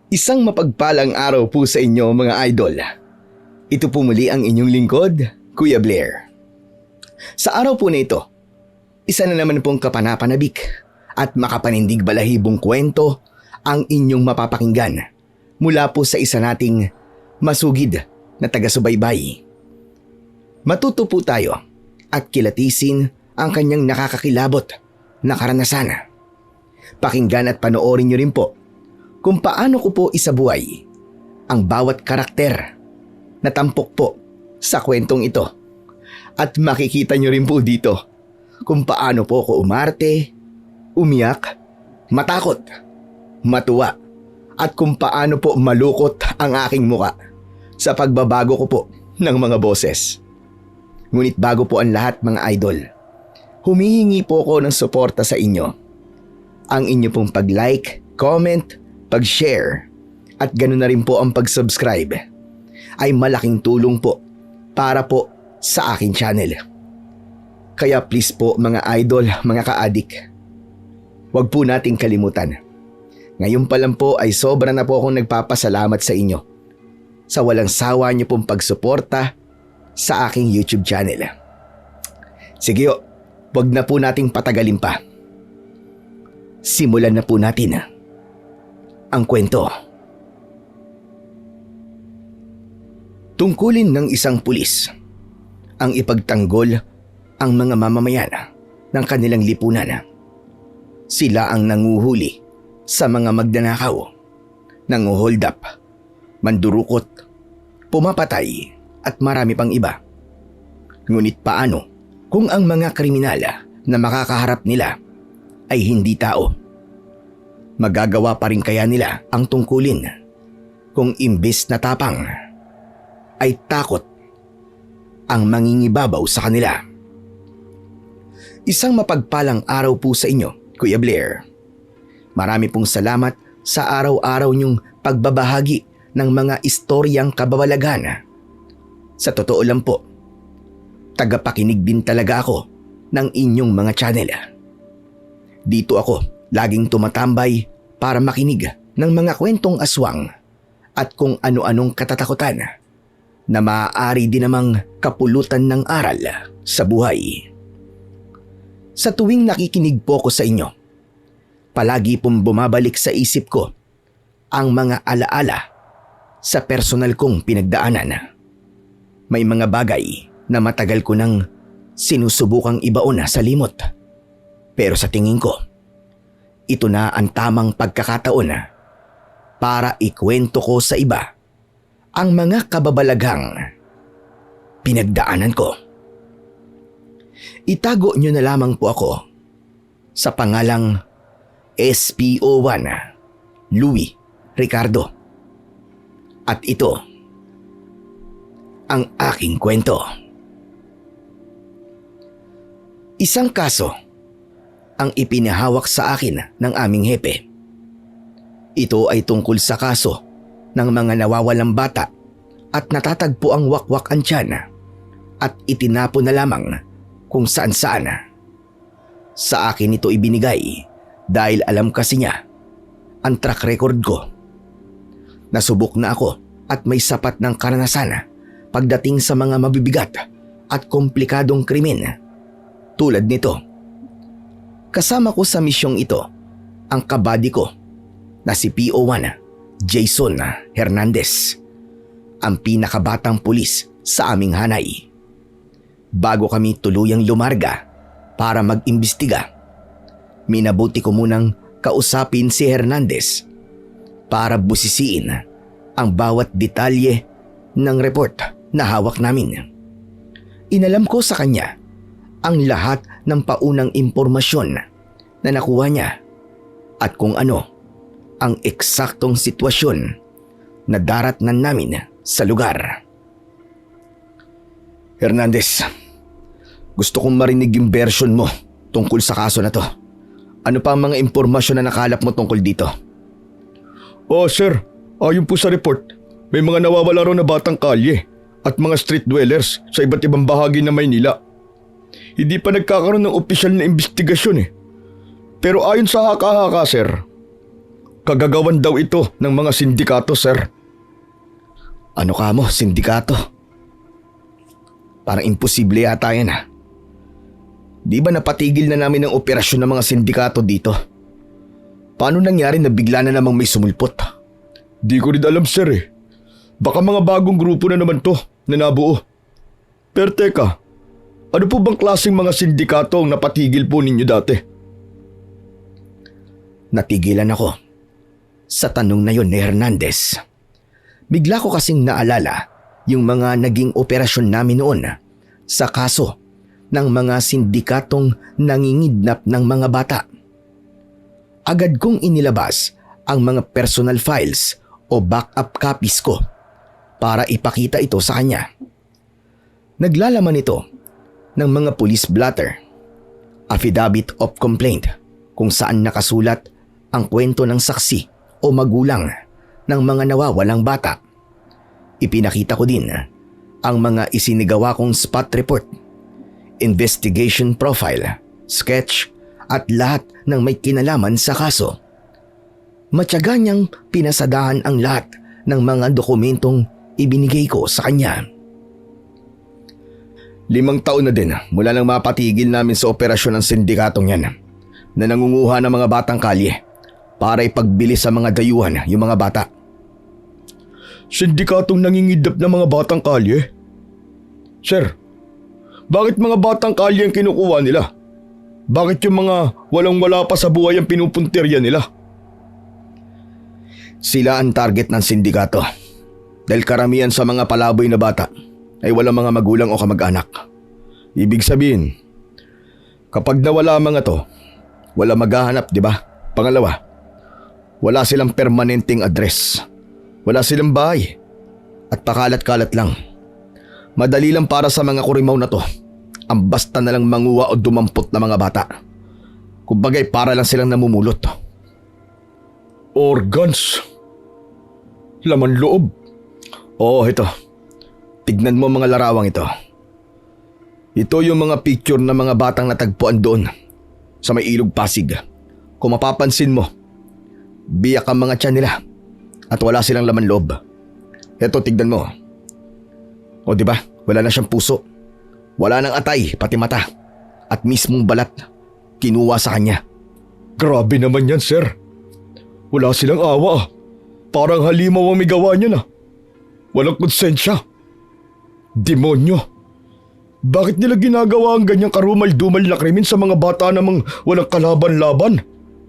Isang mapagpalang araw po sa inyo mga idol. Ito po muli ang inyong lingkod, Kuya Blair. Sa araw po na ito, isa na naman pong kapanapanabik at makapanindig balahibong kwento ang inyong mapapakinggan mula po sa isa nating masugid na taga-subaybay. Matuto po tayo at kilatisin ang kanyang nakakakilabot na karanasan. Pakinggan at panoorin niyo rin po kung paano ko po isabuhay ang bawat karakter na tampok po sa kwentong ito. At makikita nyo rin po dito kung paano po ako umarte, umiyak, matakot, matuwa, at kung paano po malukot ang aking muka sa pagbabago ko po ng mga boses. Ngunit bago po ang lahat mga idol, humihingi po ako ng suporta sa inyo. Ang inyo pong pag-like, comment, pag-share at ganoon na rin po ang pag-subscribe ay malaking tulong po para po sa aking channel. Kaya please po mga idol, mga ka-adik, huwag po nating kalimutan. Ngayon pa lang po ay sobra na po akong nagpapasalamat sa inyo sa walang sawa niyo pong pagsuporta sa aking YouTube channel. Sige o, huwag na po nating patagalin pa. Simulan na po natin ang kwento. Tungkulin ng isang pulis ang ipagtanggol ang mga mamamayan ng kanilang lipunan. Sila ang nanguhuli sa mga magnanakaw, nanguhold up, mandurukot, pumapatay at marami pang iba. Ngunit paano kung ang mga kriminal na makakaharap nila ay hindi tao? Magagawa pa rin kaya nila ang tungkulin kung imbis na tapang ay takot ang mangingibabaw sa kanila? Isang mapagpalang araw po sa inyo, Kuya Blair. Marami pong salamat sa araw-araw niyong pagbabahagi ng mga istoryang kababalaghan. Sa totoo lang po, tagapakinig din talaga ako ng inyong mga channel. Dito ako laging tumatambay para makinig ng mga kwentong aswang at kung ano-anong katatakutan na maaari din namang kapulutan ng aral sa buhay. Sa tuwing nakikinig po ko sa inyo, palagi pong bumabalik sa isip ko ang mga alaala sa personal kong pinagdaanan. May mga bagay na matagal ko nang sinusubukang ibaon sa limot. Pero sa tingin ko, ito na ang tamang pagkakataon para ikwento ko sa iba ang mga kababalaghang pinagdaanan ko. Itago nyo na lamang po ako sa pangalang SPO1 Louie Ricardo. At ito ang aking kwento. Isang kaso ang ipinahawak sa akin ng aming hepe. Ito ay tungkol sa kaso ng mga nawawalang bata at natatagpo ang wakwak ang tiyan at itinapo na lamang kung saan-saan. Sa akin ito ibinigay dahil alam kasi niya ang track record ko. Nasubok na ako at may sapat ng karanasan pagdating sa mga mabibigat at komplikadong krimen. Tulad nito, kasama ko sa misyong ito ang kabady ko na si PO1 Jason Hernandez, ang pinakabatang pulis sa aming hanay. Bago kami tuluyang lumarga para mag-imbestiga, minabuti ko munang kausapin si Hernandez para busisiin ang bawat detalye ng report na hawak namin. Inalam ko sa kanya ang lahat ng paunang impormasyon na nakuha niya at kung ano ang eksaktong sitwasyon na daratnan namin sa lugar. Hernandez, gusto kong marinig yung version mo tungkol sa kaso na to. Ano pa ang mga impormasyon na nakalap mo tungkol dito? Oh sir, ayon po sa report, may mga nawawala raw na batang kalye at mga street dwellers sa iba't ibang bahagi ng Maynila. Hindi pa nagkakaroon ng opisyal na investigasyon eh. Pero ayon sa haka-haka sir, Kagagawan daw ito ng mga sindikato, sir. Ano ka mo, sindikato? Parang imposible yata yan ha. Di ba napatigil na namin ang operasyon ng mga sindikato dito? Paano nangyari na bigla na namang may sumulpot? Di ko rin alam, sir eh. Baka mga bagong grupo na naman to na nabuo. Pero teka, ano po bang klaseng mga sindikato ang napatigil po ninyo dati? Natigilan ako sa tanong na yon ni Hernandez. Bigla ko kasing naalala yung mga naging operasyon namin noon sa kaso ng mga sindikatong nangingidnap ng mga bata. Agad kong inilabas ang mga personal files o backup copies ko para ipakita ito sa kanya. Naglalaman ito ng mga police blotter, affidavit of complaint kung saan nakasulat ang kwento ng saksi o magulang ng mga nawawalang bata. Ipinakita ko din ang mga isinigawa kong spot report, investigation profile, sketch at lahat ng may kinalaman sa kaso. Matyaga niyang pinasadahan ang lahat ng mga dokumentong ibinigay ko sa kanya. 5 taon na din mula nang mapatigil namin sa operasyon ng sindikatong yan na nangunguha ng mga batang kalye para ipagbili sa mga dayuhan yung mga bata. Sindikatong nangingidnap ng mga batang kalye? Sir, bakit mga batang kalye ang kinukuha nila? Bakit yung mga walang-wala pa sa buhay ang pinupuntirya nila? Sila ang target ng sindikato dahil karamihan sa mga palaboy na bata ay walang mga magulang o kamag-anak. Ibig sabihin, kapag nawala mga to, wala maghahanap, di ba? Pangalawa, wala silang permanenteng address. Wala silang bahay. At pakalat-kalat lang. Madali lang para sa mga kurimaw na to ang basta na lang manguha o dumampot na mga bata. Kumbagay para lang silang namumulot. Organs. Laman loob. Oo, ito. Tignan mo mga larawang ito. Ito yung mga picture ng mga batang natagpuan doon sa may ilog Pasig. Kung mapapansin mo, biyak ang mga tiyan nila at wala silang laman loob. Ito, tignan mo. O di ba? Wala na siyang puso. Wala nang atay, pati mata. At mismong balat, kinuha sa kanya. Grabe naman yan, sir. Wala silang awa. Parang halimaw ang may gawa niya na. Walang konsensya. Demonyo. Bakit nila ginagawa ang ganyang karumal-dumal na krimen sa mga bata namang walang kalaban-laban?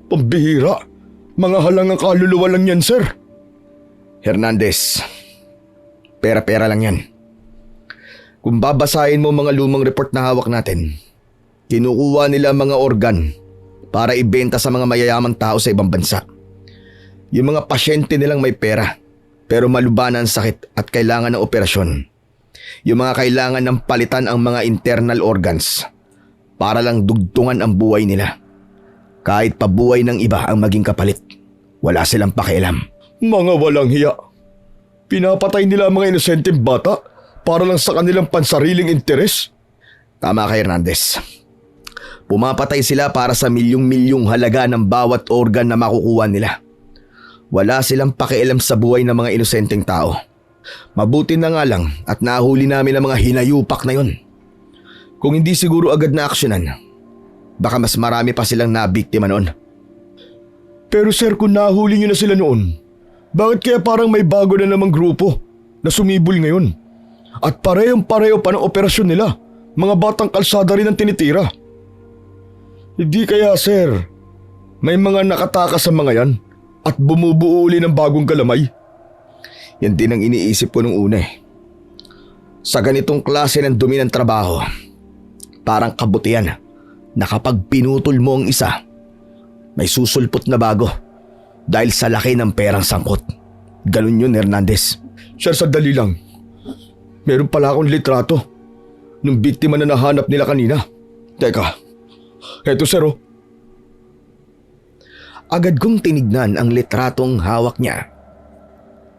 Pambihira. Mga halangang kaluluwa lang yan, sir. Hernandez, pera-pera lang yan. Kung babasahin mo mga lumang report na hawak natin, kinukuha nila mga organ para ibenta sa mga mayayamang tao sa ibang bansa. Yung mga pasyente nilang may pera pero malubana ang sakit at kailangan ng operasyon. Yung mga kailangan ng palitan ang mga internal organs para lang dugtungan ang buhay nila. Kahit pabuhay ng iba ang maging kapalit, wala silang pakialam. Mga walang hiya. Pinapatay nila ang mga inosenteng bata para lang sa kanilang pansariling interes. Tama ka, Hernandez. Pumapatay sila para sa milyong-milyong halaga ng bawat organ na makukuha nila. Wala silang pakialam sa buhay ng mga inosenteng tao. Mabuti na nga lang at nahuli namin ang mga hinayupak na yon. Kung hindi siguro agad na aksyonan, baka mas marami pa silang nabiktima noon. Pero sir, kung nahuli nyo na sila noon, bakit kaya parang may bago na namang grupo na sumibol ngayon? At parehong-pareho pa ng operasyon nila, mga batang kalsada rin ang tinitira. Hindi kaya sir, may mga nakatakas sa mga yan at bumubuo uli ng bagong galamay? Yan din ang iniisip ko nung una eh. Sa ganitong klase ng dumi ng trabaho, parang kabutihan na kapag pinutol mo ang isa, may susulpot na bago dahil sa laki ng perang sangkot. Ganun yun, Hernandez. Sir, sandali lang. Meron pala akong litrato ng biktima na nahanap nila kanina. Teka, eto sir oh. Agad kong tinignan ang litratong hawak niya.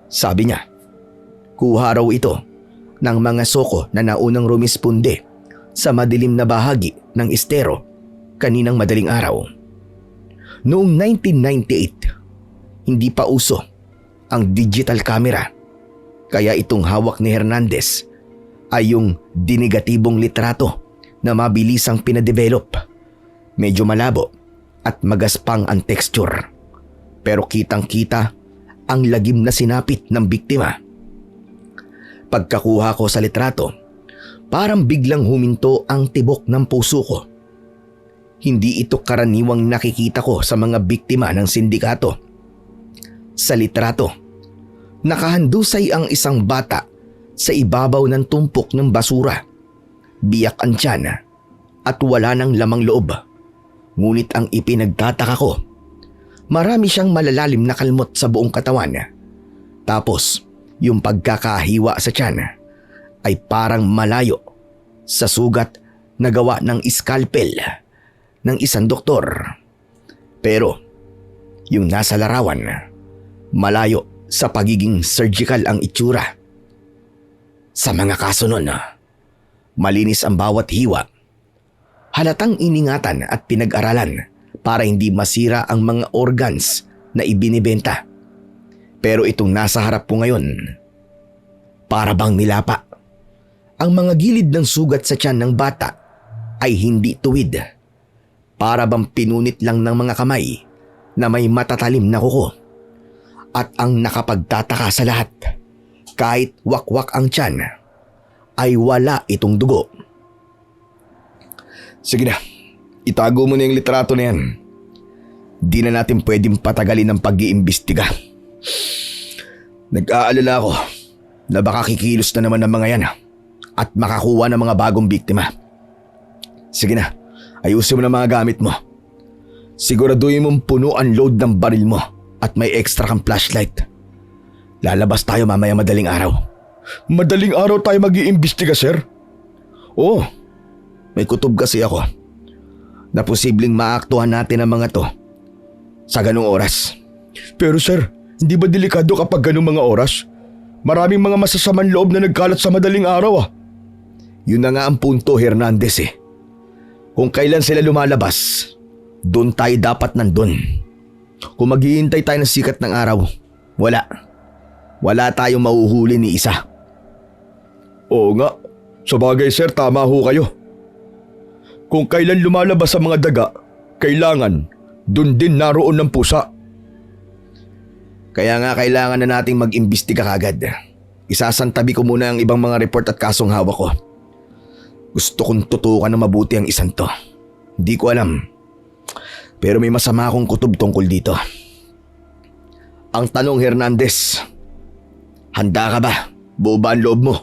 Sabi niya, kuha raw ito ng mga soko na naunang rumisponde sa madilim na bahagi ng estero kaninang madaling araw. Noong 1998, hindi pa uso ang digital camera. Kaya itong hawak ni Hernandez ay yung dinigatibong litrato na mabilisang pinadevelop. Medyo malabo at magaspang ang texture. Pero kitang-kita ang lagim na sinapit ng biktima. Pagkakuha ko sa litrato, parang biglang huminto ang tibok ng puso ko. Hindi ito karaniwang nakikita ko sa mga biktima ng sindikato. Sa litrato, nakahandusay ang isang bata sa ibabaw ng tumpok ng basura. Biyak ang tiyan at wala ng lamang loob. Ngunit ang ipinagtataka ko, marami siyang malalalim na kalmot sa buong katawan. Tapos, yung pagkakahiwa sa tiyan ay parang malayo sa sugat na gawa ng scalpel ng isang doktor. Pero, yung nasa larawan, malayo sa pagiging surgical ang itsura. Sa mga kaso nun, malinis ang bawat hiwa. Halatang iningatan at pinag-aralan para hindi masira ang mga organs na ibinibenta. Pero itong nasa harap ko ngayon, para bang nilapa. Ang mga gilid ng sugat sa tiyan ng bata ay hindi tuwid. Para bang pinunit lang ng mga kamay na may matatalim na kuko. At ang nakapagtataka sa lahat, kahit wakwak ang tiyan, ay wala itong dugo. Sige na, itago mo na yung litrato na yan. Di na natin pwedeng patagalin ang pag-iimbestiga. Nag-aalala ako na baka kikilos na naman ng mga yan at makakuha ng mga bagong biktima. Sige na, ayusin mo na mga gamit mo. Siguraduhin mong puno ang load ng baril mo at may extra kang flashlight. Lalabas tayo mamaya madaling araw. Madaling araw tayo mag-iimbestiga, sir? Oo, may kutob kasi ako na posibleng maaktuhan natin ang mga to sa ganung oras. Pero sir, hindi ba delikado kapag ganung mga oras? Maraming mga masasamang loob na nagkalat sa madaling araw. Yun na nga ang punto, Hernandez eh. Kung kailan sila lumalabas, doon tayo dapat nandun. Kung maghihintay tayo ng sikat ng araw, wala tayong mahuhuli ni isa. Oo nga, sabagay sir, tama ho kayo. Kung kailan lumalabas ang mga daga, kailangan doon din naroon ng pusa. Kaya nga kailangan na nating mag-imbestiga kagad. Isasantabi ko muna ang ibang mga report at kasong hawak ko. Gusto kong tutukan na mabuti ang isang to. Hindi ko alam. Pero may masama akong kutob tungkol dito. Ang tanong, Hernandez, handa ka ba? Buo ba ang loob mo?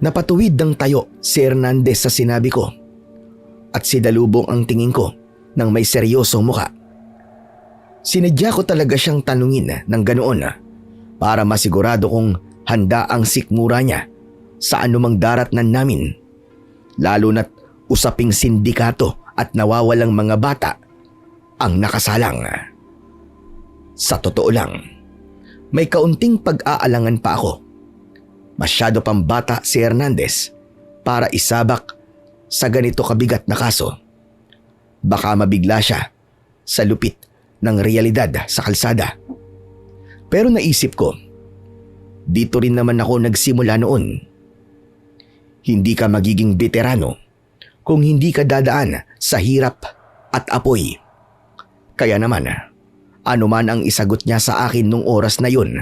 Napatuwid ng tayo si Hernandez sa sinabi ko at sidalubong ang tingin ko ng may seryosong muka. Sinadya ko talaga siyang tanungin ng ganoon para masigurado kung handa ang sikmura niya sa anumang daratnan namin, lalo na't usaping sindikato at nawawalang mga bata ang nakasalang. Sa totoo lang, may kaunting pag-aalangan pa ako. Masyado pang bata si Hernandez para isabak sa ganito kabigat na kaso. Baka mabigla siya sa lupit ng realidad sa kalsada. Pero naisip ko, dito rin naman ako nagsimula noon. Hindi ka magiging veterano kung hindi ka dadaan sa hirap at apoy. Kaya naman, anuman ang isagot niya sa akin nung oras na yun,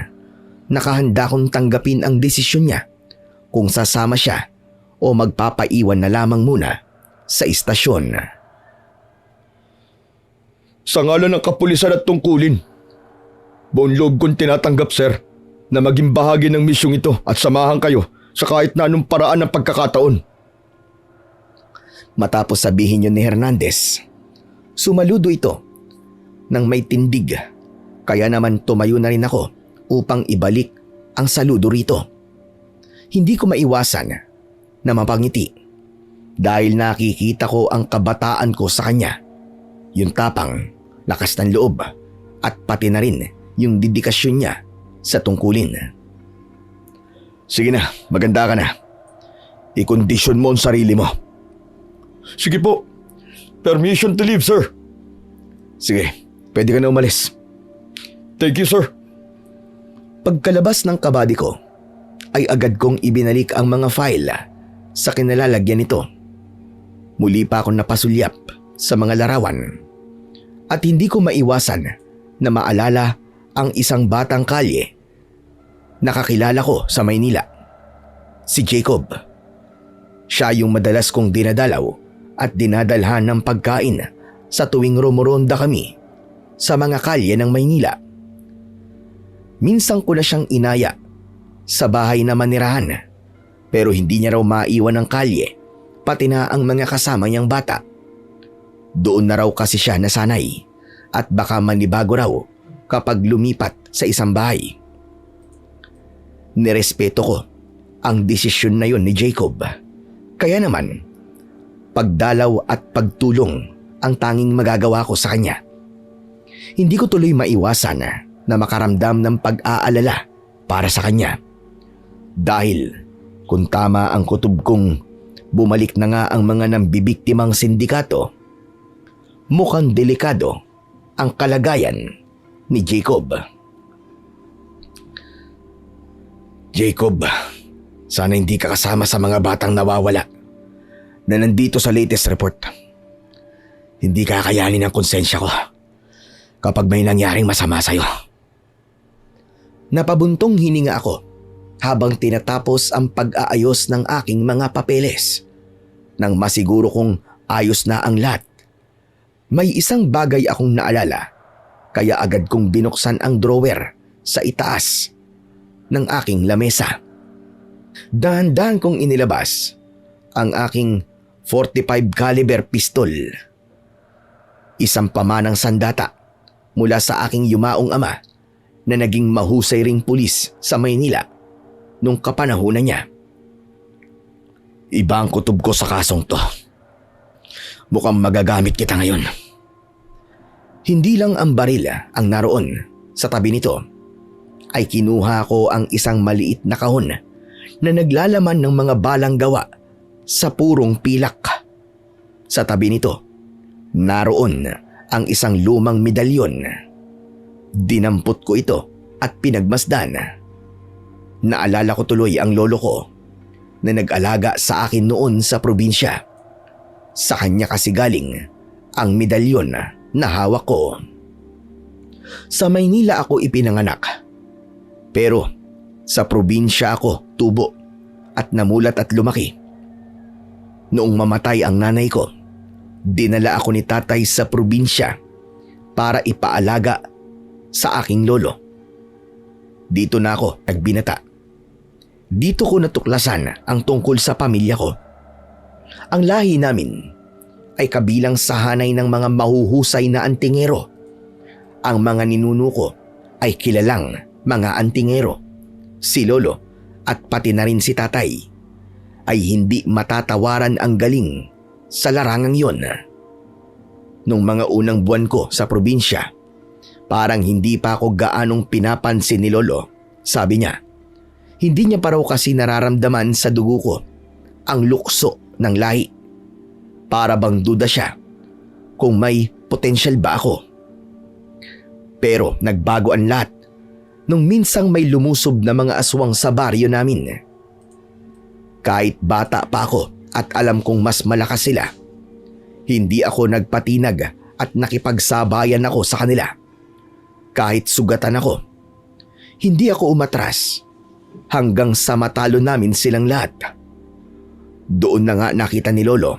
nakahanda kong tanggapin ang desisyon niya kung sasama siya o magpapaiwan na lamang muna sa istasyon. Sa ngalan ng kapulisan at tungkulin, buong loob kong tinatanggap sir na maging bahagi ng misyong ito at samahan kayo sa kahit na anong paraan ng pagkakataon. Matapos sabihin yun ni Hernandez, sumaludo ito nang may tindig, kaya naman tumayo na rin ako upang ibalik ang saludo rito. Hindi ko maiwasan na mapangiti dahil nakikita ko ang kabataan ko sa kanya. Yung tapang, lakas ng loob at pati na rin yung dedikasyon niya sa tungkulin. Sige na, maganda ka na. Ikondisyon mo ang sarili mo. Sige po, permission to leave sir. Sige, pwede ka na umalis. Thank you, sir. Pagkalabas ng kabady ko, ay agad kong ibinalik ang mga file sa kinalalagyan nito. Muli pa akong napasulyap sa mga larawan at hindi ko maiwasan na maalala ang isang batang kalye na kakilala ko sa Maynila, si Jacob. Siya yung madalas kong dinadalaw at dinadalhan ng pagkain sa tuwing rumoronda kami sa mga kalye ng Maynila. Minsan ko na siyang inaya sa bahay na manirahan pero hindi niya raw maiwan ang kalye pati na ang mga kasama niyang bata. Doon na raw kasi siya nasanay at baka manibago raw kapag lumipat sa isang bahay. Nirespeto ko ang desisyon na yon ni Jacob. Kaya naman, pagdalaw at pagtulong ang tanging magagawa ko sa kanya. Hindi ko tuloy maiwasan na makaramdam ng pag-aalala para sa kanya. Dahil kung tama ang kutob kong bumalik na nga ang mga nambibiktimang sindikato, mukhang delikado ang kalagayan ni Jacob. Jacob, sana hindi ka kasama sa mga batang nawawala na nandito sa latest report. Hindi kakayanin ang konsensya ko kapag may nangyaring masama sa'yo. Napabuntong hininga ako habang tinatapos ang pag-aayos ng aking mga papeles. Nang masiguro kong ayos na ang lahat, may isang bagay akong naalala kaya agad kong binuksan ang drawer sa itaas ng aking lamesa. Dahan-dahan kong inilabas ang aking .45 caliber pistol. Isang pamanang sandata mula sa aking yumaong ama na naging mahusay ring pulis sa Maynila nung kapanahunan niya. Iba ang kutob ko sa kasong to. Mukhang magagamit kita ngayon. Hindi lang ang baril ang naroon sa tabi nito, ay kinuha ko ang isang maliit na kahon na naglalaman ng mga balang gawa sa purong pilak. Sa tabi nito, naroon ang isang lumang medalyon. Dinampot ko ito at pinagmasdan. Naalala ko tuloy ang lolo ko na nag-alaga sa akin noon sa probinsya. Sa kanya kasi galing ang medalyon na hawak ko. Sa Maynila ako ipinanganak. Pero sa probinsya ako tubo at namulat at lumaki. Noong mamatay ang nanay ko, dinala ako ni tatay sa probinsya para ipaalaga sa aking lolo. Dito na ako nagbinata. Dito ko natuklasan ang tungkol sa pamilya ko. Ang lahi namin ay kabilang sa hanay ng mga mahuhusay na antingero. Ang mga ninuno ko ay kilalang mga antingero. Si lolo at pati na rin si tatay ay hindi matatawaran ang galing sa larangang yon. Nung mga unang buwan ko sa probinsya, parang hindi pa ako gaanong pinapansin ni lolo. Sabi niya, hindi niya pa raw kasi nararamdaman sa dugo ko ang lukso ng lahi. Para bang duda siya kung may potensyal ba ako. Pero nagbago ang lahat nung minsang may lumusob na mga aswang sa baryo namin. Kahit bata pa ako at alam kong mas malakas sila, hindi ako nagpatinag at nakipagsabayan ako sa kanila. Kahit sugatan ako, hindi ako umatras hanggang sa matalo namin silang lahat. Doon na nga nakita ni lolo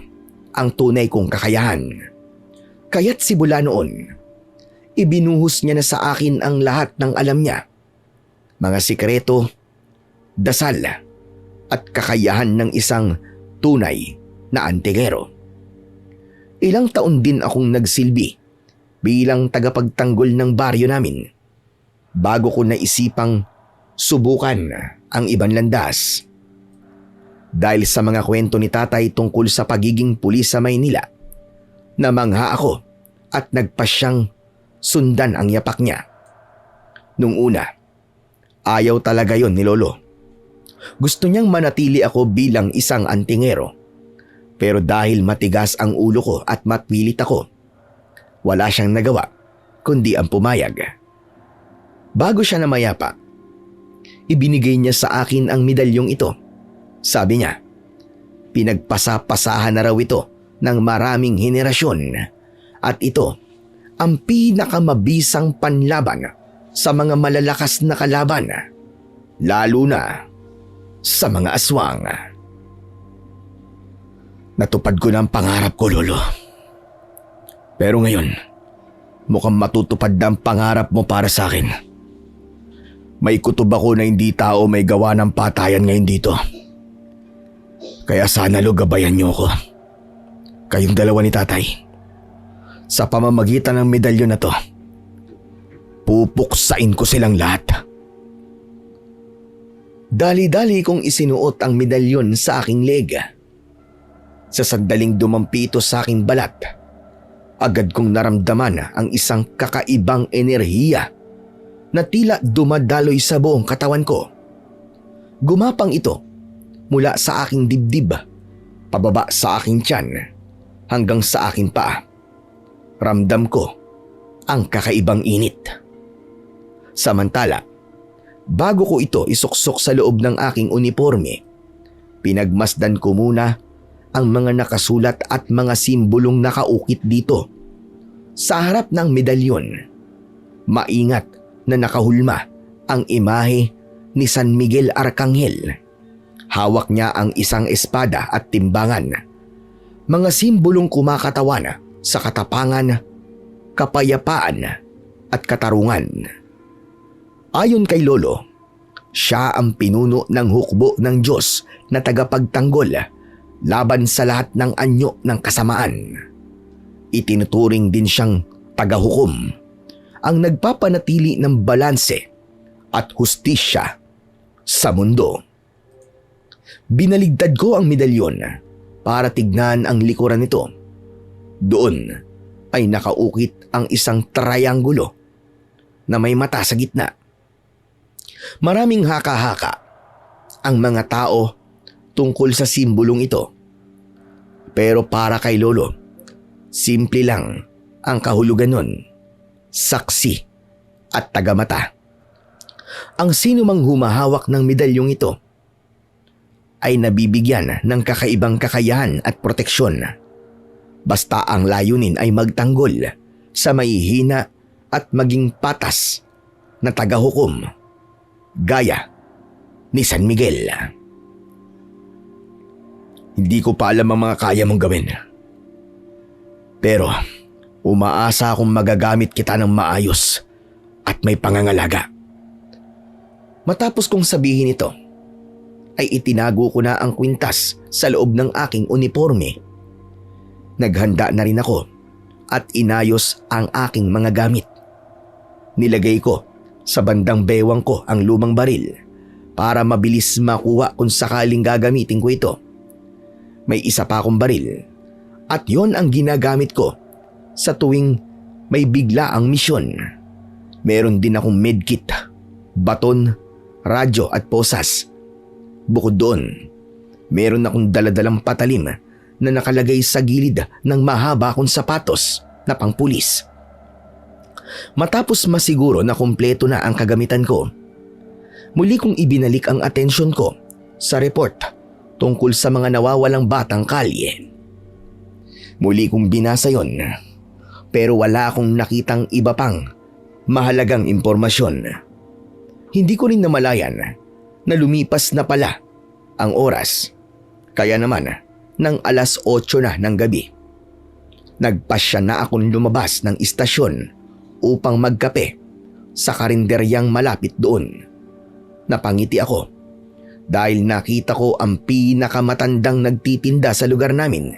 ang tunay kong kakayahan. Kaya't simula noon, ibinuhos niya na sa akin ang lahat ng alam niya. Mga sikreto, dasal at kakayahan ng isang tunay na antingero. Ilang taon din akong nagsilbi bilang tagapagtanggol ng baryo namin bago ko naisipang subukan ang ibang landas. Dahil sa mga kwento ni tatay tungkol sa pagiging pulis sa Maynila, namangha ako at nagpasyang sundan ang yapak niya. Nung una, ayaw talaga yon ni lolo. Gusto niyang manatili ako bilang isang antingero. Pero dahil matigas ang ulo ko at matwilit ako, wala siyang nagawa kundi ang pumayag. Bago siya namayapa, ibinigay niya sa akin ang medalyong ito. Sabi niya, pinagpasapasahan na raw ito ng maraming henerasyon at ito ang pinakamabisang panlaban sa mga malalakas na kalaban, lalo na sa mga aswang. Natupad ko na ang pangarap ko, Lolo. Pero ngayon, mukhang matutupad na ang pangarap mo para sa akin. May kutob ako na hindi tao may gawa ng patayan ngayon dito. Kaya sana, Lo, gabayan niyo ako. Kayong dalawa ni Tatay. Sa pamamagitan ng medalyon na to, pupuksain ko silang lahat. Dali-dali kong isinuot ang medalyon sa aking leg. Sa sandaling dumampi ito sa aking balat, agad kong naramdaman ang isang kakaibang enerhiya na tila dumadaloy sa buong katawan ko. Gumapang ito mula sa aking dibdib, pababa sa aking tiyan, hanggang sa aking paa. Ramdam ko ang kakaibang init. Samantala, bago ko ito isuksok sa loob ng aking uniforme, pinagmasdan ko muna ang mga nakasulat at mga simbolong nakaukit dito. Sa harap ng medalyon, maingat na nakahulma ang imahe ni San Miguel Arcangel. Hawak niya ang isang espada at timbangan. Mga simbolong kumakatawan sa katapangan, kapayapaan at katarungan. Ayon kay Lolo, siya ang pinuno ng hukbo ng Diyos na tagapagtanggol laban sa lahat ng anyo ng kasamaan. Itinuturing din siyang tagahukom, ang nagpapanatili ng balanse at hustisya sa mundo. Binaligtad ko ang medalyon para tignan ang likuran nito. Doon ay nakaukit ang isang trianggulo na may mata sa gitna. Maraming haka-haka ang mga tao tungkol sa simbolong ito. Pero para kay Lolo, simple lang ang kahulugan nun: saksi at tagamata. Ang sino mang humahawak ng medalyong ito ay nabibigyan ng kakaibang kakayahan at proteksyon. Basta ang layunin ay magtanggol sa mahihina at maging patas na tagahukom, gaya ni San Miguel. Hindi ko pa alam ang mga kaya mong gawin. Pero umaasa akong magagamit kita ng maayos at may pangangalaga. Matapos kong sabihin ito, ay itinago ko na ang kwintas sa loob ng aking uniforme. Naghanda na rin ako at inayos ang aking mga gamit. Nilagay ko sa bandang bewang ko ang lumang baril para mabilis makuha kung sakaling gagamitin ko ito. May isa pa akong baril at yon ang ginagamit ko sa tuwing may bigla ang misyon. Meron din akong medkit, baton, radyo at posas. Bukod doon, meron akong daladalang patalim na nakalagay sa gilid ng mahaba kong sapatos na pangpulis. Matapos masiguro na kumpleto na ang kagamitan ko, muli kong ibinalik ang atensyon ko sa report tungkol sa mga nawawalang batang kalye. Muli kong binasa yon, pero wala akong nakitang iba pang mahalagang impormasyon. Hindi ko rin namalayan na lumipas na pala ang oras, kaya naman ng 8:00 na ng gabi. Nagpasya na akong lumabas ng istasyon upang magkape sa karinderyang malapit doon. Napangiti ako dahil nakita ko ang pinakamatandang nagtitinda sa lugar namin.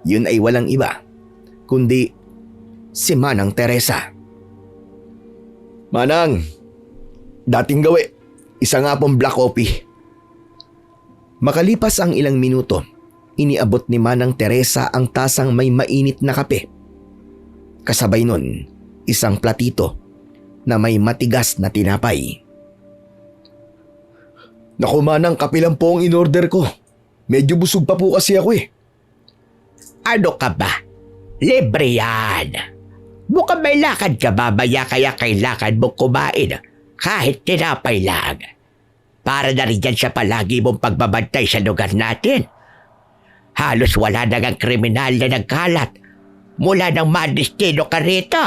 Yun ay walang iba kundi si Manang Teresa. Manang, dating gawi, isa nga pong black coffee. Makalipas ang ilang minuto, iniabot ni Manang Teresa ang tasang may mainit na kape. Kasabay nun, isang platito na may matigas na tinapay. Naku Manang, kape lang po ang in-order ko. Medyo busog pa po kasi ako eh. Ano ka ba? Libre yan. Mukhang may lakad ka babaya kaya kailangan mong kumain kahit tinapay lang. Para na rin yan sa palagi mong pagbabantay sa lugar natin. Halos wala na ang kriminal na nagkalat mula ng madistino ka rito.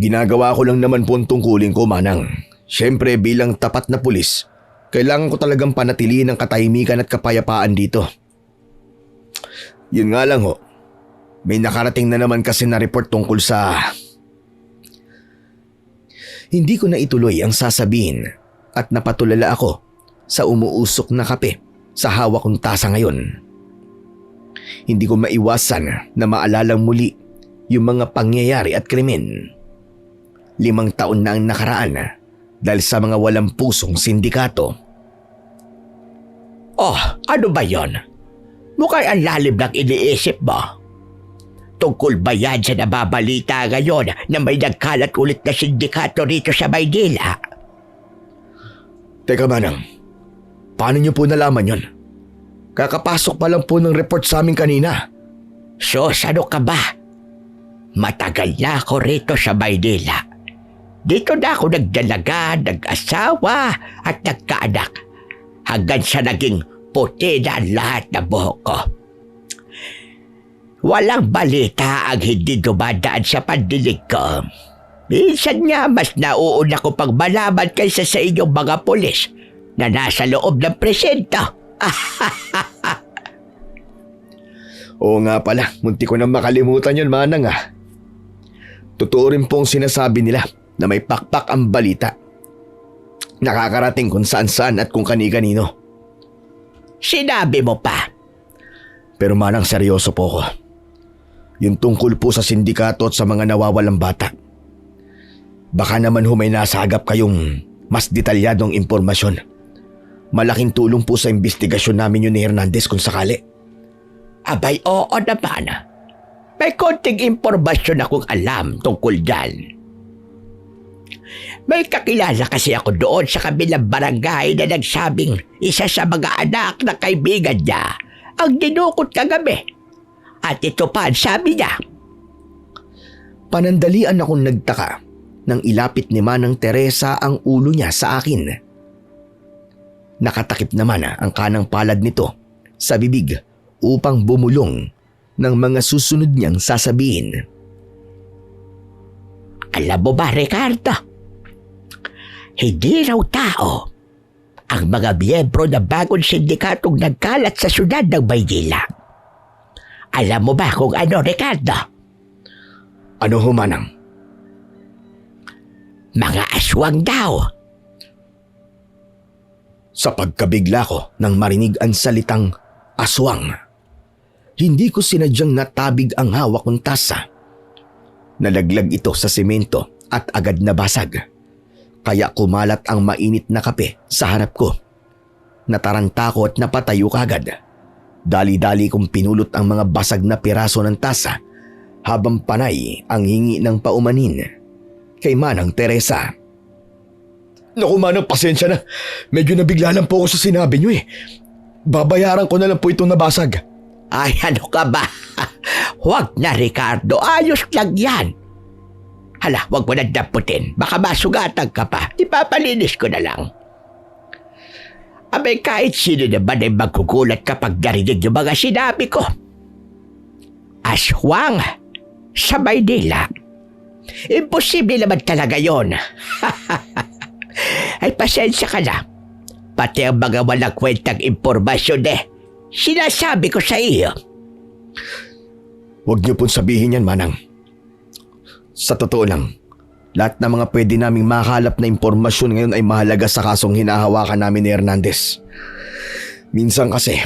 Ginagawa ko lang naman po ang tungkulin ko, Manang. Siyempre bilang tapat na pulis, kailangan ko talagang panatilihin ang katahimikan at kapayapaan dito. Yun nga lang ho, may nakarating na naman kasi na report tungkol sa... Hindi ko na ituloy ang sasabihin at napatulala ako sa umuusok na kape sa hawak kong tasa ngayon. Hindi ko maiwasan na maalalang muli yung mga pangyayari at krimen. 5 taon na ang nakaraan dahil sa mga walang pusong sindikato. Oh, ano ba yon? Mukhang ang lalim ng iniisip mo. Tungkol ba yan sa nababalita ngayon na may nagkalat ulit na sindikato rito sa Maynila? Teka, Manang, paano niyo po nalaman yon? Kakapasok pa lang po ng report sa amin kanina. Sus, ano ka ba? Matagal na ako rito sa Maynila. Dito na ako nagdalaga, nag-asawa at nagkaanak hanggang sa naging puti na ang lahat na buhok ko. Walang balita ang hindi dumadaan sa pandinig ko. Minsan nga mas nauuna ko pang malaman kaysa sa inyong mga pulis na nasa loob ng presinto. Oo nga pala, munti ko na makalimutan yun, Manang ah. Totoo rin pong sinasabi nila na may pakpak ang balita. Nakakarating kung saan-saan at kung kani-kanino. Sinabi mo pa. Pero Manang, seryoso po ko. Yung tungkol po sa sindikato at sa mga nawawalang bata. Baka naman may nasagap kayong mas detalyadong impormasyon. Malaking tulong po sa investigasyon namin yun ni Hernandez kung sakali. Abay, oo naman. May konting impormasyon akong alam tungkol dyan. May kakilala kasi ako doon sa kabilang barangay na nagsabing isa sa mga anak na kaibigan niya ang dinukot kagabi. At ito pa ang sabi niya. Panandalian akong nagtaka nang ilapit ni Manang Teresa ang ulo niya sa akin. Nakatakip naman ang kanang palad nito sa bibig upang bumulong ng mga susunod niyang sasabihin. Alam mo ba, Ricardo? Hindi raw tao ang mga miyembro ng bagong sindikatong nagkalat sa syudad ng Maynila. Alam mo ba kung ano, Ricardo? Ano ho, Manang? Mga aswang daw. Sa pagkabigla ko nang marinig ang salitang aswang, hindi ko sinadyang natabig ang hawak kong tasa. Nalaglag ito sa semento at agad nabasag. Kaya kumalat ang mainit na kape sa harap ko. Nataranta ko at napatayo kagad. Dali-dali kong pinulot ang mga basag na piraso ng tasa habang panay ang hingi ng paumanin kay Manang Teresa. Naku, Manang, pasensya na. Medyo nabigla lang po ako sa sinabi niyo eh. Babayaran ko na lang po itong nabasag. Ay, ano ka ba? Huwag na, Ricardo. Ayos lang yan. Hala, huwag mo na daputin. Baka masugatan ka pa. Ipapalinis ko na lang. Abay, kahit sino naman ay magkukulat kapag narinig yung mga sinabi ko. Aswang sa Maynila. Imposible naman talaga yon. Ay, pasensya ka na. Pati ang mga walang kwentang impormasyon sinasabi ko sa iyo. Huwag niyo pong sabihin yan, Manang. Sa totoo lang, lahat ng mga pwede naming makalap na impormasyon ngayon ay mahalaga sa kasong hinahawakan namin ni Hernandez. Minsan kasi,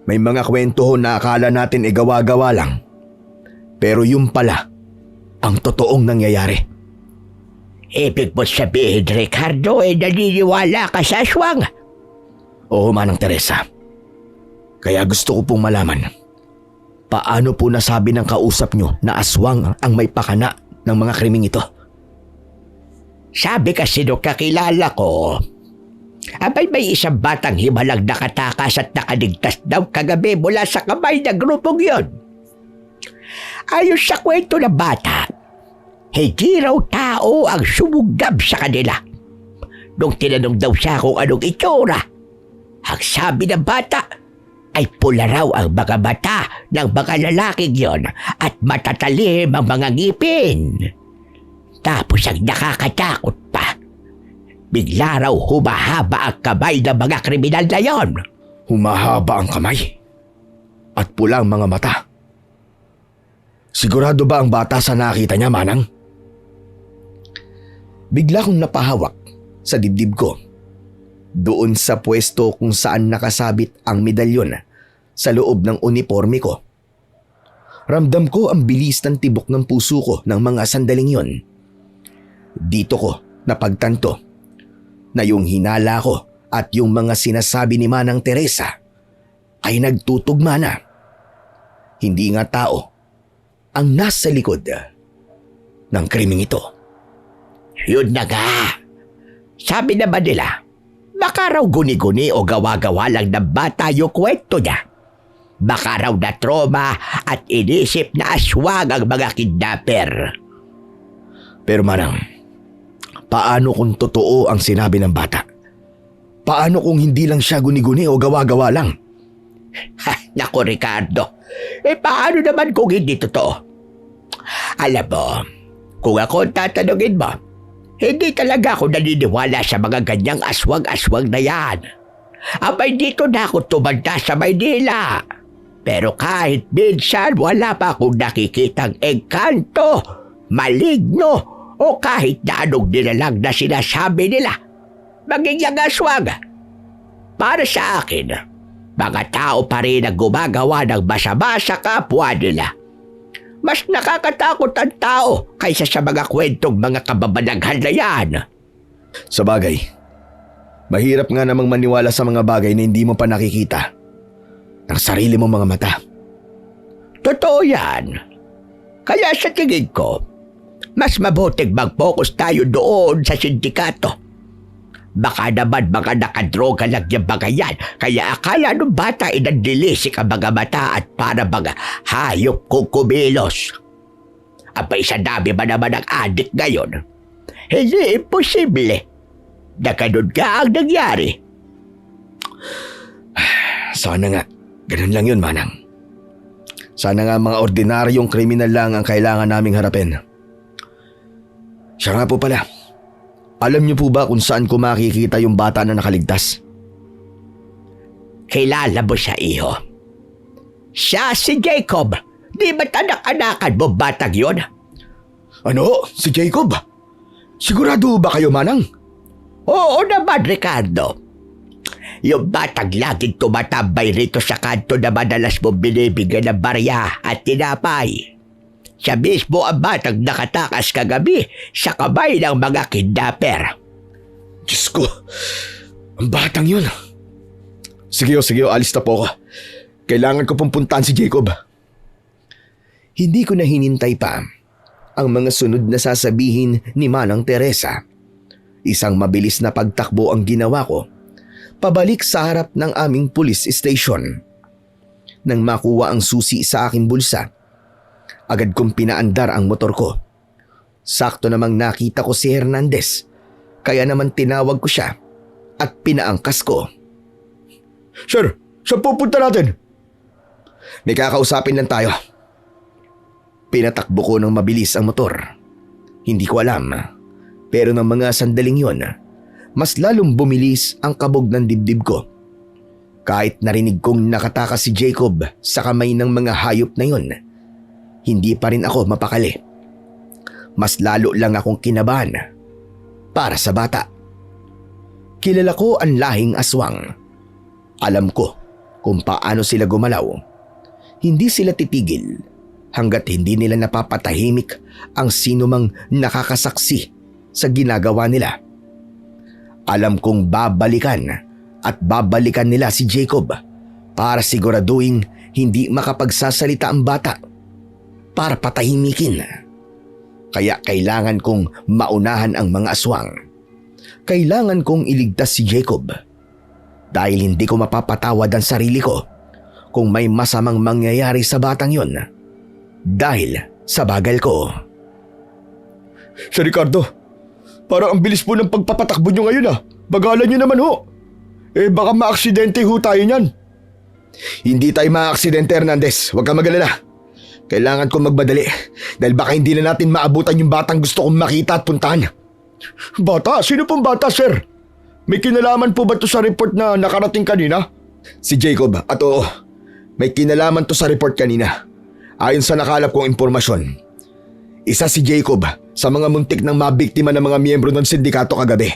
may mga kwento ho na akala natin ay gawa-gawa lang. Pero yun pala, ang totoong nangyayari. Ibig mo sabihin, Ricardo, naniniwala ka sa aswang? Oo, Manang Teresa. Kaya gusto ko pong malaman, paano po nasabi ng kausap nyo na aswang ang may pakana ng mga krimeng ito? Sabi kasi nung kakilala ko, abay may isang batang himalang nakatakas at nakaligtas daw kagabi mula sa kamay ng grupong yon. Ayon sa kwento ng bata, hindi raw tao ang sumugab sa kanila. Nung tinanong daw siya kung anong itsura, ang sabi ng bata ay pula raw ang mga mata ng mga lalaking yon at matatalim ang mga ngipin. Tapos ang nakakatakot pa, bigla raw humahaba ang kamay ng mga kriminal na yon. Humahaba ang kamay at pula ang mga mata. Sigurado ba ang bata sa nakita niya, Manang? Bigla kong napahawak sa dibdib ko. Doon sa pwesto kung saan nakasabit ang medalyon sa loob ng uniforme ko. Ramdam ko ang bilis ng tibok ng puso ko ng mga sandaling yon. Dito ko napagtanto na yung hinala ko at yung mga sinasabi ni Manang Teresa ay nagtutugma na. Hindi nga tao ang nasa likod ng krimeng ito. Yun na nga. Sabi naman nila, baka raw guni-guni o gawa-gawa lang ng bata yung kwento niya. Baka raw na trauma at inisip na aswang ang mga kidnapper. Pero Manang, paano kung totoo ang sinabi ng bata? Paano kung hindi lang siya guni-guni o gawa-gawa lang? Naku Ricardo, paano naman kung hindi totoo? Alam mo, kung ako tatanungin mo, hindi talaga ako naniniwala sa mga ganyang aswang-aswang na yan. Abay dito na ako tumanda sa Maynila. Pero kahit minsan wala pa akong nakikitang engkanto, maligno, o kahit na anong nilalang na sinasabi nila. Maging aswang. Para sa akin, mga tao pa rin ang gumagawa ng masama sa kapwa nila. Mas nakakatakot ang tao kaysa sa mga kwentong mga kababalaghan na yan. Sa bagay, mahirap nga namang maniwala sa mga bagay na hindi mo pa nakikita ng sarili mong mga mata. Totoo yan. Kaya sa tingin ko, mas mabuting mag-focus tayo doon sa sindikato. Baka naman mga nakadroga lang yung mga yan, kaya akala ng bata inandilisik ang mga mata at para mga hayop kung kumilos. Abay sa dami ba naman ang adik ngayon? Hindi imposible na ganun ka ang nangyari. Sana nga, ganun lang yun, Manang. Sana nga mga ordinaryong kriminal lang ang kailangan naming harapin. Siya nga po pala, alam niyo po ba kung saan ko makikita yung bata na nakaligtas? Kilala mo siya, iho? Siya si Jacob. Di ba't anak-anakan mo batang yun? Ano? Si Jacob? Sigurado ba kayo, Manang? Oo naman, Ricardo. Yung batang laging tumatambay rito sa kanto na madalas mo binibigyan ng barya at tinapay. Siya mismo ang batang nakatakas kagabi sa kamay ng mga kidnapper. Diyos ko, ang batang yun. Sige, alis na po ako. Kailangan ko pong puntahan si Jacob. Hindi ko na hinintay pa ang mga sunod na sasabihin ni Manang Teresa. Isang mabilis na pagtakbo ang ginawa ko, pabalik sa harap ng aming police station. Nang makuha ang susi sa aking bulsa, agad kong pinaandar ang motor ko. Sakto namang nakita ko si Hernandez, kaya naman tinawag ko siya at pinaangkas ko. Sir, saan pupunta natin? May kakausapin lang tayo. Pinatakbo ko ng mabilis ang motor. Hindi ko alam, pero ng mga sandaling yon, mas lalong bumilis ang kabog ng dibdib ko. Kahit narinig kong nakatakas si Jacob sa kamay ng mga hayop na yon, hindi pa rin ako mapakali. Mas lalo lang akong kinabahan para sa bata. Kilala ko ang lahing aswang. Alam ko kung paano sila gumalaw. Hindi sila titigil hanggat hindi nila napapatahimik ang sinumang nakakasaksi sa ginagawa nila. Alam kong babalikan at babalikan nila si Jacob para siguraduhin hindi makapagsasalita ang bata para patahimikin. Kaya kailangan kong maunahan ang mga aswang. Kailangan kong iligtas si Jacob dahil hindi ko mapapatawad ang sarili ko kung may masamang mangyayari sa batang yon dahil sa bagal ko. Sir Ricardo, parang ang bilis po ng pagpapatakbo nyo ngayon ah. Bagalan nyo naman ho. Baka maaksidente ho tayo niyan. Hindi tayo maaaksidente, Hernandez. Huwag kang mag-alala. Kailangan kong magbadali dahil baka hindi na natin maabutan yung batang gusto kong makita at puntahan. Bata? Sino pong bata, sir? May kinalaman po ba to sa report na nakarating kanina? Si Jacob, at oo, may kinalaman to sa report kanina. Ayon sa nakalap kong impormasyon, isa si Jacob sa mga muntik ng mabiktima ng mga miyembro ng sindikato kagabi.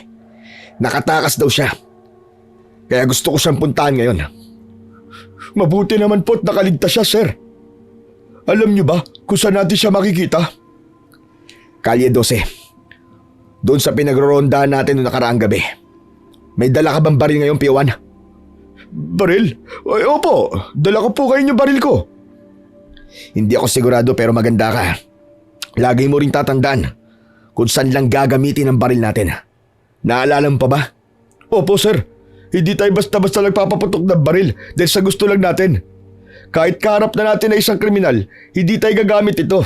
Nakatakas daw siya. Kaya gusto ko siyang puntahan ngayon. Mabuti naman po't nakaligtas siya, sir. Alam niyo ba kung saan natin siya makikita? Kalye 12. Doon sa pinagrorondahan natin noong nakaraang gabi. May dala ka bang baril ngayon, Piwan? Baril? Ay, opo, dala ko po kayo yung baril ko. Hindi ako sigurado pero maganda ka. Lagi mo ring tatandaan kung saan lang gagamitin ang baril natin. Naalala mo pa ba? Opo, sir. Hindi tayo basta-basta nagpapaputok ng baril dahil sa gusto lang natin. Kahit kaharap na natin na isang kriminal, hindi tayo gagamit ito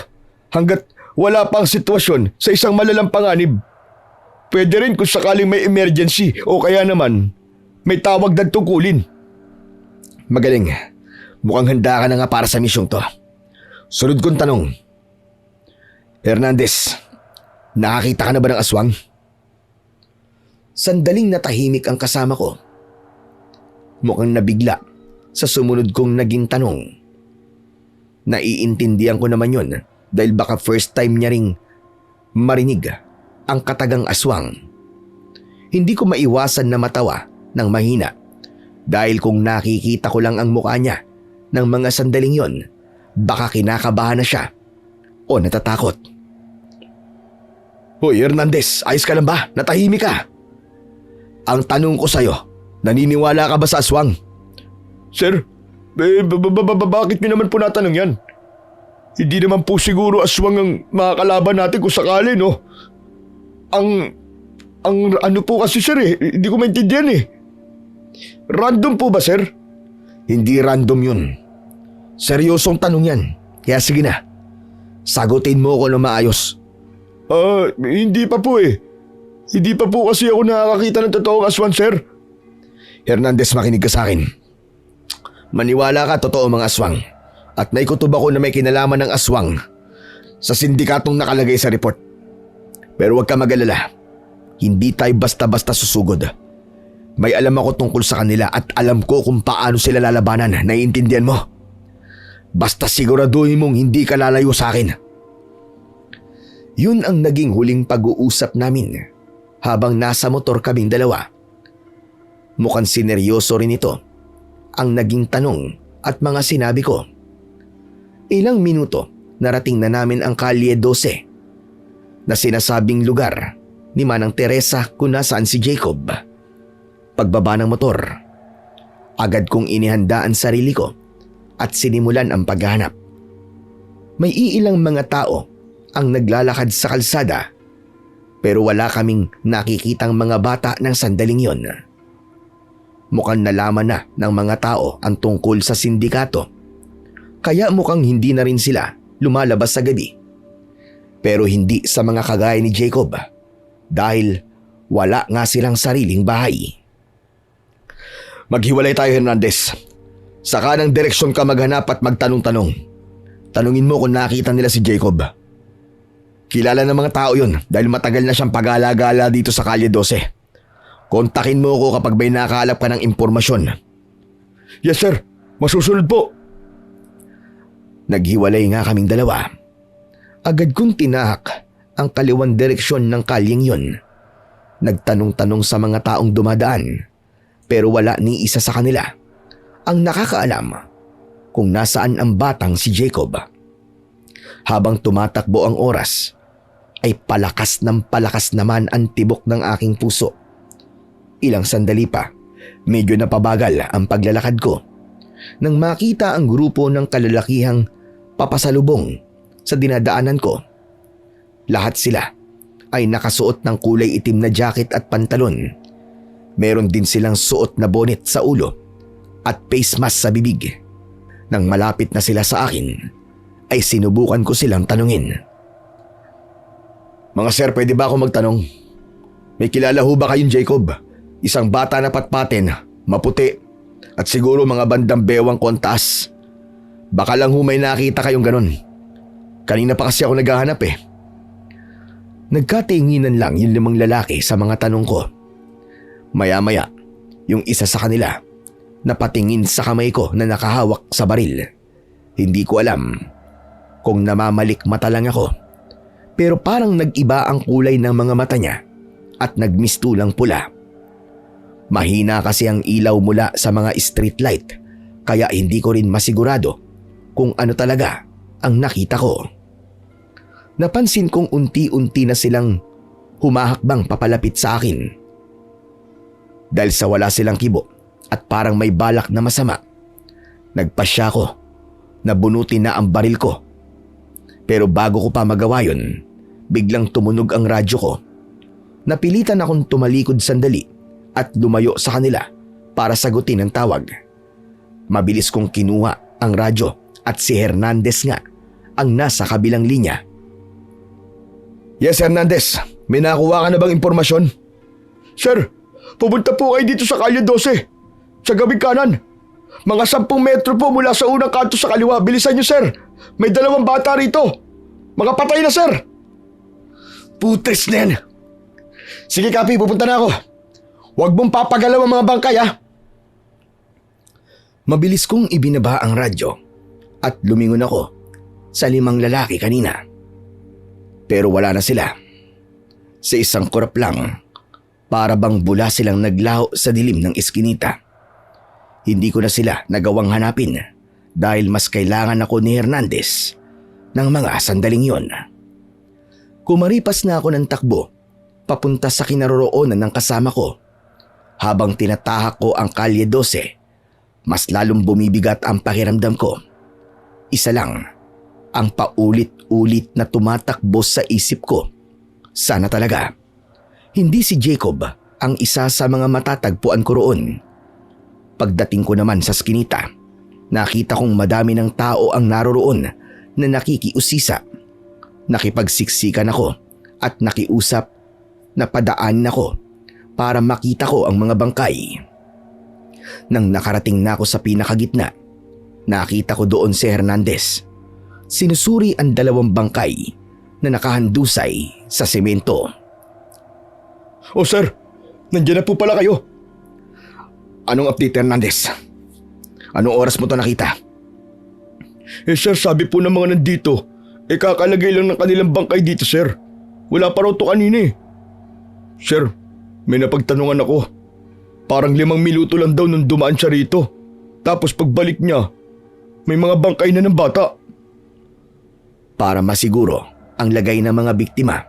hanggat wala pang sitwasyon sa isang malalang panganib. Pwede rin kung sakaling may emergency o kaya naman may tawag na tungkulin. Magaling. Mukhang handa ka na nga para sa misyong to. Sunod kong tanong. Hernandez, nakakita ka na ba ng aswang? Sandaling natahimik ang kasama ko. Mukhang nabigla sa sumunod kong naging tanong. Naiintindihan ko naman yun dahil baka first time niya ring marinig ang katagang aswang. Hindi ko maiwasan na matawa ng mahina dahil kung nakikita ko lang ang mukha niya ng mga sandaling yon, baka kinakabahan na siya o natatakot. Hoy Hernandez, ayos ka lang ba? Natahimik ka. Ang tanong ko sa'yo, naniniwala ka ba sa aswang? Sir, bakit niyo naman po natanong yan? Hindi naman po siguro aswang ang makakalaban natin kung sakali, no? Ang ano po kasi, sir, hindi ko maintindihan eh. Random po ba, sir? Hindi random yun. Seryosong tanong yan. Kaya sige na, sagutin mo ko ng maayos. Hindi pa po eh. Hindi pa po kasi ako nakakakita ng totoong aswang, sir. Hernandez, makinig ka sa akin. Maniwala ka, totoo mga aswang. At naikutob ako na may kinalaman ng aswang sa sindikatong nakalagay sa report. Pero huwag ka mag-alala. Hindi tayo basta-basta susugod. May alam ako tungkol sa kanila at alam ko kung paano sila lalabanan. Naiintindihan mo? Basta siguraduhin mong hindi ka lalayo sa akin. Yun ang naging huling pag-uusap namin habang nasa motor kaming dalawa. Mukhang sineryoso rin ito ang naging tanong at mga sinabi ko. Ilang minuto narating na namin ang Kalye 12 na sinasabing lugar ni Manang Teresa kung nasaan si Jacob. Pagbaba ng motor, agad kong inihandaan sarili ko at sinimulan ang paghahanap. May iilang mga tao ang naglalakad sa kalsada pero wala kaming nakikitang mga bata ng sandaling yon. Mukhang nalaman na ng mga tao ang tungkol sa sindikato kaya mukhang hindi na rin sila lumalabas sa gabi. Pero hindi sa mga kagaya ni Jacob dahil wala nga silang sariling bahay. Maghiwalay tayo, Hernandez. Saka ng direksyon ka maghanap at magtanong-tanong. Tanungin mo kung nakita nila si Jacob. Kilala ng mga tao yun dahil matagal na siyang pag-alagala dito sa Kalye 12. Kontakin mo ko kapag may nakakalap ka ng impormasyon. Yes, sir. Masusunod po. Naghiwalay nga kaming dalawa. Agad kong tinahak ang kaliwang direksyon ng kalyeng yon. Nagtanong-tanong sa mga taong dumadaan pero wala ni isa sa kanila ang nakakaalam kung nasaan ang batang si Jacob. Habang tumatakbo ang oras ay palakas ng palakas naman ang tibok ng aking puso. Ilang sandali pa, medyo napabagal ang paglalakad ko nang makita ang grupo ng kalalakihang papasalubong sa dinadaanan ko. Lahat sila ay nakasuot ng kulay itim na jacket at pantalon. Meron din silang suot na bonnet sa ulo at face mask sa bibig. Nang malapit na sila sa akin, ay sinubukan ko silang tanungin. Mga sir, pwede ba ako magtanong? May kilala ho ba kayong Jacob? Isang bata na patpatin, maputi, at siguro mga bandang bewang kontas. Baka lang ho may nakita kayong ganun. Kanina pa kasi ako naghahanap eh. Nagkatinginan lang yung 5 lalaki sa mga tanong ko. Maya-maya, yung isa sa kanila napatingin sa kamay ko na nakahawak sa baril. Hindi ko alam kung namamalik mata lang ako, pero parang nag-iba ang kulay ng mga mata niya at nagmistulang pula. Mahina kasi ang ilaw mula sa mga street light, kaya hindi ko rin masigurado kung ano talaga ang nakita ko. Napansin kong unti-unti na silang humahakbang papalapit sa akin. Dahil sa wala silang kibo at parang may balak na masama, nagpasya ko na bunutin na ang baril ko. Pero bago ko pa magawa yun, biglang tumunog ang radyo ko. Napilitan akong tumalikod sandali at lumayo sa kanila para sagutin ang tawag. Mabilis kong kinuha ang radyo at si Hernandez nga ang nasa kabilang linya. Yes, Hernandez. May nakuha ka na bang impormasyon? Sir, pupunta po kayo dito sa Kalye 12. Sa gawing kanan. Mga 10 metro po mula sa unang kanto sa kaliwa. Bilisan niyo, sir. May 2 bata rito. Mga patay na, sir. Putres na yan! Sige, Kapi, pupunta na ako. Huwag mong papagalaw ang mga bangkay, ha? Mabilis kong ibinaba ang radyo at lumingon ako sa 5 lalaki kanina. Pero wala na sila. Sa isang kurap lang, para bang bula silang naglaho sa dilim ng iskinita. Hindi ko na sila nagawang hanapin dahil mas kailangan ako ni Hernandez ng mga sandaling yon. Kumaripas na ako ng takbo papunta sa kinaroroonan ng kasama ko. Habang tinatahak ko ang Kalye 12, mas lalong bumibigat ang pakiramdam ko. Isa lang ang paulit-ulit na tumatakbo sa isip ko. Sana talaga hindi si Jacob ang isa sa mga matatagpuan ko roon. Pagdating ko naman sa skinita, nakita kong madami ng tao ang naroroon na nakikiusisa. Nakipagsiksikan ako at nakiusap na padaanin ako para makita ko ang mga bangkay. Nang nakarating na ako sa pinakagitna, nakita ko doon si Hernandez. Sinusuri ang 2 bangkay na nakahandusay sa semento. Oh, sir. Nandiyan na po pala kayo. Anong update, Hernandez? Anong oras mo to nakita? Eh, sir, sabi po ng mga nandito, kakalagay lang ng kanilang bangkay dito, sir. Wala pa raw to kanina eh. Sir, may napagtanungan ako. Parang 5 minuto lang daw nung dumaan siya rito. Tapos pagbalik niya, may mga bangkay na ng bata. Para masiguro ang lagay ng mga biktima,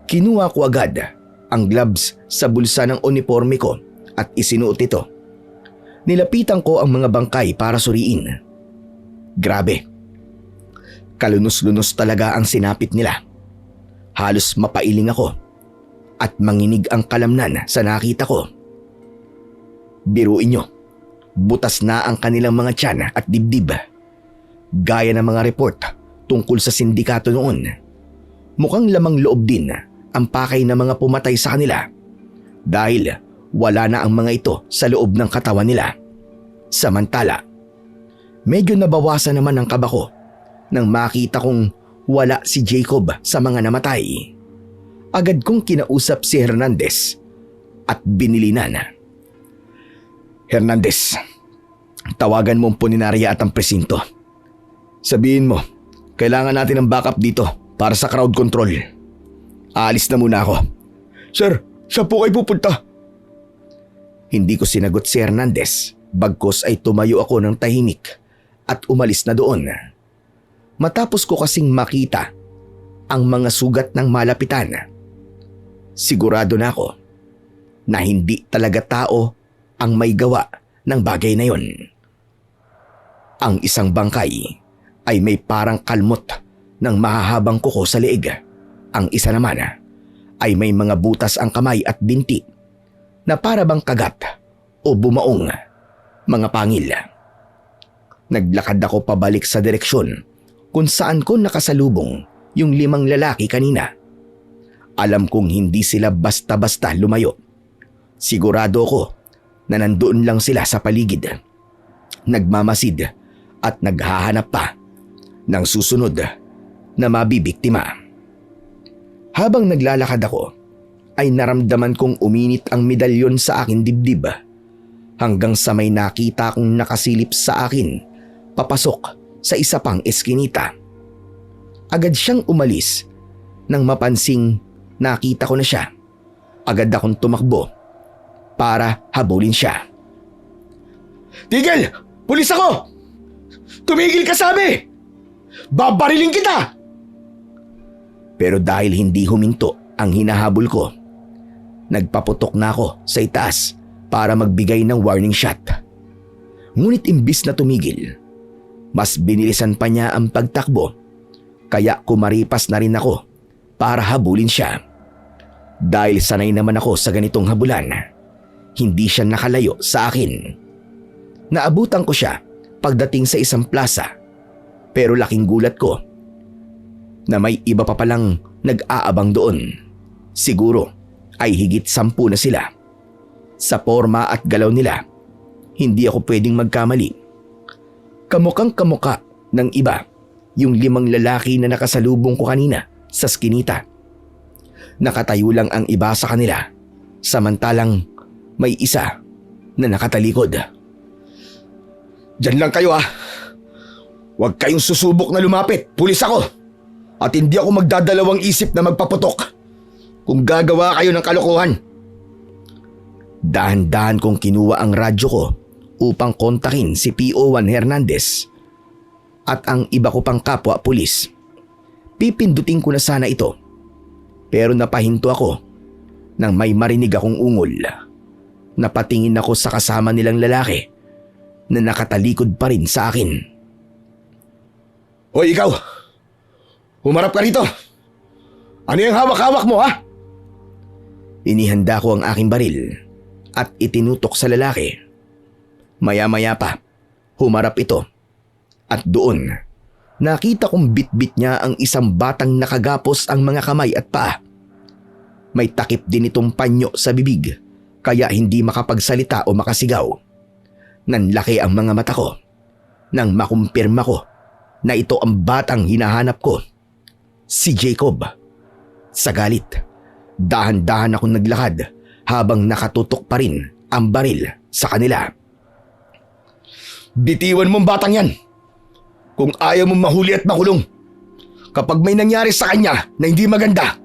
kinuha ko agad ang gloves sa bulsa ng uniforme ko at isinuot ito. Nilapitan ko ang mga bangkay para suriin. Grabe. Kalunos-lunos talaga ang sinapit nila. Halos mapailing ako at manginig ang kalamnan sa nakita ko. Biruin nyo, butas na ang kanilang mga tiyan at dibdib. Gaya ng mga report tungkol sa sindikato noon. Mukhang lamang loob din ang pakay ng mga pumatay sa kanila dahil wala na ang mga ito sa loob ng katawan nila. Samantala, medyo nabawasan naman ang kaba ko nang makita kong wala si Jacob sa mga namatay. Agad kong kinausap si Hernandez at binilinan. Hernandez, tawagan mo ang puninaria at ang presinto. Sabihin mo, kailangan natin ng backup dito para sa crowd control. Aalis na muna ako. Sir, saan po kayo pupunta? Hindi ko sinagot si Hernandez, bagkos ay tumayo ako ng tahimik at umalis na doon. Matapos ko kasing makita ang mga sugat ng malapitan, sigurado na ako na hindi talaga tao ang may gawa ng bagay na yon. Ang isang bangkay ay may parang kalmot ng mahahabang kuko sa leeg. Ang isa naman ay may mga butas ang kamay at binti na para bang kagat o bumaong mga pangil. Naglakad ako pabalik sa direksyon kung saan ko nakasalubong yung 5 lalaki kanina. Alam kong hindi sila basta-basta lumayo. Sigurado ko na nandoon lang sila sa paligid, nagmamasid at naghahanap pa ng susunod na mabibiktima. Habang naglalakad ako, ay naramdaman kong uminit ang medalyon sa aking dibdib hanggang sa may nakita kong nakasilip sa akin papasok sa isa pang eskinita. Agad siyang umalis nang mapansing nakita ko na siya. Agad akong tumakbo para habulin siya. Tigil! Pulis ako! Tumigil ka, sabi! Babariling kita! Pero dahil hindi huminto ang hinahabol ko, nagpaputok na ako sa itaas para magbigay ng warning shot. Ngunit imbis na tumigil, mas binilisan pa niya ang pagtakbo, kaya kumaripas na rin ako para habulin siya. Dahil sanay naman ako sa ganitong habulan, hindi siya nakalayo sa akin. Naabutan ko siya pagdating sa isang plaza, pero laking gulat ko na may iba pa palang nag-aabang doon. Siguro ay higit 10 na sila. Sa forma at galaw nila, hindi ako pwedeng magkamali. Kamukhang kamuka ng iba yung 5 lalaki na nakasalubong ko kanina sa skinita. Nakatayo lang ang iba sa kanila, samantalang may isa na nakatalikod. Diyan lang kayo, ah. Huwag kayong susubok na lumapit. Pulis ako. At hindi ako magdadalawang isip na magpaputok kung gagawa kayo ng kalokohan. Dahan-dahan kong kinuha ang radyo ko upang kontakin si PO1 Hernandez at ang iba ko pang kapwa pulis. Pipindutin ko na sana ito, pero napahinto ako nang may marinig akong ungol. Napatingin ako sa kasama nilang lalaki na nakatalikod pa rin sa akin. Hoy, ikaw! Humarap ka rito! Ano yung hawak-hawak mo, ha? Inihanda ko ang aking baril at itinutok sa lalaki. Maya-maya pa, humarap ito. At doon, nakita kong bit-bit niya ang isang batang nakagapos ang mga kamay at paa. May takip din itong panyo sa bibig, kaya hindi makapagsalita o makasigaw. Nanlaki ang mga mata ko nang makumpirma ko na ito ang batang hinahanap ko, si Jacob. Sa galit, dahan-dahan akong naglakad habang nakatutok pa rin ang baril sa kanila. Bitiwan mong batang yan kung ayaw mong mahuli at makulong. Kapag may nangyari sa kanya na hindi maganda,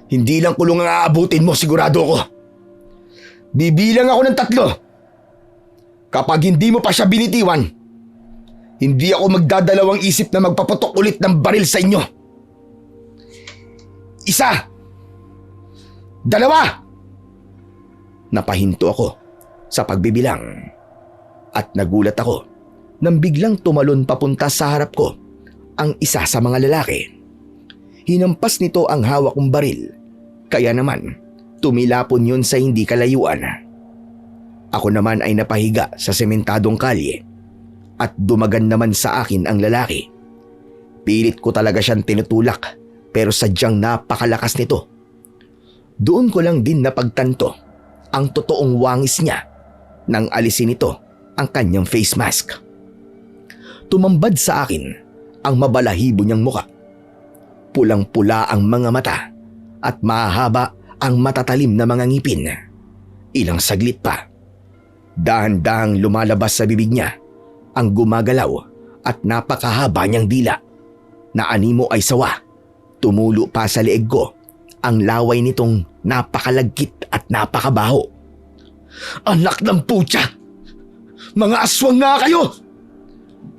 hindi lang kulong ang aabutin mo, sigurado ko. Bibilang ako ng 3. Kapag hindi mo pa siya binitiwan, hindi ako magdadalawang isip na magpaputok ulit ng baril sa inyo. 1, 2. Napahinto ako sa pagbibilang at nagulat ako nang biglang tumalon papunta sa harap ko ang isa sa mga lalaki. Hinampas nito ang hawak kong baril, kaya naman tumilapon yun sa hindi kalayuan. Ako naman ay napahiga sa sementadong kalye at dumagan naman sa akin ang lalaki. Pilit ko talaga siyang tinutulak, pero sadyang napakalakas nito. Doon ko lang din napagtanto ang totoong wangis niya nang alisin nito ang kanyang face mask. Tumambad sa akin ang mabalahibo niyang muka. Pulang-pula ang mga mata at mahaba ang matatalim na mga ngipin. Ilang saglit pa, dahan-dahang lumalabas sa bibig niya ang gumagalaw at napakahaba niyang dila na animo ay sawa. Tumulo pa sa leeg ko ang laway nitong napakalagkit at napakabaho. Anak ng putya! Mga aswang nga kayo!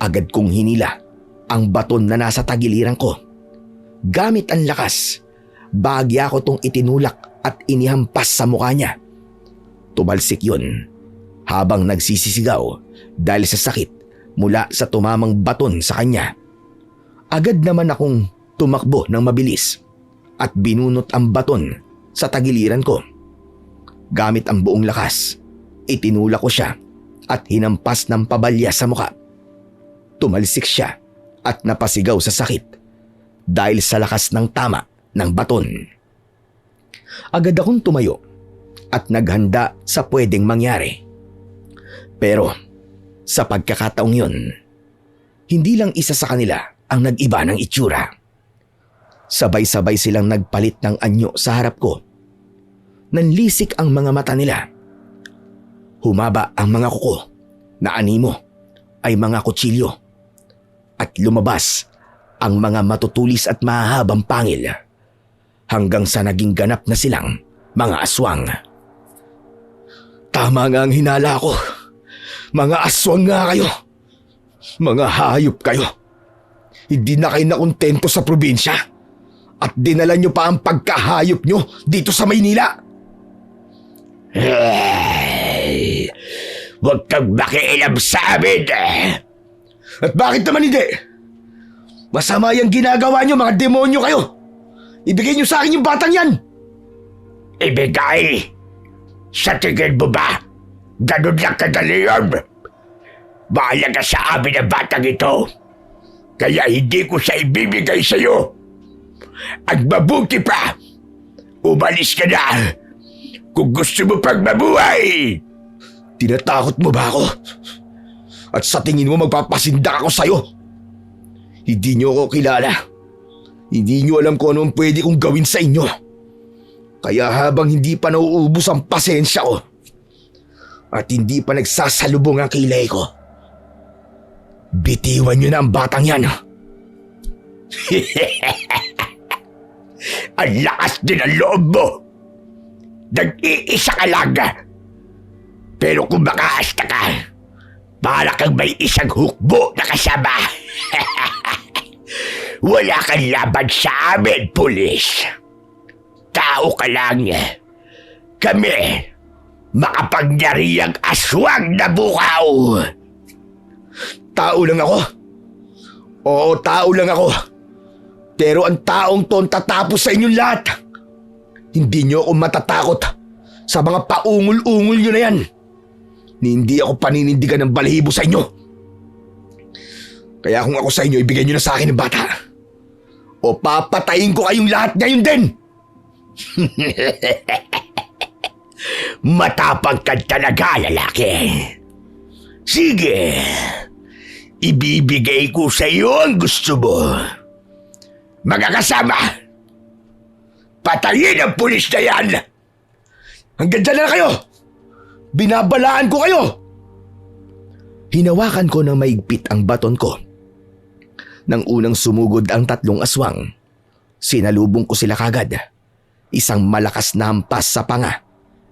Agad kong hinila ang baton na nasa tagiliran ko. Gamit ang lakas, bahagya ko tong itinulak at inihampas sa mukha niya. Tumalsik yun habang nagsisisigaw dahil sa sakit mula sa tumamang baton sa kanya. Agad naman akong tumakbo ng mabilis at binunot ang baton sa tagiliran ko. Gamit ang buong lakas, itinulak ko siya at hinampas ng pabalya sa mukha. Tumalsik siya at napasigaw sa sakit dahil sa lakas ng tama ng baton. Agad akong tumayo at naghanda sa pwedeng mangyari. Pero sa pagkakataong yun, hindi lang isa sa kanila ang nag-iba ng itsura. Sabay-sabay silang nagpalit ng anyo sa harap ko. Nanlisik ang mga mata nila. Humaba ang mga kuko na animo ay mga kutsilyo at lumabas ang mga matutulis at mahahabang pangil hanggang sa naging ganap na silang mga aswang. Tama nga ang hinala ko. Mga aswang nga kayo. Mga hayop kayo. Hindi na kayo nakontento sa probinsya at dinala nyo pa ang pagkahayop nyo dito sa Maynila. Huwag kang makialam sa amin. At bakit naman hindi? Masama yung ginagawa nyo, mga demonyo kayo. Ibigay nyo sa akin yung batang yan. Ibigay? Sa tingin mo ba? Ganun lang kadali yun. Mahalaga sa amin ang batang ito. Kaya hindi ko siya ibibigay sa'yo. Ang mabuti pa, umalis ka na. Kung gusto mo pang mabuhay. Tinatakot mo ba ako? At sa tingin mo magpapasindak ako sa'yo? Hindi nyo ako kilala. Hindi nyo alam kung ano ang pwede kong gawin sa inyo. Kaya habang hindi pa nauubos ang pasensya ko at hindi pa nagsasalubong ang kilay ko, bitiwan nyo na ang batang yan. Ang lakas din ang loob mo. Nag-iisa ka lang. Pero kung makaasta ka, para kang may isang hukbo na kasama. Wala kang laban sa amin, pulis. Tao ka lang. Kami, makapangyarihang aswang na bukaw. Tao lang ako. Oo, tao lang ako. Pero ang taong to ang tatapos sa inyong lahat. Hindi nyo ako matatakot sa mga paungol-ungol nyo na yan. Hindi ako paninindigan ng balahibo sa inyo. Kaya kung ako sa inyo, ibigay nyo na sa akin ng bata. O papatayin ko kayong lahat ngayon din. Matapang ka talaga, lalaki. Sige, ibibigay ko sa iyo ang gusto mo. Mga kasama, patayin ang pulis na yan. Hanggang dyan na kayo. Binabalaan ko kayo. Hinawakan ko ng maigpit ang baton ko. Nang unang sumugod ang tatlong aswang, sinalubong ko sila kagad. Isang malakas na hampas sa panga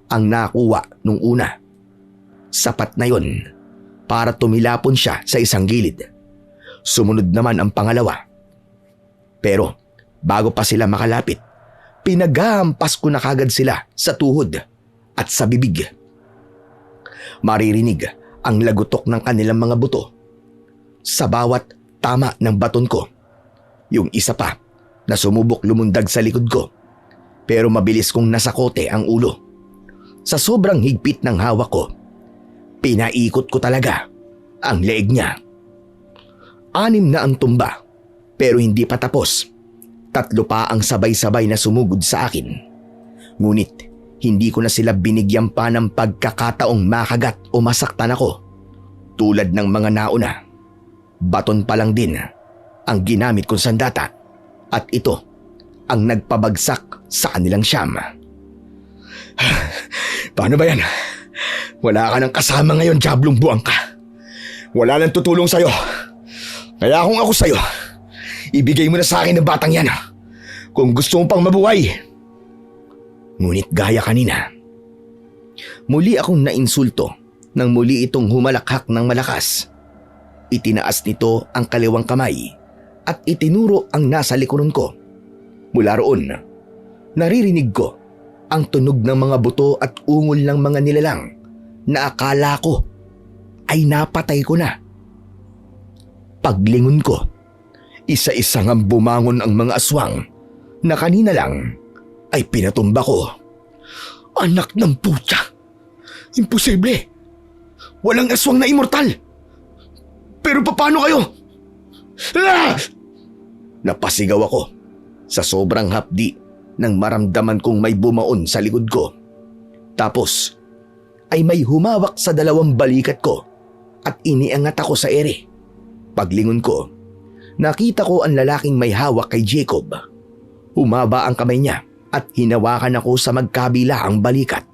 ang nakuha nung una. Sapat na yon para tumilapon siya sa isang gilid. Sumunod naman ang pangalawa. Pero bago pa sila makalapit, pinaghahampas ko na kagad sila sa tuhod at sa bibig. Maririnig ang lagutok ng kanilang mga buto sa bawat tama ng baton ko. Yung isa pa na sumubok lumundag sa likod ko, pero mabilis kong nasakote ang ulo. Sa sobrang higpit ng hawak ko, pinaikot ko talaga ang leeg niya. 6 na ang tumba, pero hindi pa tapos. 3 pa ang sabay-sabay na sumugod sa akin. Ngunit hindi ko na sila binigyan pa ng pagkakataong makagat o masaktan ako. Tulad ng mga nauna, baton pa lang din ang ginamit kong sandata at ito ang nagpabagsak sa kanilang siyam. Paano ba yan? Wala ka nang kasama ngayon, Diablong buwang ka. Wala nang tutulong sa'yo. Kaya kung ako sa'yo, ibigay mo na sa akin ang batang yan. Kung gusto mo pang mabuhay. Ngunit gaya kanina, muli akong nainsulto nang muli itong humalakhak ng malakas. Itinaas nito ang kaliwang kamay at itinuro ang nasa likuran ko. Mula roon, naririnig ko ang tunog ng mga buto at ungol ng mga nilalang na akala ko ay napatay ko na. Paglingon ko, isa-isa ngang bumangon ang mga aswang na kanina lang ay pinatumba ko. Anak ng putya! Imposible! Walang aswang na immortal! Pero paano kayo? Ah! Napasigaw ako sa sobrang hapdi nang maramdaman kong may bumaon sa likod ko. Tapos ay may humawak sa dalawang balikat ko at iniangat ako sa ere. Paglingon ko, nakita ko ang lalaking may hawak kay Jacob. Humaba ang kamay niya at hinawakan ako sa magkabila ang balikat.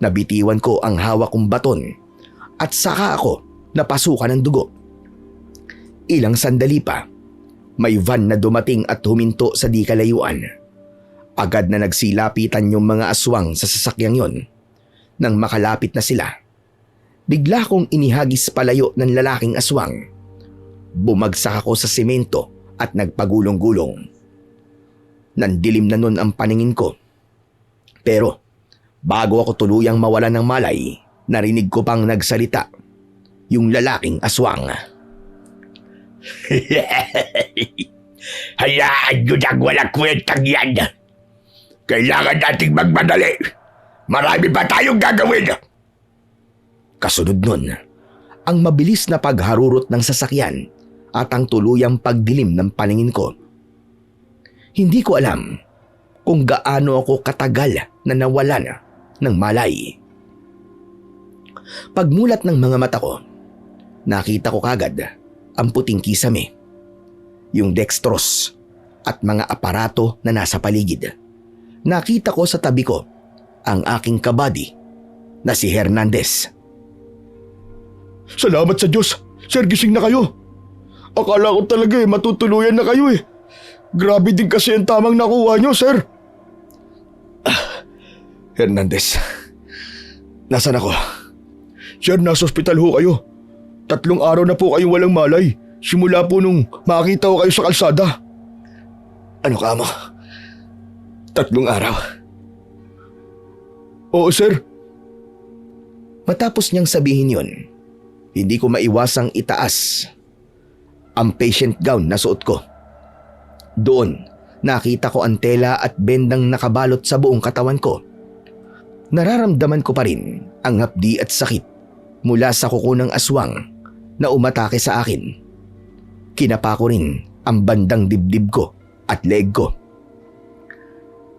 Nabitiwan ko ang hawak kong baton at saka ako napasukan ng dugo. Ilang sandali pa, may van na dumating at huminto sa di kalayuan. Agad na nagsilapitan yung mga aswang sa sasakyang yon. Nang makalapit na sila, bigla kong inihagis palayo ng lalaking aswang. Bumagsak ako sa simento at nagpagulong-gulong. Nandilim na nun ang paningin ko. Pero bago ako tuluyang mawalan ng malay, narinig ko pang nagsalita yung lalaking aswang. Hayaan nyo nang walang kwentang yan. Kailangan nating magmadali. Marami pa tayong gagawin. Kasunod nun, ang mabilis na pagharurot ng sasakyan at ang tuluyang pagdilim ng paningin ko. Hindi ko alam kung gaano ako katagal na nawalan ng malay. Pagmulat ng mga mata ko, nakita ko kagad ang puting kisame, yung dextrose at mga aparato na nasa paligid. Nakita ko sa tabi ko ang aking kabady na si Hernandez. Salamat sa Diyos. Sir, gising na kayo. Akala ko talaga matutuluyan na kayo eh. Grabe din kasi ang tamang nakuha nyo, sir. Hernandez, nasaan ako? Sir, nasa ospital ho kayo. 3 araw na po kayong walang malay. Simula po nung makita ko kayo sa kalsada. Ano ka mo? 3 araw? Oo, sir. Matapos niyang sabihin yun, hindi ko maiwasang itaas ang patient gown na suot ko. Doon, nakita ko ang tela at bendang nakabalot sa buong katawan ko. Nararamdaman ko pa rin ang hapdi at sakit mula sa kuko ng aswang na umatake sa akin. Kinapa ko rin ang bandang dibdib ko at leg ko.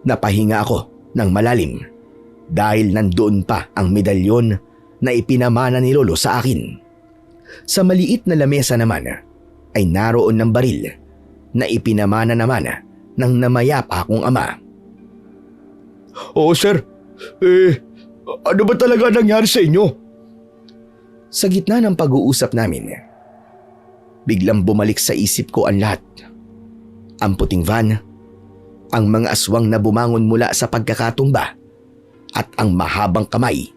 Napahinga ako ng malalim dahil nandoon pa ang medalyon na ipinamana ni Lolo sa akin. Sa maliit na lamesa naman ay naroon ng baril na ipinamana naman ng namayapa akong ama. Oo, sir. Ano ba talaga nangyari sa inyo? Sa gitna ng pag-uusap namin, biglang bumalik sa isip ko ang lahat. Ang puting van, ang mga aswang na bumangon mula sa pagkakatumba, at ang mahabang kamay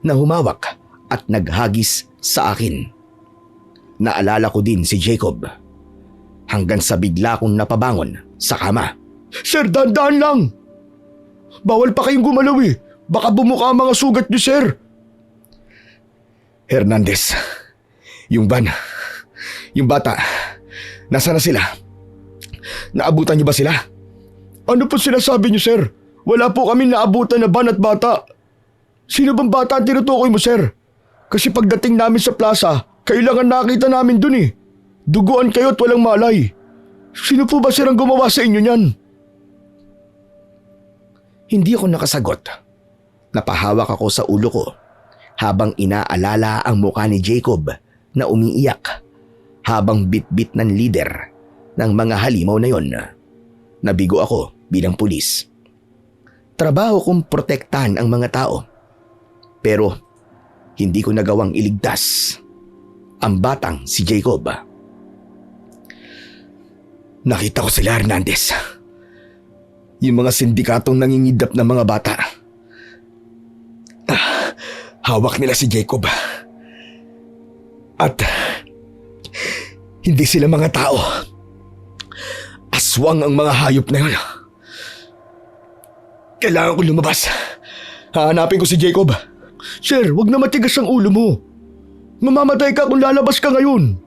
na humawak at naghagis sa akin. Naalala ko din si Jacob hanggang sa bigla kong napabangon sa kama. Sir, dahan-dahan lang. Bawal pa kayong gumalaw eh. Baka bumuka ang mga sugat niyo, sir. Hernandez, yung van, yung bata, nasaan na sila? Naabutan niyo ba sila? Ano po sinasabi niyo, sir? Wala po kami naabutan na van at bata. Sino bang bata ang tinutukoy mo, sir? Kasi pagdating namin sa plaza, kailangan nakita namin dun eh. Duguan kayo at walang malay. Sino po ba, sir, ang gumawa sa inyo niyan? Hindi ako nakasagot. Napahawak ako sa ulo ko habang inaalala ang mukha ni Jacob na umiiyak habang bitbit ng leader ng mga halimaw na yon. Nabigo ako bilang pulis. Trabaho kong protektahan ang mga tao. Pero hindi ko nagawang iligtas ang batang si Jacob. Nakita ko sila, Hernandez. Yung mga sindikatong nangingidap ng mga bata. Hawak nila si Jacob. At hindi sila mga tao. Aswang ang mga hayop na yun. Kailangan ko lumabas. Hahanapin ko si Jacob. Sir, wag na matigas ang ulo mo. Mamamatay ka kung lalabas ka ngayon.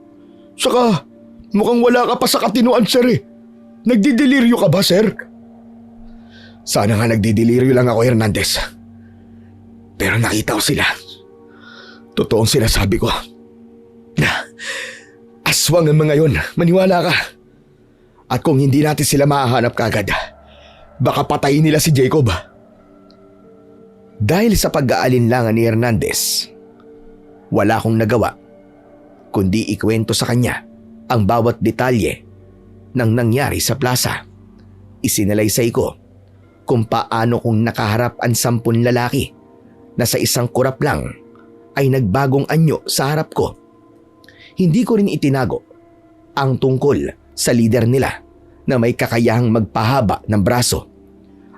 Saka, mukhang wala ka pa sa katinuan, sir eh. Nagdideliryo ka ba, sir? Sana nga nagdideliryo lang ako, Hernandez. Pero nakita ko sila. Totoong sinasabi ko. Na Aswang ang mga yon, maniwala ka. At kung hindi natin sila mahahanap kagad, baka patayin nila si Jacob. Dahil sa pag-aalinlangan ni Hernandez, wala akong nagawa kundi ikwento sa kanya ang bawat detalye ng nangyari sa plaza. Isinalaysay ko kung paano kong nakaharap ang 10 lalaki na sa isang kurap lang ay nagbagong anyo sa harap ko. Hindi ko rin itinago ang tungkol sa leader nila na may kakayahang magpahaba ng braso,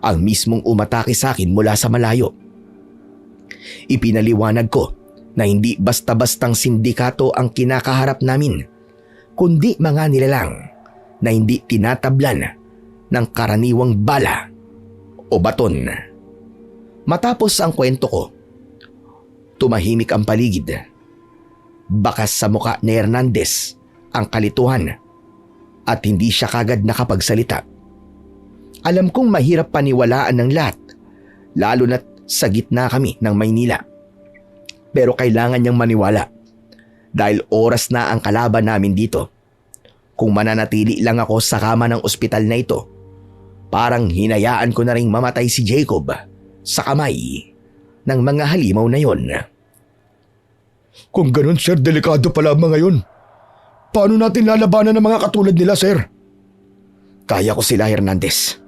ang mismong umatake sa akin mula sa malayo. Ipinaliwanag ko na hindi basta-bastang sindikato ang kinakaharap namin, kundi mga nilalang na hindi tinatablan ng karaniwang bala o baton. Matapos ang kwento ko, tumahimik ang paligid. Bakas sa muka ni Hernandez ang kalituhan at hindi siya kagad nakapagsalita. Alam kong mahirap paniwalaan ng lahat, lalo na't sa gitna kami ng Maynila. Pero kailangan niyang maniwala dahil oras na ang kalaban namin dito. Kung mananatili lang ako sa kama ng ospital na ito, parang hinayaan ko na ring mamatay si Jacob sa kamay ng mga halimaw na yon. Kung ganun, sir, delikado pala ang mga yon. Paano natin lalabanan ng mga katulad nila, sir? Kaya ko sila, Hernandez.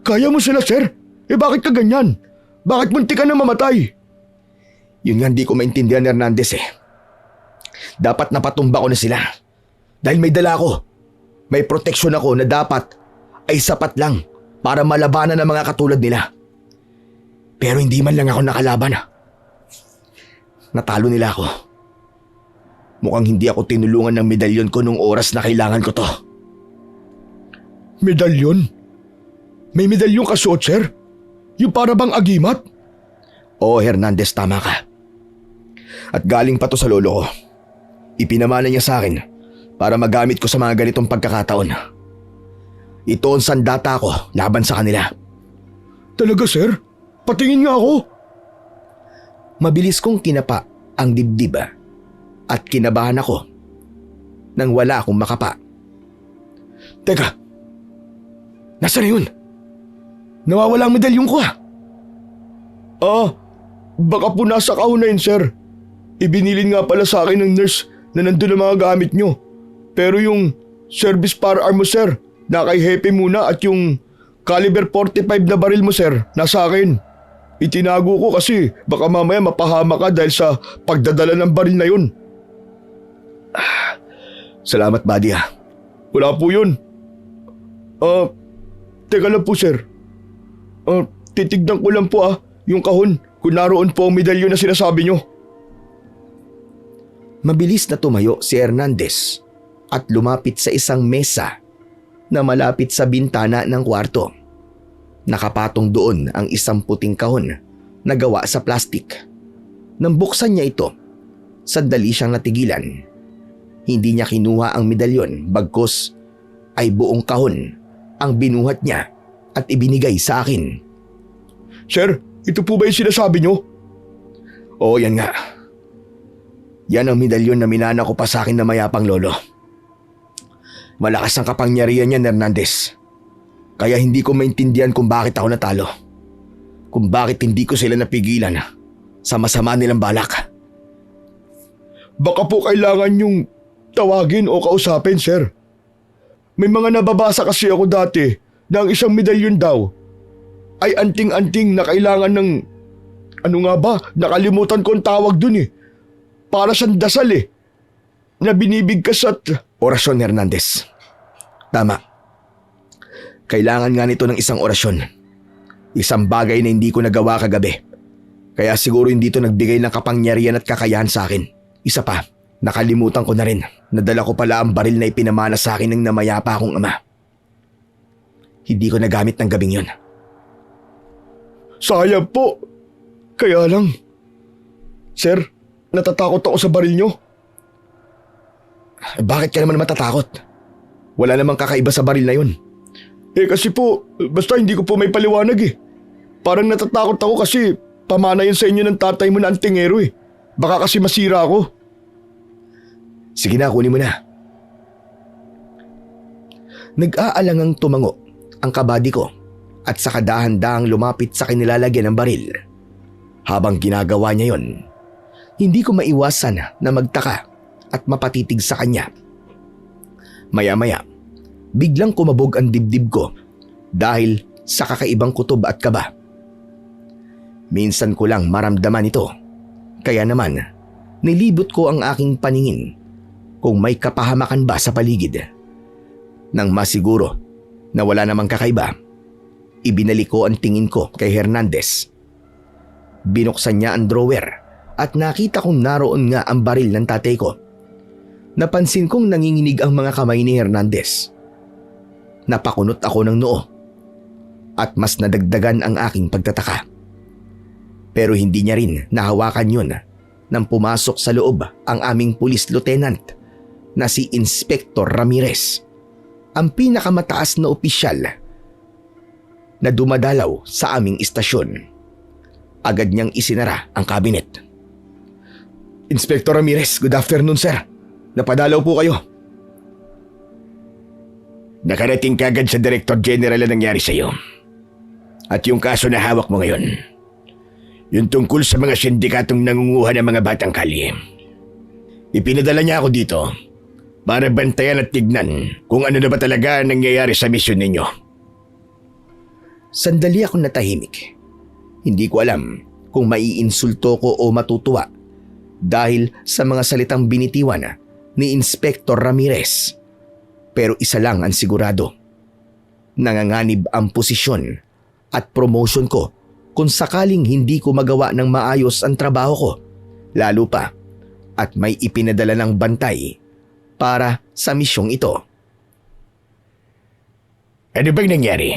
Kaya mo sila, sir? Bakit ka ganyan? Bakit munti ka na mamatay? Yun nga hindi ko maintindihan, Hernandez eh. Dapat napatumba ko na sila. Dahil may dala ko. May proteksyon ako na dapat ay sapat lang para malabanan ng mga katulad nila. Pero hindi man lang ako nakalaban. Natalo nila ako. Mukhang hindi ako tinulungan ng medalyon ko nung oras na kailangan ko to. Medalyon? May medalyon ka suot, sir? Yung para bang agimat? Oo, Hernandez, tama ka. At galing pa to sa lolo ko. Ipinamana niya sa akin para magamit ko sa mga ganitong pagkakataon. Ito ang sandata ko laban sa kanila. Talaga, sir? Patingin nga ako. Mabilis kong kinapa ang dibdib at kinabahan ako nang wala akong makapa. Teka, nasaan na yun? Nawawala ang medalyon ko baka po nasa kahon na yun, sir. Ibinilin nga pala sa akin ng nurse na nandun ang mga gamit nyo. Pero yung service firearm mo, sir, na kay Hepe muna at yung caliber 45 na baril mo, sir, nasa akin. Itinago ko kasi baka mamaya mapahama ka dahil sa pagdadala ng baril na yun. Salamat, buddy ha. Wala po yun. Teka lang po, sir. Titignan ko lang po yung kahon kung naroon po ang medalyon na sinasabi nyo. Mabilis na tumayo si Hernandez at lumapit sa isang mesa na malapit sa bintana ng kwarto. Nakapatong doon ang isang puting kahon na gawa sa plastik. Nang buksan niya ito, sandali siyang natigilan. Hindi niya kinuha ang medalyon bagkus ay buong kahon ang binuhat niya at ibinigay sa akin. Sir, ito po ba yung sinasabi nyo? Oo, yan nga. Yan ang medalyon na minana ko pa sa akin na mayapang lolo. Malakas ang kapangyarihan niya, Hernandez. Kaya hindi ko maintindihan kung bakit ako natalo. Kung bakit hindi ko sila napigilan sa masama nilang balak. Baka po kailangan yung tawagin o kausapin, sir. May mga nababasa kasi ako dati na ang isang medalyon daw ay anting-anting na kailangan ng... Ano nga ba? Nakalimutan ko ang tawag dun eh. Para siyang dasal na binibigkas at... Orasyon, Hernandez. Tama. Kailangan nga nito ng isang orasyon. Isang bagay na hindi ko nagawa kagabi. Kaya siguro hindi ito nagbigay ng kapangyarihan at kakayahan sa akin. Isa pa, nakalimutan ko na rin. Nadala ko pala ang baril na ipinamana sa akin ng namayapa akong ama. Hindi ko nagamit ng gabing yon. Sayang po. Kaya lang. Sir, natatakot ako sa baril nyo. Bakit ka naman matatakot? Wala namang kakaiba sa baril na yun. Kasi po, basta hindi ko po may paliwanag Parang natatakot ako kasi pamana yun sa inyo ng tatay mo na antingero Baka kasi masira ako. Sige na, kunin mo na. Nag-aalangang tumango ang kabady ko at saka dahan-dahang lumapit sa kinilalagyan ng baril. Habang ginagawa niya yon, hindi ko maiwasan na magtaka at mapatitig sa kanya. Maya-maya, biglang kumabog ang dibdib ko dahil sa kakaibang kutob at kaba. Minsan ko lang maramdaman ito, kaya naman nilibot ko ang aking paningin kung may kapahamakan ba sa paligid. Nang masiguro na wala namang kakaiba, ibinalik ko ang tingin ko kay Hernandez. Binuksan niya ang drawer at nakita kong naroon nga ang baril ng tatay ko. Napansin kong nanginginig ang mga kamay ni Hernandez. Napakunot ako ng noo at mas nadagdagan ang aking pagtataka. Pero hindi niya rin nahawakan yun nang pumasok sa loob ang aming police lieutenant na si Inspector Ramirez, ang pinakamataas na opisyal na dumadalaw sa aming istasyon. Agad niyang isinara ang kabinet. Inspector Ramirez, good afternoon sir. Napadalaw po kayo. Nakarating kagad sa Director General ang nangyari sa iyo. At yung kaso na hawak mo ngayon, yung tungkol sa mga sindikatong nangunguha ng mga batang kalye. Ipinadala niya ako dito para bantayan at tignan kung ano na ba talaga ang nangyayari sa misyon ninyo. Sandali akong natahimik. Hindi ko alam kung maiinsulto ko o matutuwa dahil sa mga salitang binitiwan ni Inspector Ramirez. Pero isa lang ang sigurado. Nanganganib ang posisyon at promotion ko kung sakaling hindi ko magawa ng maayos ang trabaho ko, lalo pa at may ipinadala ng bantay para sa misyong ito. Ano bang nangyari?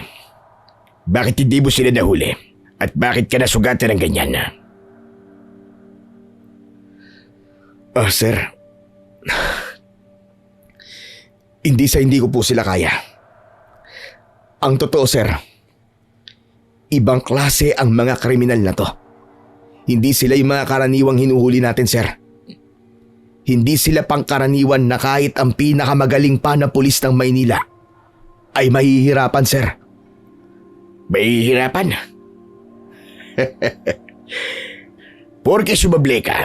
Bakit hindi mo sila nahuli? At bakit ka nasugatan ng ganyan? Sir. Hindi ko po sila kaya. Ang totoo, sir, ibang klase ang mga kriminal na to. Hindi sila yung mga karaniwang hinuhuli natin, sir. Hindi sila pangkaraniwan na kahit ang pinakamagaling pa na pulis ng Maynila ay mahihirapan, sir. Mahihirapan? Porke sumable ka,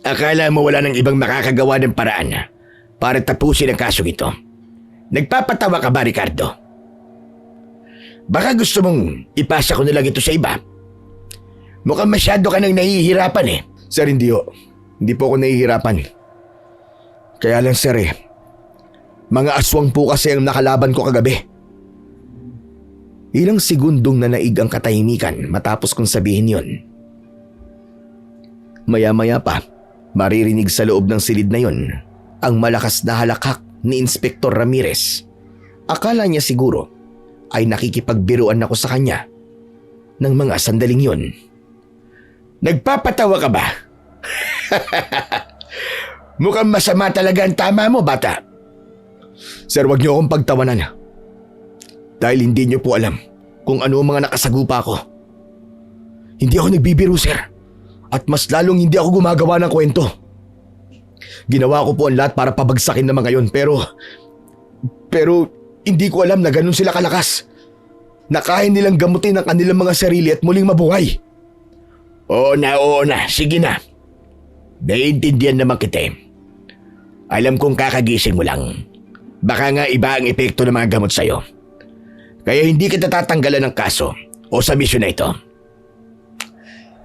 akala mo wala ng ibang makakagawa ng paraan para tapusin ang kaso ito. Nagpapatawa ka ba, Ricardo? Baka gusto mong ipasa ko na lang ito sa iba. Mukhang masyado ka nang nahihirapan eh. Sir, hindi ho. Hindi po ako nahihirapan. Kaya lang, sir, mga aswang po kasi ang nakalaban ko kagabi. Ilang segundong nanaig ang katahimikan matapos kong sabihin yon. Maya-maya pa, maririnig sa loob ng silid na yon ang malakas na halakak ni Inspector Ramirez. Akala niya siguro ay nakikipagbiruan ako sa kanya ng mga sandaling yon. Nagpapatawa ka ba? Mukhang masama talaga ang tama mo, bata. Sir, wag niyo akong pagtawanan. Dahil hindi niyo po alam kung ano ang mga nakasagupa ko. Hindi ako nagbibiro, sir. At mas lalong hindi ako gumagawa ng kwento. Ginawa ko po ang lahat para pabagsakin ng mga yon, pero hindi ko alam na ganun sila kalakas. Na kaya nilang gamutin ang kanilang mga sarili at muling mabuhay. Oo na. Sige na. Naiintindihan naman kita. Alam kong kakagising mo lang. Baka nga iba ang epekto ng mga gamot sa'yo. Kaya hindi kita tatanggalan ng kaso o sa misyon na ito.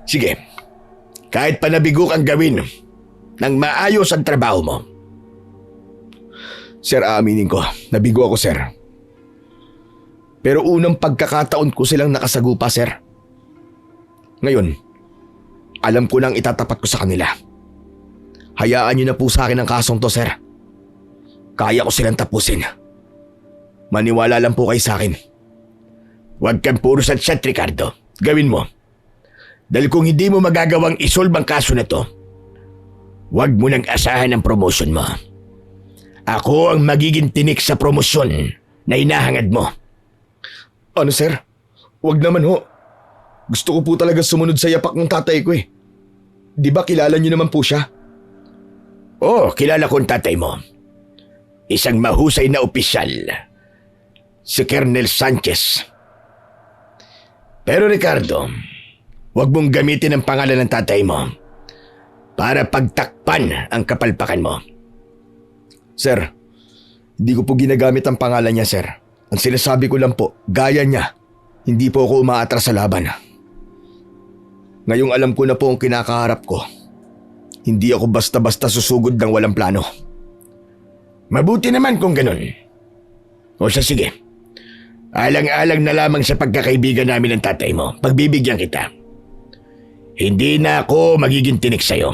Sige, kahit panabigo kang gawin nang maayos ang trabaho mo. Sir, aaminin ko, nabigo ako, sir. Pero unang pagkakataon ko silang nakasagupa, sir. Ngayon, alam ko nang itatapat ko sa kanila. Hayaan niyo na po sa akin ang kasong to, sir. Kaya ko silang tapusin. Maniwala lang po kayo sa akin. Huwag kang puro satsat, Ricardo. Gawin mo. Dahil kung hindi mo magagawang isolve ang kaso na to, huwag mo nang asahan ang promotion mo. Ako ang magiging tinik sa promosyon na hinahangad mo. Ano, sir? Huwag naman ho. Gusto ko po talaga sumunod sa yapak ng tatay ko eh. Di ba kilala niyo naman po siya? Oo, kilala ko ang tatay mo. Isang mahusay na opisyal si Colonel Sanchez. Pero Ricardo, huwag mong gamitin ang pangalan ng tatay mo para pagtakpan ang kapalpakan mo. Sir, hindi ko po ginagamit ang pangalan niya, sir. Ang sinasabi ko lang po, gaya niya. Hindi po ako umaatras sa laban. Ngayong alam ko na po ang kinakaharap ko. Hindi ako basta-basta susugod ng walang plano. Mabuti naman kung ganun. O siya, sige. Alang-alang na lamang sa pagkakaibigan namin ng tatay mo. Pagbibigyan kita. Hindi na ako magiging tinik sa'yo.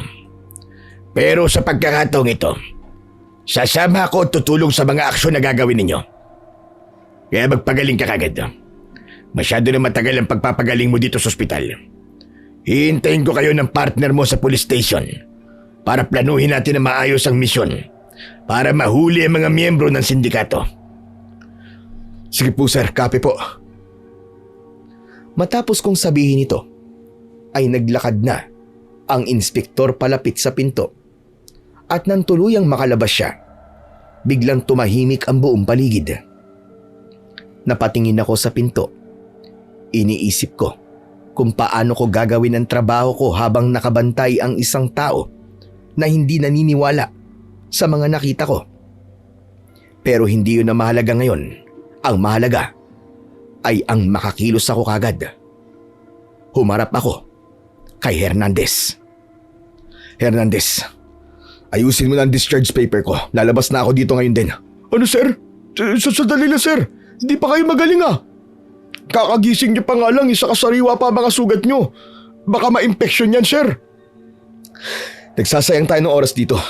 Pero sa pagkakataong ito, sasama ako at tutulong sa mga aksyon na gagawin ninyo. Kaya magpagaling ka kagad. Masyado na matagal ang pagpapagaling mo dito sa ospital. Hihintayin ko kayo ng partner mo sa police station para planuhin natin na maayos ang misyon para mahuli ang mga miyembro ng sindikato. Sige po, sir. Copy po. Matapos kong sabihin ito, ay naglakad na ang inspektor palapit sa pinto. At nang tuluyang makalabas siya, biglang tumahimik ang buong paligid. Napatingin ako sa pinto. Iniisip ko kung paano ko gagawin ang trabaho ko habang nakabantay ang isang tao na hindi naniniwala sa mga nakita ko. Pero hindi yun na mahalaga ngayon. Ang mahalaga ay ang makakilos ako kagad. Humarap ako kay Hernandez. Hernandez, ayusin mo na ang discharge paper ko. Lalabas na ako dito ngayon din. Ano, sir? Sandali lang, sir. Hindi pa kayo magaling, ah. Kakagising niyo pa nga lang, isa kasariwa pa mga sugat niyo. Baka ma-infection yan, sir. Nagsasayang tayo ng oras dito.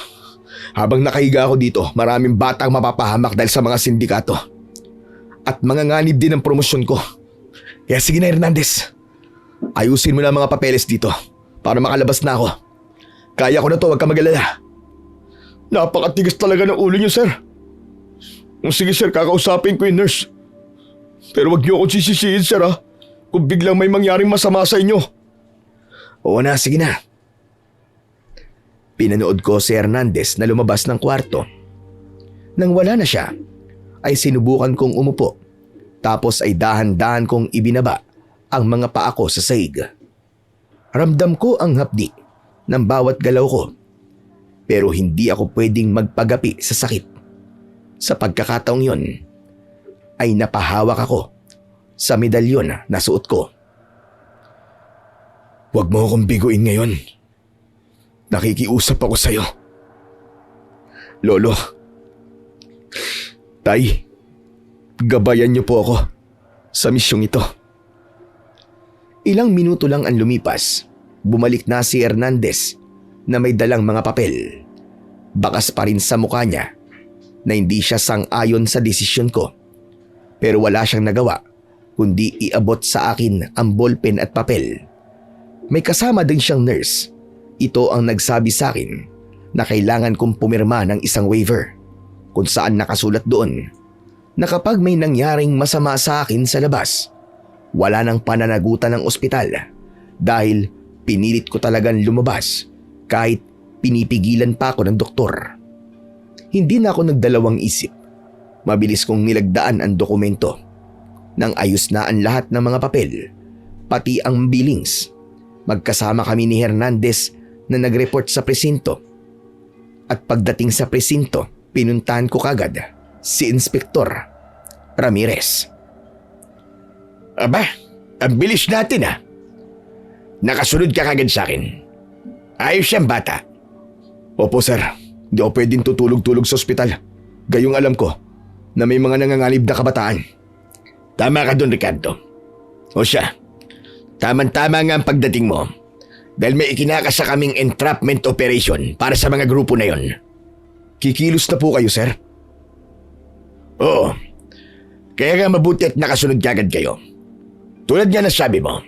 Habang nakahiga ako dito, maraming batang mapapahamak dahil sa mga sindikato. At mga nganib din ang promosyon ko. Kaya sige na, Hernandez. Ayusin mo na ang mga papeles dito para makalabas na ako. Kaya ko na to, huwag ka mag-alala. Napakatigas talaga ng ulo niyo, sir. Sige, sir, kakausapin ko yung nurse. Pero wag niyo akong sisisihin, sir, ha? Kung biglang may mangyaring masama sa inyo. Oo na, sige na. Pinanood ko si Hernandez na lumabas ng kwarto. Nang wala na siya, ay sinubukan kong umupo. Tapos ay dahan-dahan kong ibinaba ang mga paa ko sa sahig. Ramdam ko ang hapdi ng bawat galaw ko. Pero hindi ako pwedeng magpagapi sa sakit. Sa pagkakataong yon, ay napahawak ako sa medalyon na suot ko. Huwag mo akong biguin ngayon. Nakikiusap ako sa'yo. Lolo, Tay, gabayan niyo po ako sa misyong ito. Ilang minuto lang ang lumipas, bumalik na si Hernandez na may dalang mga papel. Bakas pa rin sa mukha niya na hindi siya sang-ayon sa desisyon ko. Pero wala siyang nagawa kundi iabot sa akin ang ballpen at papel. May kasama din siyang nurse. Ito ang nagsabi sa akin na kailangan kong pumirma ng isang waiver kung saan nakasulat doon na kapag may nangyaring masama sa akin sa labas, wala nang pananagutan ng ospital dahil pinilit ko talagang lumabas kahit pinipigilan pa ako ng doktor. Hindi na ako nagdalawang isip. Mabilis kong nilagdaan ang dokumento. Nang ayos na ang lahat ng mga papel, pati ang billings, magkasama kami ni Hernandez na nag-report sa presinto. At pagdating sa presinto, pinuntahan ko kagad si Inspektor Ramirez. Aba, ang bilis natin, ha? Nakasunod ka kagad sa akin. Ayos siyang bata. Opo, sir. Hindi ako pwedeng tutulog-tulog sa ospital. Gayong alam ko na may mga nanganganib na kabataan. Tama ka doon, Ricardo. O siya, tamang-tama nga ang pagdating mo dahil may ikinakasa kaming entrapment operation para sa mga grupo na yon. Kikilos na po kayo, sir? Oo. Kaya nga mabuti at nakasunod kagad kayo. Tulad nga na sabi mo,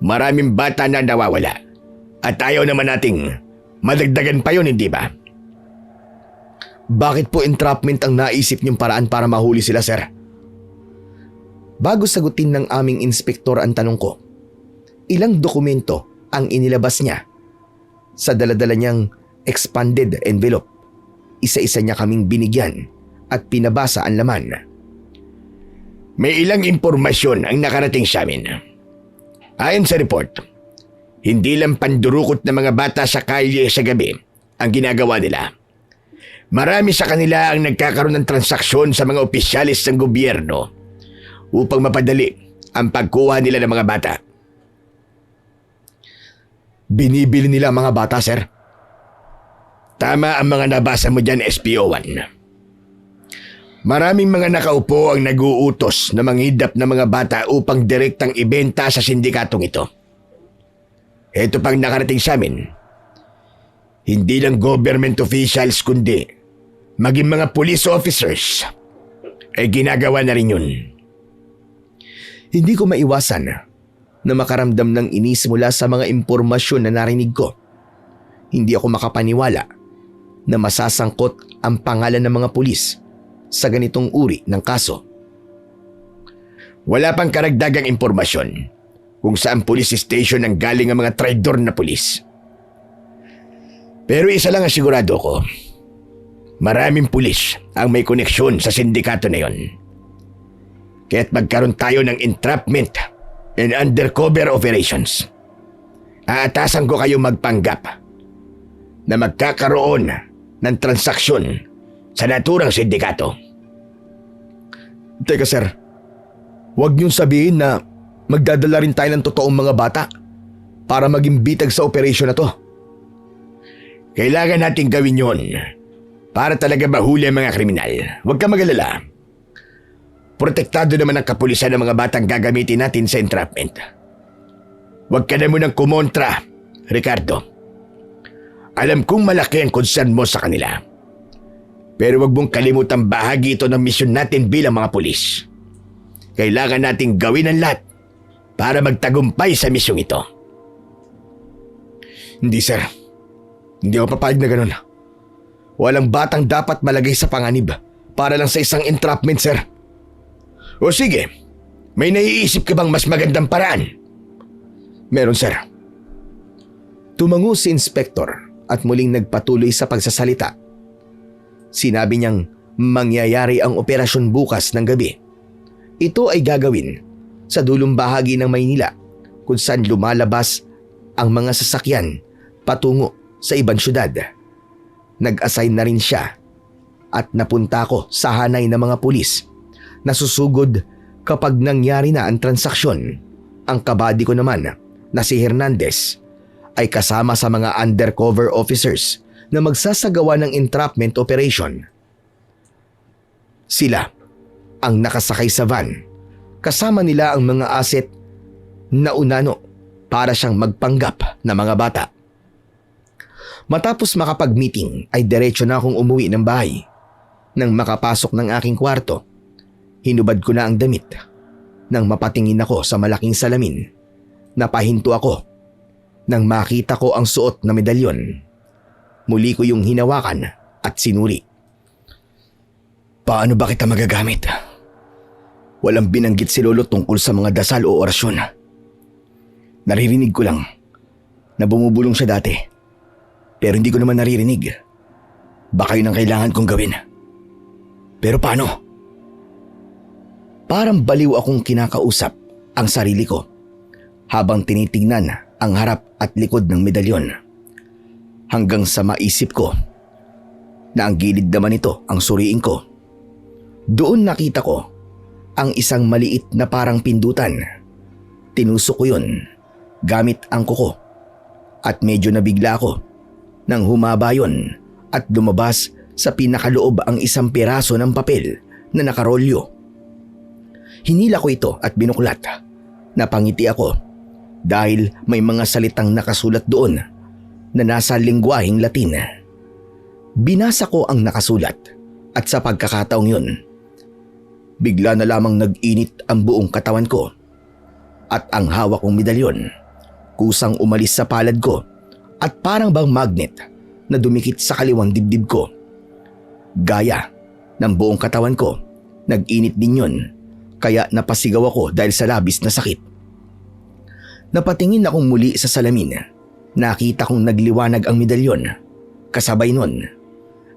maraming bata na nawawala at ayaw naman nating madagdagan pa yun, hindi ba? Bakit po entrapment ang naisip niyong paraan para mahuli sila, sir? Bago sagutin ng aming inspektor ang tanong ko, ilang dokumento ang inilabas niya. Sa daladala niyang expanded envelope, isa-isa niya kaming binigyan at pinabasa ang laman. May ilang impormasyon ang nakarating sa amin. Ayon sa report, hindi lang pandurukot ng mga bata sa kalye sa gabi ang ginagawa nila. Marami sa kanila ang nagkakaroon ng transaksyon sa mga opisyalis ng gobyerno upang mapadali ang pagkuha nila ng mga bata. Binibili nila ang mga bata, sir. Tama ang mga nabasa mo dyan, SPO1. Maraming mga nakaupo ang nag-uutos na manghidap ng mga bata upang direktang ibenta sa sindikatong ito. Ito pang nakarating sa amin. Hindi lang government officials kundi maging mga police officers ay ginagawa na rin yun. Hindi ko maiwasan na makaramdam ng inis mula sa mga impormasyon na narinig ko. Hindi ako makapaniwala na masasangkot ang pangalan ng mga pulis sa ganitong uri ng kaso. Wala pang karagdagang impormasyon kung saan police station ang galing ang mga traidor na pulis. Pero isa lang ang sigurado ko. Maraming pulis ang may koneksyon sa sindikato na yon. Kaya't magkaroon tayo ng entrapment and undercover operations. Aatasan ko kayo magpanggap na magkakaroon ng transaksyon sa naturang sindikato. Teka, sir. Huwag niyong sabihin na magdadala rin tayo ng totoong mga bata para maging bitag sa operasyon na to. Kailangan natin gawin yon para talaga mahuli ang mga kriminal. Huwag ka mag-alala. Protektado naman ang kapulisan ng mga batang gagamitin natin sa entrapment. Huwag ka na munang kumontra, Ricardo. Alam kong malaki ang concern mo sa kanila. Pero huwag mong kalimutang bahagi ito ng misyon natin bilang mga pulis. Kailangan nating gawin ang lahat para magtagumpay sa misyong ito. Hindi, sir. Hindi ako papayag na ganun. Walang batang dapat malagay sa panganib para lang sa isang entrapment, sir. O sige, may naiisip ka bang mas magandang paraan? Meron, sir. Tumango si Inspektor at muling nagpatuloy sa pagsasalita. Sinabi niyang mangyayari ang operasyon bukas ng gabi. Ito ay gagawin sa dulong bahagi ng Maynila kung saan lumalabas ang mga sasakyan patungo sa ibang syudad. Nag-assign na rin siya at napunta ko sa hanay ng mga pulis na susugod kapag nangyari na ang transaksyon. Ang kabady ko naman na si Hernandez ay kasama sa mga undercover officers na magsasagawa ng entrapment operation. Sila ang nakasakay sa van. Kasama nila ang mga asset na unano para siyang magpanggap na mga bata. Matapos makapag-meeting ay diretso na akong umuwi ng bahay. Nang makapasok ng aking kwarto, hinubad ko na ang damit. Nang mapatingin ako sa malaking salamin, napahinto ako nang makita ko ang suot na medalyon. Muli ko yung hinawakan at sinuri. Paano ba kita magagamit? Walang binanggit si Lolo tungkol sa mga dasal o orasyon. Naririnig ko lang na bumubulong siya dati. Pero hindi ko naman naririnig. Baka yun ang kailangan kong gawin. Pero paano? Parang baliw akong kinakausap ang sarili ko habang tinitingnan ang harap at likod ng medalyon. Hanggang sa maisip ko na ang gilid naman ito ang suriin ko. Doon nakita ko ang isang maliit na parang pindutan. Tinusok ko yun gamit ang kuko at medyo nabigla ako nang humaba yun at lumabas sa pinakaloob ang isang piraso ng papel na nakarolyo. Hinila ko ito at binuklat. Napangiti ako dahil may mga salitang nakasulat doon na nasa lengguwaheng Latin. Binasa ko ang nakasulat at sa pagkakataong yun, bigla na lamang nag-init ang buong katawan ko at ang hawak kong medalyon kusang umalis sa palad ko at parang bang magnet na dumikit sa kaliwang dibdib ko. Gaya ng buong katawan ko, nag-init din yun kaya napasigaw ako dahil sa labis na sakit. Napatingin akong muli sa salamin. Nakita kong nagliwanag ang medalyon. Kasabay nun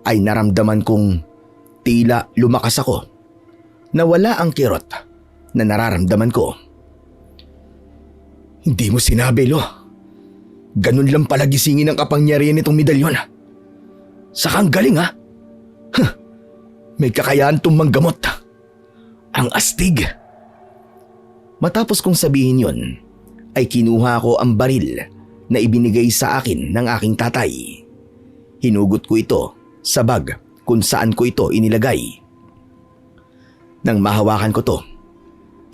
ay naramdaman kong tila lumakas ako. Nawala ang kirot na nararamdaman ko. Hindi mo sinabi, Lo. Ganun lang pala gisingin ang kapangyarihan nitong medalyon. Saka ang galing, ha? May kakayahan tong manggamot. Ang astig. Matapos kong sabihin yon, ay kinuha ko ang baril na ibinigay sa akin ng aking tatay. Hinugot ko ito sa bag kung saan ko ito inilagay. Nang mahawakan ko to,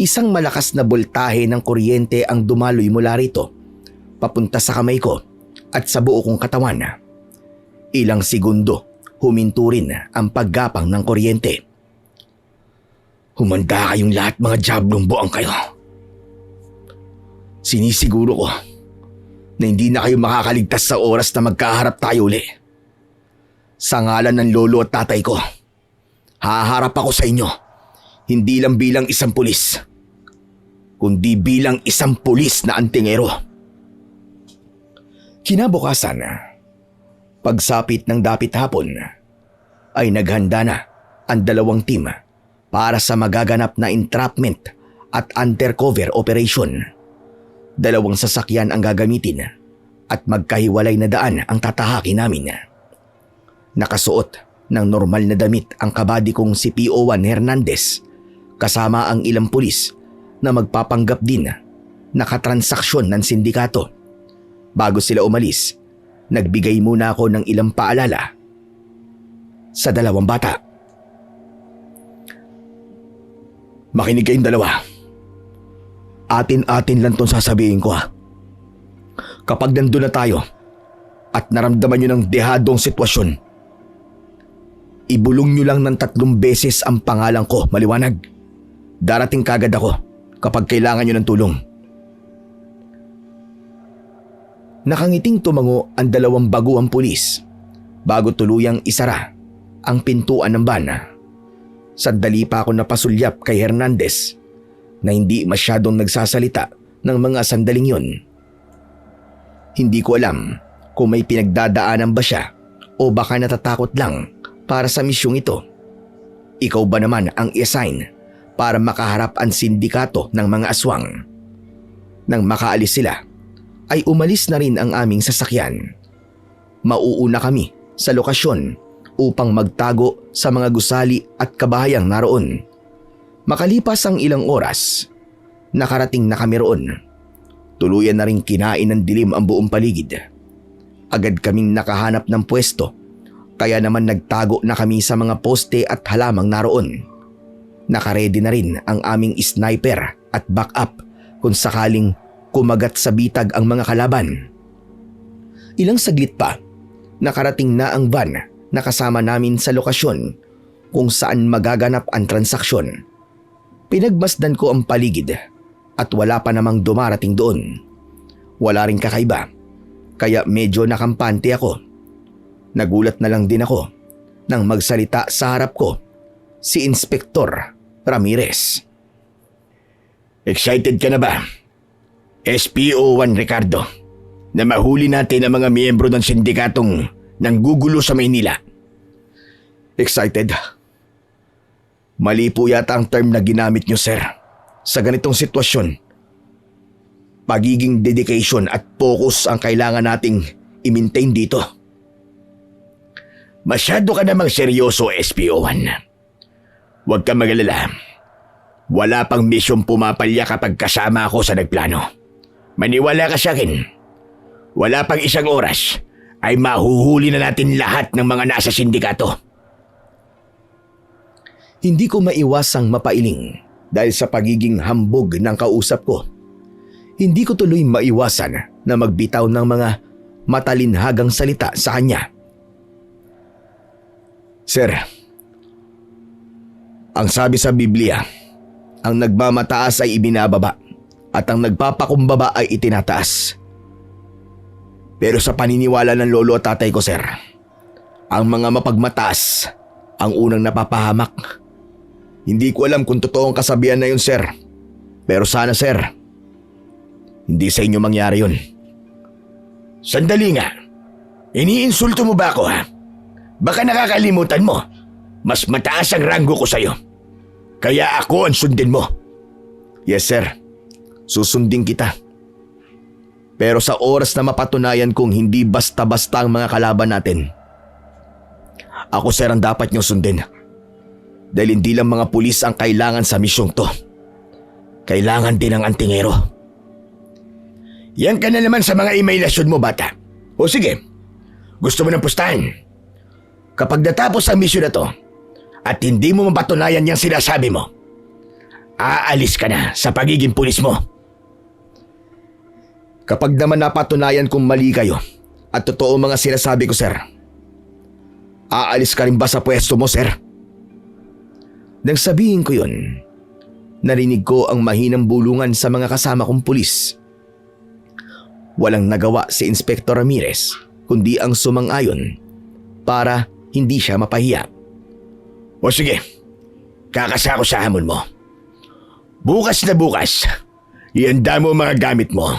isang malakas na boltahe ng kuryente ang dumaloy mula rito, papunta sa kamay ko at sa buo kong katawan. Ilang segundo, huminto rin ang paggapang ng kuryente. Humanda kayong lahat, mga diablong buang kayo. Sinisiguro ko na hindi na kayo makakaligtas sa oras na magkaharap tayo uli. Sa ngalan ng lolo at tatay ko, haharap ako sa inyo, hindi lang bilang isang pulis, kundi bilang isang pulis na antingero. Kinabukasan, pagsapit ng dapit hapon, ay naghanda na ang dalawang team para sa magaganap na entrapment at undercover operation. Dalawang sasakyan ang gagamitin at magkahiwalay na daan ang tatahakin namin. Nakasuot ng normal na damit ang kabady kong si PO1 Hernandez kasama ang ilang pulis na magpapanggap din na katransaksyon ng sindikato. Bago sila umalis, nagbigay muna ako ng ilang paalala sa dalawang bata. Makinig kayong dalawa. Atin-atin lang tong sasabihin ko, ha. Kapag nandun na tayo at naramdaman nyo ng dehadong sitwasyon, ibulong nyo lang ng 3 beses ang pangalan ko, maliwanag. Darating kagad ako kapag kailangan nyo ng tulong. Nakangiting tumango ang dalawang baguang pulis bago tuluyang isara ang pintuan ng van. Sandali pa ako napasulyap kay Hernandez na hindi masyadong nagsasalita ng mga sandaling yon. Hindi ko alam kung may pinagdadaanan ba siya o baka natatakot lang para sa misyong ito. Ikaw ba naman ang i-assign para makaharap ang sindikato ng mga aswang? Nang makaalis sila, ay umalis na rin ang aming sasakyan. Mauuna kami sa lokasyon upang magtago sa mga gusali at kabahayang naroon. Makalipas ang ilang oras, nakarating na kami roon. Tuluyan na rin kinain ng dilim ang buong paligid. Agad kaming nakahanap ng pwesto, kaya naman nagtago na kami sa mga poste at halamang naroon. Nakaredy na rin ang aming sniper at backup kung sakaling kumagat sa bitag ang mga kalaban. Ilang saglit pa, nakarating na ang van na kasama namin sa lokasyon kung saan magaganap ang transaksyon. Pinagmasdan ko ang paligid at wala pa namang dumarating doon. Wala ring kakaiba, kaya medyo nakampante ako. Nagulat na lang din ako nang magsalita sa harap ko si Inspektor Ramirez. Excited ka na ba, SPO1 Ricardo, na mahuli natin ang mga miyembro ng sindikatong nanggugulo sa Maynila? Excited? Mali po yata ang term na ginamit nyo, sir. Sa ganitong sitwasyon, pagiging dedication at focus ang kailangan nating i-maintain dito. Masyado ka namang seryoso, SPO1. Huwag kang mag-alala. Wala pang misyong pumapalya kapag kasama ako sa nagplano. Maniwala ka sa akin. Wala pang 1 oras ay mahuhuli na natin lahat ng mga nasa sindikato. Hindi ko maiwasang mapailing dahil sa pagiging hambog ng kausap ko. Hindi ko tuloy maiwasan na magbitaw ng mga matalinhagang salita sa kanya. Sir, ang sabi sa Biblia, ang nagmamataas ay ibinababa at ang nagpapakumbaba ay itinataas. Pero sa paniniwala ng lolo at tatay ko, sir, ang mga mapagmataas ang unang napapahamak. Hindi ko alam kung totoo ang kasabihan na yun, sir. Pero sana, sir, hindi sa inyo mangyari yun. Sandali nga. Iniinsulto mo ba ako, ha? Baka nakakalimutan mo. Mas mataas ang ranggo ko sa'yo. Kaya ako ang sundin mo. Yes, sir. Susundin kita. Pero sa oras na mapatunayan kong hindi basta-basta ang mga kalaban natin, ako, sir, ang dapat niyong sundin. Dahil hindi lang mga pulis ang kailangan sa misyong to. Kailangan din ng antingero. Yan ka na naman sa mga emailasyon mo, bata. O sige, gusto mo ng pustahan? Kapag natapos ang misyon na to at hindi mo mapatunayan yung sinasabi mo, aalis ka na sa pagiging pulis mo. Kapag naman napatunayan kong mali kayo at totoo mga sinasabi ko, sir, aalis ka rin ba sa pwesto mo, sir? Nang sabihin ko yun, narinig ko ang mahinang bulungan sa mga kasama kong pulis. Walang nagawa si Inspektor Ramirez kundi ang sumang-ayon para hindi siya mapahiya. O sige, kakasa ko sa hamon mo. Bukas na bukas, ihanda mo ang mga gamit mo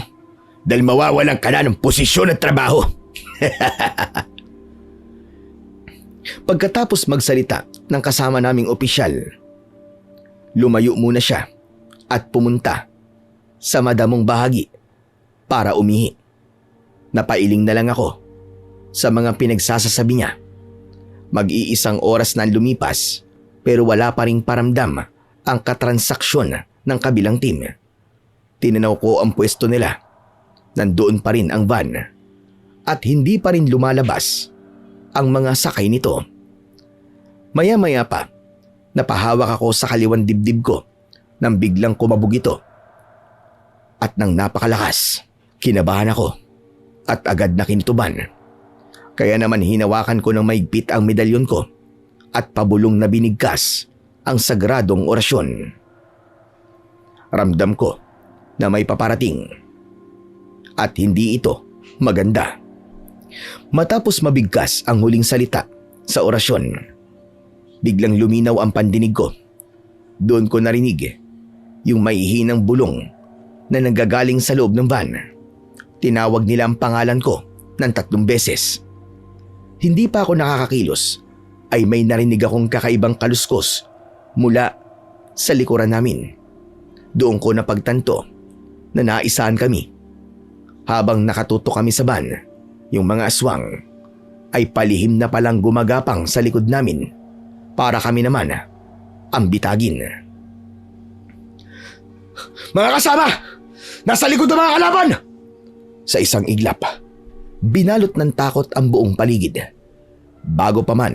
dahil mawawalan ka na ng posisyon at trabaho. Pagkatapos magsalita ng kasama naming opisyal, lumayo muna siya at pumunta sa madamong bahagi para umihi. Napailing na lang ako sa mga pinagsasasabi niya. Mag-iisang oras na lumipas pero wala pa ring paramdam ang katransaksyon ng kabilang team. Tinanaw ko ang pwesto nila. Nandoon pa rin ang van at hindi pa rin lumalabas ang mga sakay nito. Maya-maya pa, napahawak ako sa kaliwang dibdib ko nang biglang kumabog ito. At nang napakalakas, kinabahan ako at agad na kintuban. Kaya naman hinawakan ko ng maigpit ang medalyon ko at pabulong na binigkas ang sagradong orasyon. Ramdam ko na may paparating at hindi ito maganda. Matapos mabigkas ang huling salita sa orasyon, biglang luminaw ang pandinig ko. Doon ko narinig yung maihinang bulong na nanggagaling sa loob ng van. Tinawag nila ang pangalan ko ng 3 beses. Hindi pa ako nakakakilos ay may narinig akong kakaibang kaluskos mula sa likuran namin. Doon ko napagtanto na naisaan kami. Habang nakatutok kami sa van, yung mga aswang ay palihim na palang gumagapang sa likod namin para kami naman ang bitagin. Mga kasama! Nasa likod ng mga kalaban! Sa isang iglap, binalot ng takot ang buong paligid. Bago pa man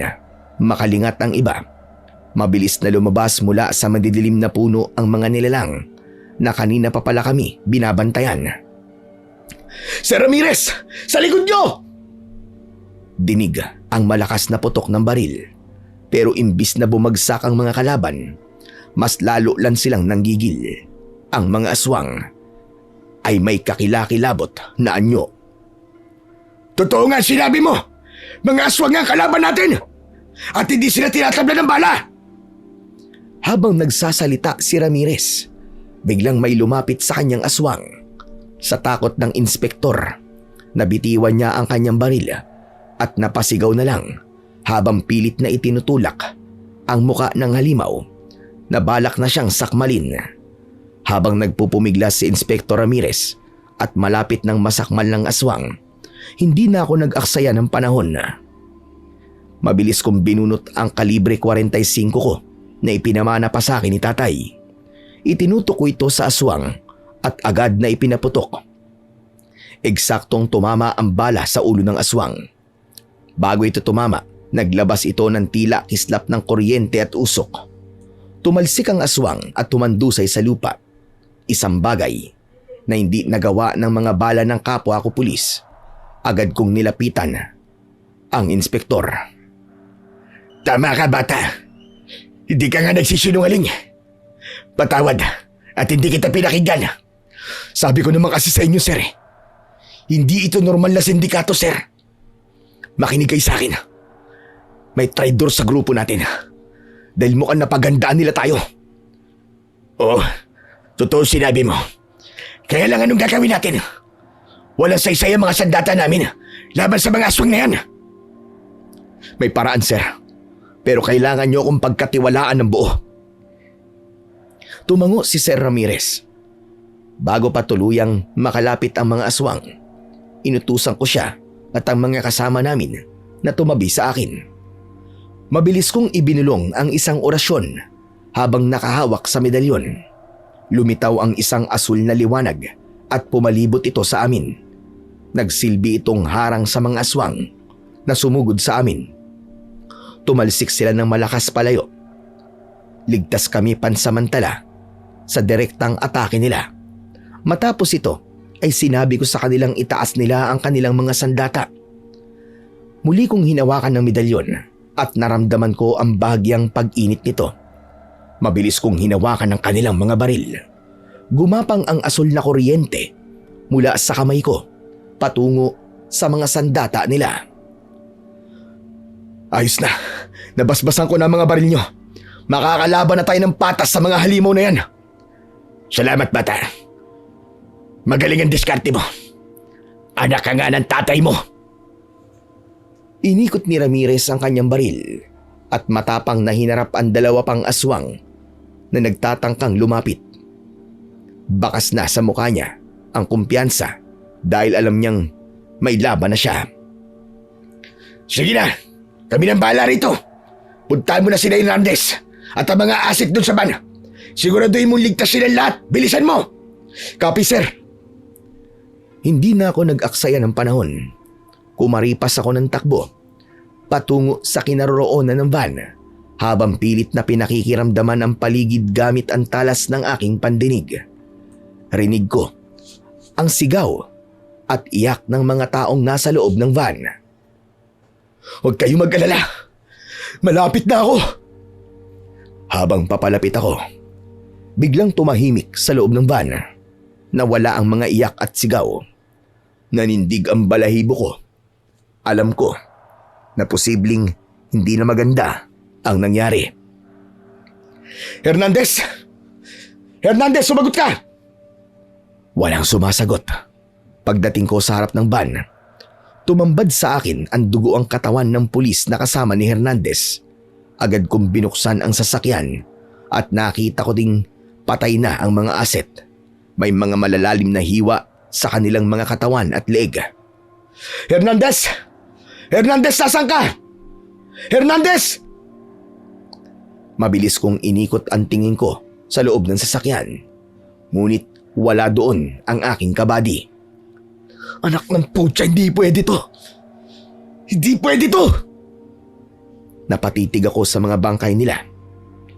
makalingat ang iba, mabilis na lumabas mula sa madidilim na puno ang mga nilalang na kanina pa pala kami binabantayan. Sir Ramirez! Sa likod nyo! Dinig ang malakas na putok ng baril. Pero imbis na bumagsak ang mga kalaban, mas lalo lang silang nanggigil. Ang mga aswang ay may kakilakilabot na anyo. Totoo nga sinabi mo! Mga aswang nga ang kalaban natin! At hindi sila tinatabla ng bala! Habang nagsasalita si Ramirez, biglang may lumapit sa kanyang aswang. Sa takot ng inspektor, nabitiwan niya ang kanyang baril at napasigaw na lang habang pilit na itinutulak ang muka ng halimaw na balak na siyang sakmalin. Habang nagpupumiglas si Inspektor Ramirez at malapit ng masakmal ng aswang, hindi na ako nag-aksaya ng panahon. Mabilis kong binunot ang kalibre 45 ko na ipinamana pa sa akin ni tatay. Itinutok ko ito sa aswang at agad na ipinaputok. Eksaktong tumama ang bala sa ulo ng aswang. Bago ito tumama, naglabas ito ng tila kislap ng kuryente at usok. Tumalsik ang aswang at tumandusay sa lupa. Isang bagay na hindi nagawa ng mga bala ng kapwa ko pulis. Agad kong nilapitan ang inspektor. Tama ka, bata. Hindi ka nga nagsisinungaling. Patawad at hindi kita pinakinggan. Sabi ko naman kasi sa inyo, sir. Hindi ito normal na sindikato, sir. Makinig kayo sa akin. May traidor sa grupo natin. Dahil mukhang napagandaan nila tayo. Oo, totoo sinabi mo. Kaya lang anong gagawin natin? Walang saysay ang mga sandata namin laban sa mga aswang na yan. May paraan, sir. Pero kailangan niyo akong pagkatiwalaan ng buo. Tumango si Sir Ramirez. Bago pa tuluyang makalapit ang mga aswang, inutusan ko siya at ang mga kasama namin na tumabi sa akin. Mabilis kong ibinulong ang isang orasyon habang nakahawak sa medalyon. Lumitaw ang isang asul na liwanag at pumalibot ito sa amin. Nagsilbi itong harang sa mga aswang na sumugod sa amin. Tumalsik sila ng malakas palayo. Ligtas kami pansamantala sa direktang atake nila. Matapos ito ay sinabi ko sa kanilang itaas nila ang kanilang mga sandata. Muli kong hinawakan ng medalyon at naramdaman ko ang bahagyang pag-init nito. Mabilis kong hinawakan ang kanilang mga baril. Gumapang ang asul na kuryente mula sa kamay ko patungo sa mga sandata nila. Ayos na. Nabasbasan ko na ang mga baril nyo. Makakalaban na tayo ng patas sa mga halimaw na yan. Salamat, bata. Magaling ang diskarte mo. Anak ka nga ng tatay mo. Inikot ni Ramirez ang kanyang baril at matapang na hinarap ang dalawa pang aswang na nagtatangkang lumapit. Bakas na sa mukha niya ang kumpiyansa dahil alam niyang may laban na siya. Sige na, kami nang bahala rito. Puntahan mo na sila Hernandez at ang mga asset doon sa van. Siguraduhin mong ligtas silang lahat. Bilisan mo! Copy, sir. Hindi na ako nag-aksaya ng panahon. Kumaripas ako ng takbo patungo sa kinaroroonan ng van habang pilit na pinakikiramdaman ang paligid gamit ang talas ng aking pandinig. Rinig ko ang sigaw at iyak ng mga taong nasa loob ng van. Huwag kayong mag-alala. Malapit na ako. Habang papalapit ako, biglang tumahimik sa loob ng van. Nawala ang mga iyak at sigaw. Nanindig ang balahibo ko. Alam ko na posibleng hindi na maganda ang nangyari. Hernandez! Hernandez, sumagot ka! Walang sumasagot. Pagdating ko sa harap ng van, tumambad sa akin ang dugo ang katawan ng pulis na kasama ni Hernandez. Agad kong binuksan ang sasakyan at nakita ko ding patay na ang mga aset. May mga malalalim na hiwa sa kanilang mga katawan at leeg. Hernandez! Hernandez, nasaan ka? Hernandez! Mabilis kong inikot ang tingin ko sa loob ng sasakyan. Ngunit wala doon ang aking kabady. Anak ng putya, hindi pwede to. Hindi pwede to! Napatitig ako sa mga bangkay nila.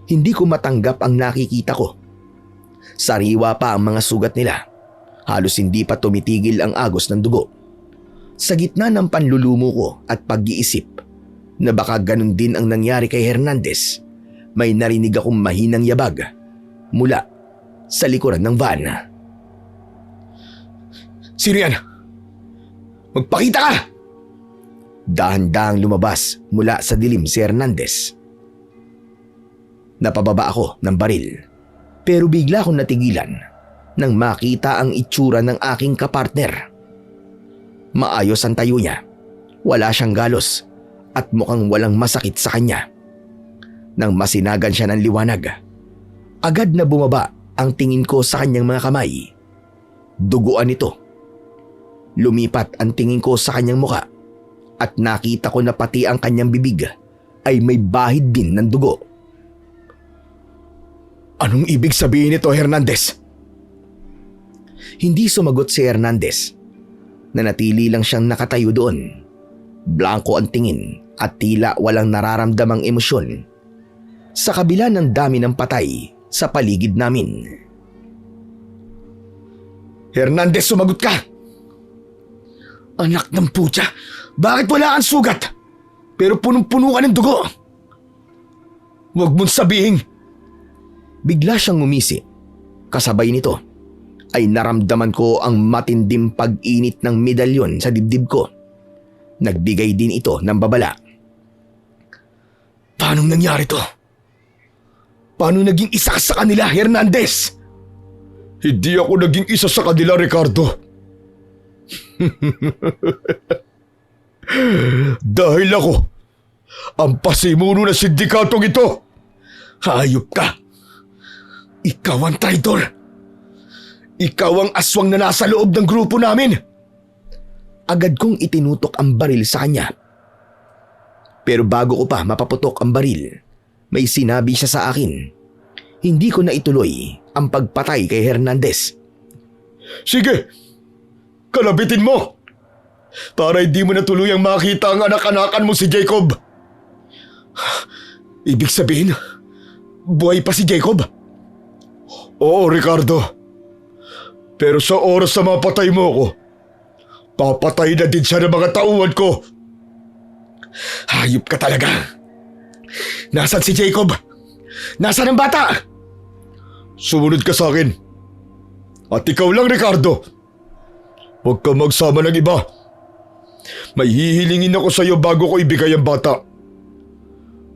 Hindi ko matanggap ang nakikita ko. Sariwa pa ang mga sugat nila. Halos hindi pa tumitigil ang agos ng dugo. Sa gitna ng panlulumo ko at pag-iisip na baka ganun din ang nangyari kay Hernandez, may narinig akong mahinang yabag mula sa likuran ng van. Sino yan? Magpakita ka! Dahan-dahang lumabas mula sa dilim si Hernandez. Napababa ako ng baril pero bigla akong natigilan nang makita ang itsura ng aking kapartner. Maayos ang tayo niya, wala siyang galos at mukhang walang masakit sa kanya. Nang masinagan siya ng liwanag, agad na bumaba ang tingin ko sa kanyang mga kamay. Duguan ito. Lumipat ang tingin ko sa kanyang muka at nakita ko na pati ang kanyang bibig ay may bahid din ng dugo. Anong ibig sabihin nito, Hernandez? Hindi sumagot si Hernandez. Nanatili lang siyang nakatayo doon. Blanko ang tingin at tila walang nararamdamang emosyon. Sa kabila ng dami ng patay sa paligid namin. Hernandez, sumagot ka! Anak ng putya, bakit wala kang sugat? Pero punong-puno ka ng dugo. Huwag mong sabihin. Bigla siyang ngumisi. Kasabay nito ay naramdaman ko ang matinding pag-init ng medalyon sa dibdib ko. Nagbigay din ito ng babala. Paano nangyari to? Paano naging isa ka sa kanila, Hernandez? Hindi ako naging isa sa kanila, Ricardo. Dahil ako ang pasimuno ng sindikatong ito. Hayop ka. Ikaw ang traitor! Ikaw ang aswang na nasa loob ng grupo namin! Agad kong itinutok ang baril sa kanya. Pero bago ko pa mapaputok ang baril, may sinabi siya sa akin. Hindi ko na ituloy ang pagpatay kay Hernandez. Sige! Kalabitin mo! Para hindi mo na tuluyang makita ang anak-anakan mo si Jacob. Ibig sabihin, buhay pa si Jacob? Oo, Ricardo. Pero sa oras na mapatay mo ako, papatay na din siya ng mga tauhan ko. Hayop ka talaga. Nasaan si Jacob? Nasaan ang bata? Sumunod ka sa akin. At ikaw lang, Ricardo. Huwag ka magsama ng iba. May hihilingin ako sa iyo bago ko ibigay ang bata.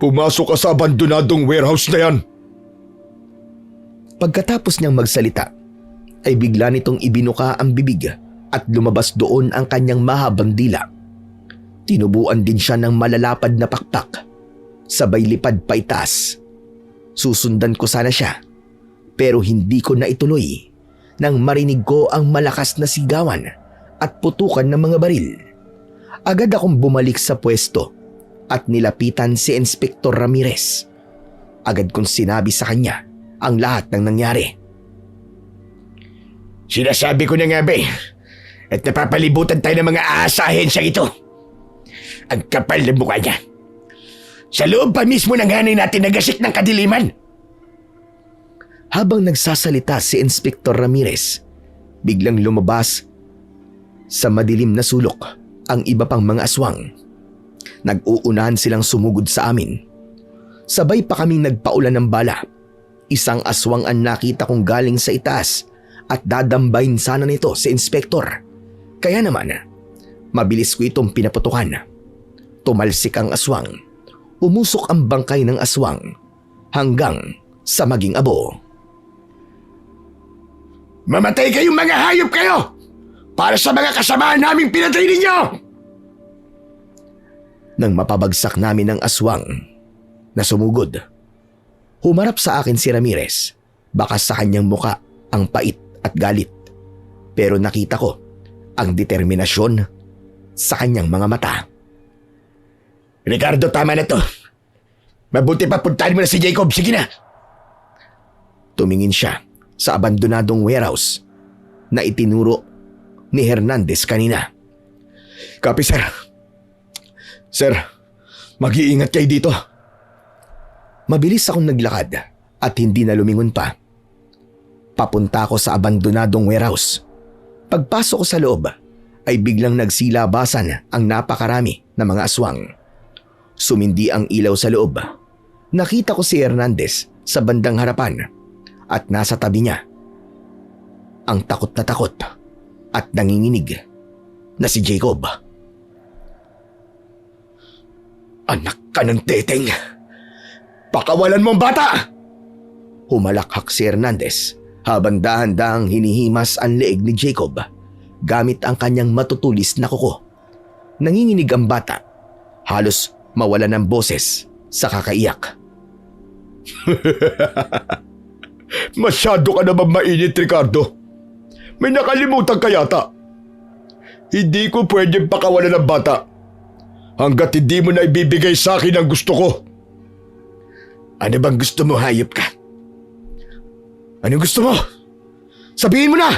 Pumasok ka sa abandonadong warehouse na yan. Pagkatapos niyang magsalita, ay bigla nitong ibinuka ang bibig at lumabas doon ang kanyang mahabang dila. Tinubuan din siya ng malalapad na pakpak. Sabay lipad pa itaas. Susundan ko sana siya, pero hindi ko na ituloy nang marinig ko ang malakas na sigawan at putukan ng mga baril. Agad akong bumalik sa pwesto at nilapitan si Inspektor Ramirez. Agad kong sinabi sa kanya ang lahat ng nangyari. Sinasabi ko na nga ba at napapalibutan tayo ng mga aasahensya ito. Ang kapal ng mukha niya. Sa loob pa mismo ng hanay natin nagasik ng kadiliman. Habang nagsasalita si Inspektor Ramirez, biglang lumabas sa madilim na sulok ang iba pang mga aswang. Nag-uunahan silang sumugod sa amin. Sabay pa kaming nagpaulan ng bala. Isang aswang ang nakita kong galing sa itaas at dadambayin sana nito si Inspektor. Kaya naman, mabilis ko itong pinaputukan. Tumalsik ang aswang. Umusok ang bangkay ng aswang hanggang sa maging abo. Mamatay kayong mga hayop kayo! Para sa mga kasamaan naming pinatay ninyo! Nang mapabagsak namin ang aswang na sumugod, humarap sa akin si Ramirez. Baka sa kanyang muka ang pait at galit. Pero nakita ko ang determinasyon sa kanyang mga mata. Ricardo, tama na to. Mabuti pa puntahan mo na si Jacob. Sige na. Tumingin siya sa abandonadong warehouse na itinuro ni Hernandez kanina. Copy, sir. Sir, mag-iingat kayo dito. Mabilis akong naglakad at hindi na lumingon pa. Papunta ako sa abandonadong warehouse. Pagpasok ko sa loob ay biglang nagsilabasan ang napakarami na mga aswang. Sumindi ang ilaw sa loob. Nakita ko si Hernandez sa bandang harapan at nasa tabi niya ang takot na takot at nanginginig na si Jacob. Anak ka ng teteng. Pakawalan mo ang bata! Humalakhak si Hernandez habang dahan-dahang hinihimas ang leeg ni Jacob gamit ang kanyang matutulis na kuko. Nanginginig ang bata, halos mawala ng boses sa kakaiyak. Masyado ka naman mainit, Ricardo. May nakalimutan ka yata. Hindi ko pwedeng pakawalan ng bata hanggat hindi mo na ibibigay sa akin ang gusto ko. Ano bang gusto mo, hayop ka? Anong gusto mo? Sabihin mo na!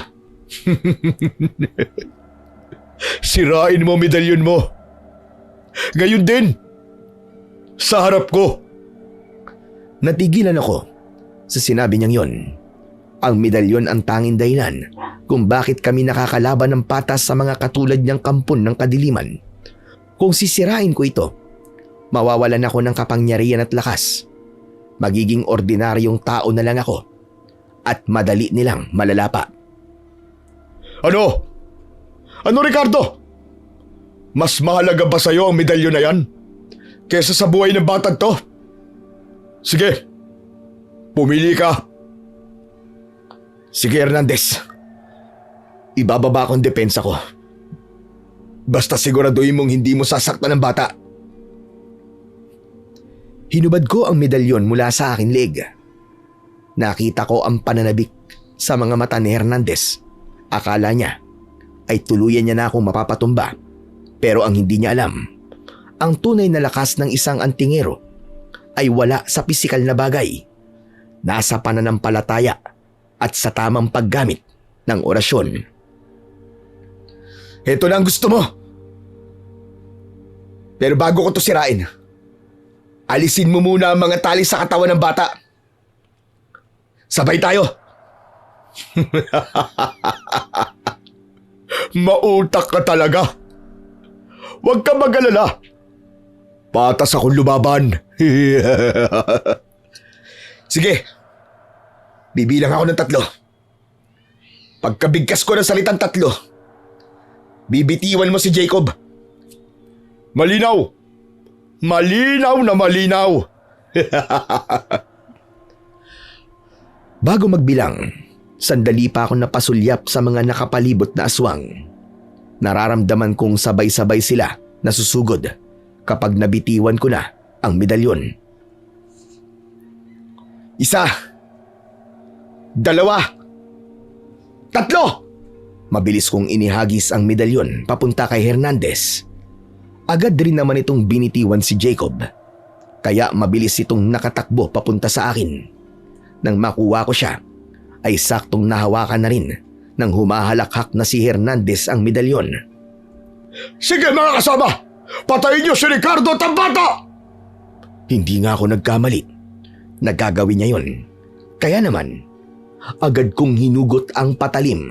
Sirain mo medalyon mo. Ngayon din. Sa harap ko. Natigilan ako sa sinabi niyang yon. Ang medalyon ang tanging dahilan kung bakit kami nakakalaban ng patas sa mga katulad niyang kampon ng kadiliman. Kung sisirain ko ito, mawawalan ako ng kapangyarihan at lakas. Magiging ordinaryong tao na lang ako at madali nilang malalapa. Ano? Ano, Ricardo? Mas mahalaga ba sa'yo ang medalyon na yan kesa sa buhay ng batang to? Sige, pumili ka. Sige, Hernandez. Ibababa akong depensa ko. Basta siguraduhin mong hindi mo sasaktan ng bata. Hinubad ko ang medalyon mula sa aking leg. Nakita ko ang pananabik sa mga mata ni Hernandez. Akala niya ay tuluyan niya na akong mapapatumba. Pero ang hindi niya alam, ang tunay na lakas ng isang antingero ay wala sa pisikal na bagay. Nasa pananampalataya at sa tamang paggamit ng orasyon. Ito na ang gusto mo. Pero bago ko to sirain, alisin mo muna ang mga tali sa katawan ng bata. Sabay tayo. Mautak ka talaga. Huwag ka mag-alala. Patas akong lumaban. Sige, bibilang ako ng 3. Pagkabigkas ko ng salitang 3, bibitiwan mo si Jacob. Malinaw. Malinaw na malinaw. Bago magbilang, sandali pa ako napasulyap sa mga nakapalibot na aswang. Nararamdaman kong sabay-sabay sila nasusugod kapag nabitiwan ko na ang medalyon. 1, 2, 3! Mabilis kong inihagis ang medalyon papunta kay Hernandez. Agad rin naman itong binitiwan si Jacob. Kaya mabilis itong nakatakbo papunta sa akin. Nang makuha ko siya, ay saktong nahawakan na rin nang humahalakhak na si Hernandez ang medalyon. Sige mga kasama! Patayin niyo si Ricardo at ang bata! Hindi nga ako nagkamali. Nagagawin niya yon. Kaya naman, agad kong hinugot ang patalim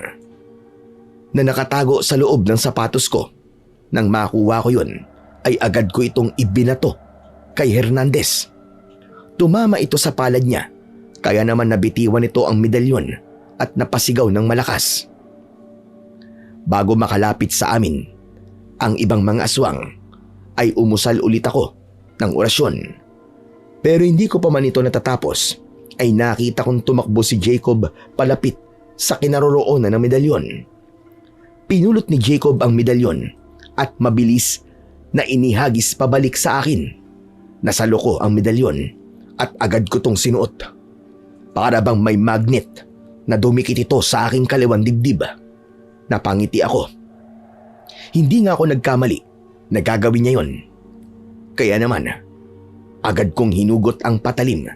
na nakatago sa loob ng sapatos ko. Nang makuha ko yun, ay agad ko itong ibinato kay Hernandez. Tumama ito sa palad niya, kaya naman nabitiwan ito ang medalyon at napasigaw ng malakas. Bago makalapit sa amin, ang ibang mga aswang ay umusal ulit ako ng orasyon. Pero hindi ko pa man ito natatapos ay nakita kong tumakbo si Jacob palapit sa kinaroroonan ng medalyon. Pinulot ni Jacob ang medalyon at mabilis na inihagis pabalik sa akin. Nasalo ko ang medalyon at agad ko tong sinuot. Para bang may magnet na dumikit ito sa aking kaliwang dibdib. Napangiti ako. Hindi nga ako nagkamali na gagawin niya yon. Kaya naman, agad kong hinugot ang patalim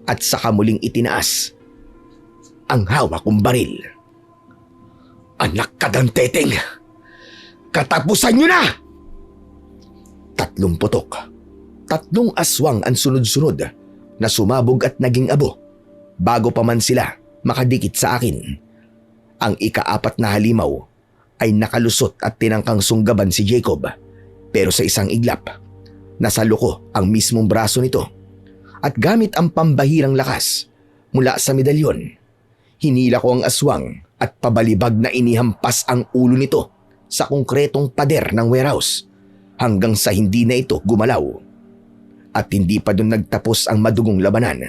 at saka muling itinaas ang hawak kong baril. Anak ka ng teteng! Katapusan niyo na! 3 putok. 3 aswang ang sunod-sunod na sumabog at naging abo bago pa man sila makadikit sa akin. Ang ika-4 na halimaw ay nakalusot at tinangkang sunggaban si Jacob, pero sa isang iglap, nasalo ko ang mismong braso nito at gamit ang pambahirang lakas mula sa medalyon, hinila ko ang aswang at pabalibag na inihampas ang ulo nito sa konkretong pader ng warehouse hanggang sa hindi na ito gumalaw. At hindi pa doon nagtapos ang madugong labanan.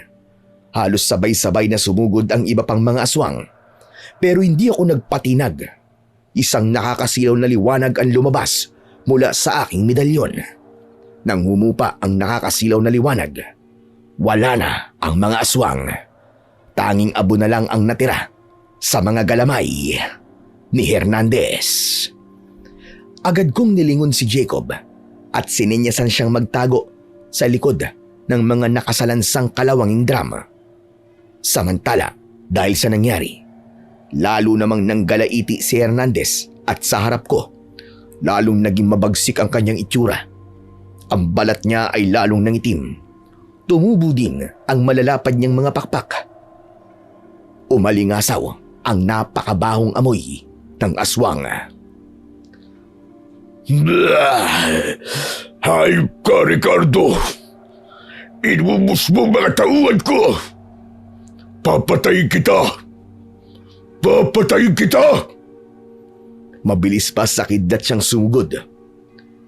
Halos sabay-sabay na sumugod ang iba pang mga aswang. Pero hindi ako nagpatinag. Isang nakakasilaw na liwanag ang lumabas mula sa aking medalyon. Nang humupa ang nakakasilaw na liwanag, wala na ang mga aswang. Tanging abo na lang ang natira sa mga galamay ni Hernandez. Agad kong nilingon si Jacob at sininyasan siyang magtago sa likod ng mga nakasalansang kalawanging drama. Samantala, dahil sa nangyari, lalo namang nanggalaiti si Hernandez at sa harap ko, lalong naging mabagsik ang kanyang itsura. Ang balat niya ay lalong nangitim. Tumubo din ang malalapad niyang mga pakpak. Umalingasaw ang napakabahong amoy ng aswang. Hayop ka, Ricardo! Inubos mo mga tauhan ko! Papatayin kita! Papatayin kita! Mabilis pa sa kidlat siyang sumugod.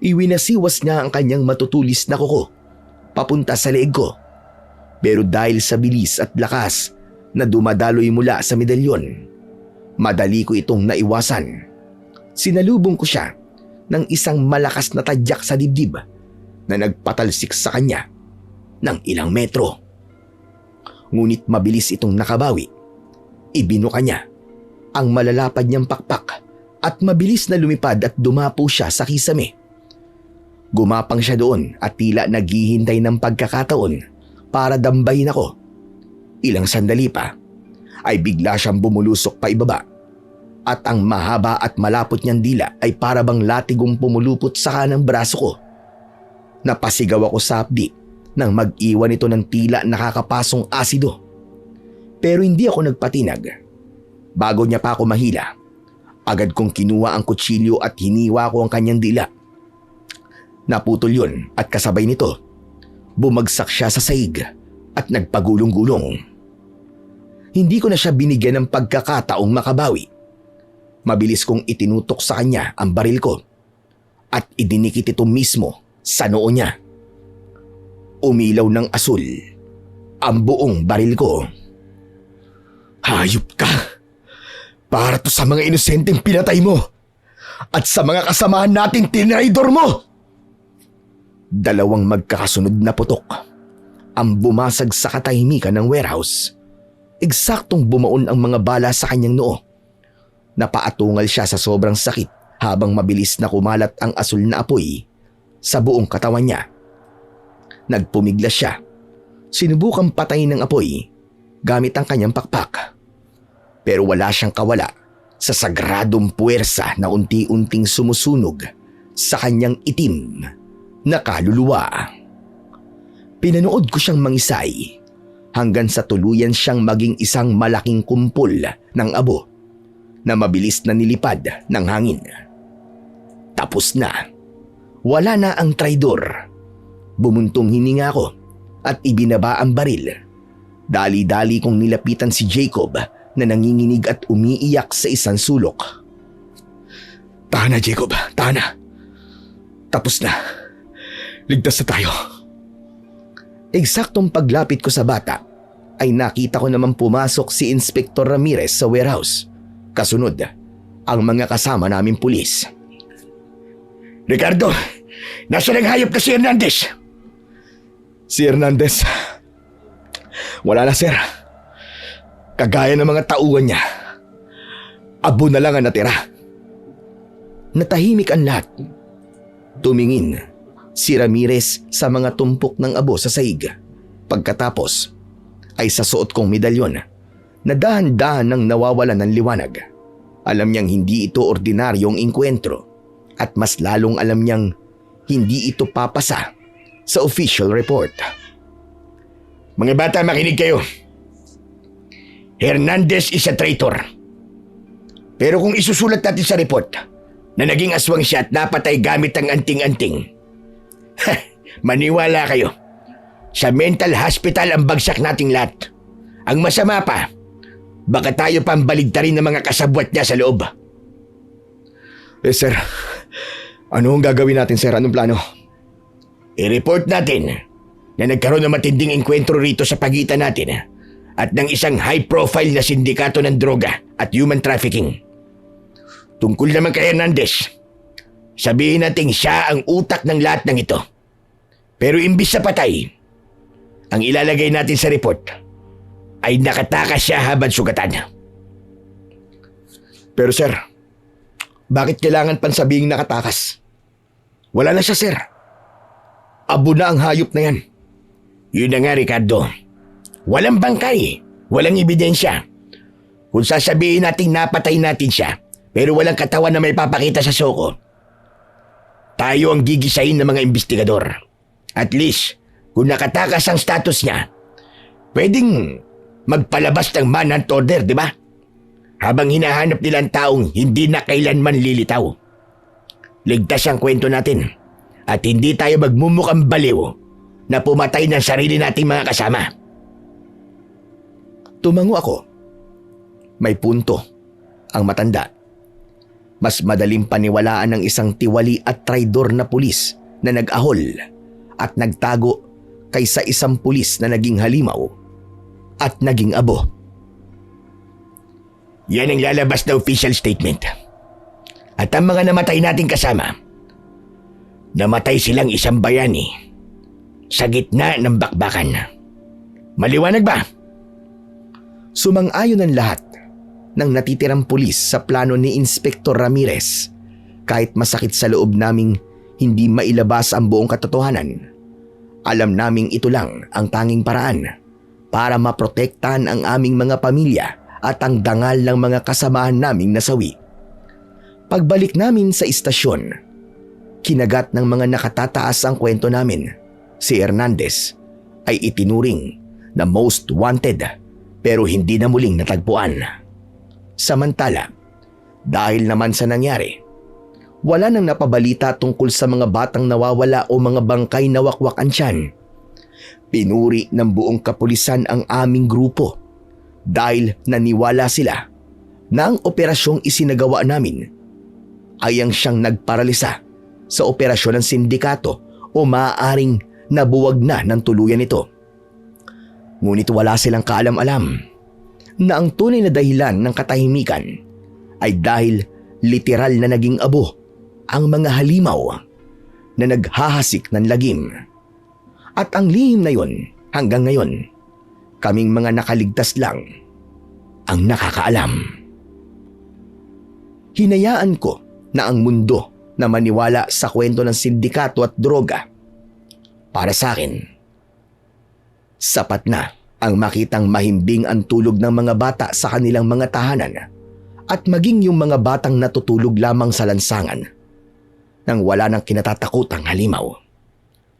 Iwinasiwas niya ang kanyang matutulis na kuko papunta sa leeg ko. Pero dahil sa bilis at lakas na dumadaloy mula sa medalyon, madali ko itong naiwasan. Sinalubong ko siya ng isang malakas na tadyak sa dibdib na nagpatalsik sa kanya ng ilang metro. ngunit mabilis itong nakabawi. Ibinuka niya ang malalapad niyang pakpak at mabilis na lumipad at dumapo siya sa kisame. Gumapang siya doon at tila naghihintay ng pagkakataon para dambahin ako. Ilang sandali pa ay bigla siyang bumulusok pa ibaba at ang mahaba at malapot niyang dila ay para bang latigong pumulupot sa kanang braso ko. Napasigaw ako sa hapdi nang mag-iwan ito ng tila nakakapasong asido. Pero hindi ako nagpatinag. Bago niya pa ako mahila, agad kong kinuha ang kutsilyo at hiniwa ko ang kanyang dila. Naputol yun at kasabay nito, bumagsak siya sa sahig at nagpagulong-gulong. Hindi ko na siya binigyan ng pagkakataong makabawi. Mabilis kong itinutok sa kanya ang baril ko at idinikit ito mismo sa noo niya. Umilaw ng asul ang buong baril ko. Hayop ka! Para to sa mga inosenteng pinatay mo at sa mga kasamahan nating tinaydor mo! Dalawang magkakasunod na putok ang bumasag sa katahimikan ng warehouse. Eksaktong bumaon ang mga bala sa kanyang noo. Napaatungal siya sa sobrang sakit habang mabilis na kumalat ang asul na apoy sa buong katawan niya. Nagpumiglas siya. Sinubukang patayin ng apoy gamit ang kanyang pakpak. Pero wala siyang kawala sa sagradong puwersa na unti-unting sumusunog sa kanyang itim na kaluluwa. Pinanood ko siyang mangisay hanggang sa tuluyan siyang maging isang malaking kumpol ng abo na mabilis na nilipad ng hangin. Tapos na. Wala na ang traidor. Bumuntong hininga ko at ibinaba ang baril. Dali-dali kong nilapitan si Jacob na nanginginig at umiiyak sa isang sulok. Tahan na, Jacob. Tahan na. Tapos na. Ligtas na tayo. Eksaktong paglapit ko sa bata ay nakita ko naman pumasok si Inspektor Ramirez sa warehouse. Kasunod, ang mga kasama naming pulis. Ricardo, nasa naghayop ka si Hernandez? Si Hernandez. Wala na, sir. Kagaya ng mga tauhan niya. Abo na lang ang natira. Natahimik ang lahat. Tumingin si Ramirez sa mga tumpok ng abo sa sahig. Pagkatapos ay sa suot kong medalyon na dahan-dahan nang nawawalan ng liwanag. Alam niyang hindi ito ordinaryong engkwentro at mas lalong alam niyang hindi ito papasa sa official report. Mga bata, makinig kayo. Hernandez is a traitor. Pero kung isusulat natin sa report na naging aswang siya at napatay gamit ang anting-anting, maniwala kayo. Sa mental hospital ang bagsak nating lahat. Ang masama pa, baka tayo pang baligtarin ng mga kasabwat niya sa loob. Sir. Ano ang gagawin natin, sir? Anong plano? I-report natin na nagkaroon ng matinding engkwentro rito sa pagitan natin at ng isang high-profile na sindikato ng droga at human trafficking. Tungkol naman kay Hernandez, sabihin natin siya ang utak ng lahat ng ito. Pero imbis sa patay, ang ilalagay natin sa report ay nakatakas siya habang sugatan. Pero sir, bakit kailangan pang sabihing nakatakas? Wala na siya, sir. Abo na ang hayop na yan. Yun na nga, Ricardo. Walang bangkay, walang ebidensya. Kung sasabihin natin napatay natin siya, pero walang katawan na may papakita sa soko, tayo ang gigisahin ng mga investigador. At least, kung nakatakas ang status niya, pwedeng magpalabas ng manhunt order, di ba? Habang hinahanap nilang taong hindi na kailanman lilitaw. Ligtas ang kwento natin at hindi tayo magmumukhang baliw na pumatay ng sarili nating mga kasama. Tumango ako. May punto ang matanda. Mas madaling paniwalaan ng isang tiwali at traidor na pulis na nag-ahol at nagtago kaysa isang pulis na naging halimaw at naging abo. Yan ang lalabas na official statement. At ang mga namatay nating kasama, namatay silang isang bayani sa gitna ng bakbakan. Maliwanag ba? Sumang-ayon ang lahat ng natitirang pulis sa plano ni Inspektor Ramirez kahit masakit sa loob naming hindi mailabas ang buong katotohanan. Alam naming ito lang ang tanging paraan para maprotektahan ang aming mga pamilya at ang dangal ng mga kasamahan naming nasawi. Pagbalik namin sa istasyon, kinagat ng mga nakatataas ang kwento namin. Si Hernandez ay itinuring na most wanted pero hindi na muling natagpuan. Samantala, dahil naman sa nangyari, wala nang napabalita tungkol sa mga batang nawawala o mga bangkay na wakwakan tiyan. Pinuri ng buong kapulisan ang aming grupo dahil naniwala sila na ang operasyong isinagawa namin ay ang siyang nagparalisa sa operasyon ng sindikato o maaaring nabuwag na ng tuluyan ito. Ngunit wala silang kaalam-alam na ang tunay na dahilan ng katahimikan ay dahil literal na naging abo ang mga halimaw na naghahasik ng lagim. At ang lihim na yon hanggang ngayon, kaming mga nakaligtas lang ang nakakaalam. Hinayaan ko na ang mundo na maniwala sa kwento ng sindikato at droga. Para sa akin, sapat na ang makitang mahimbing ang tulog ng mga bata sa kanilang mga tahanan at maging yung mga batang natutulog lamang sa lansangan nang wala nang kinatatakutang halimaw.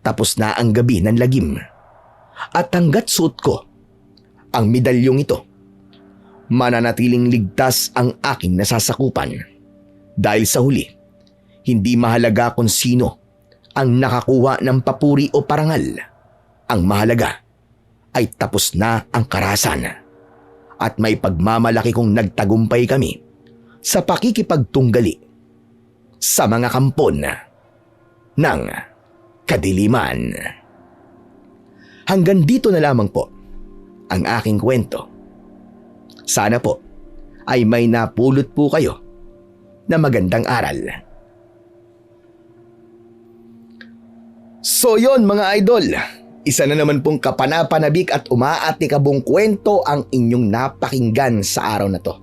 Tapos na ang gabi ng lagim at hanggat suot ko ang medalyong ito, mananatiling ligtas ang aking nasasakupan dahil sa huli, hindi mahalaga kung sino ang nakakuha ng papuri o parangal. Ang mahalaga ay tapos na ang karahasan at may pagmamalaki kong nagtagumpay kami sa pakikipagtunggali sa mga kampon ng kadiliman. Hanggang dito na lamang po ang aking kwento. Sana po ay may napulot po kayo na magandang aral. So yon mga idol, isa na naman pong kapanapanabik at umaatikabong kwento ang inyong napakinggan sa araw na to.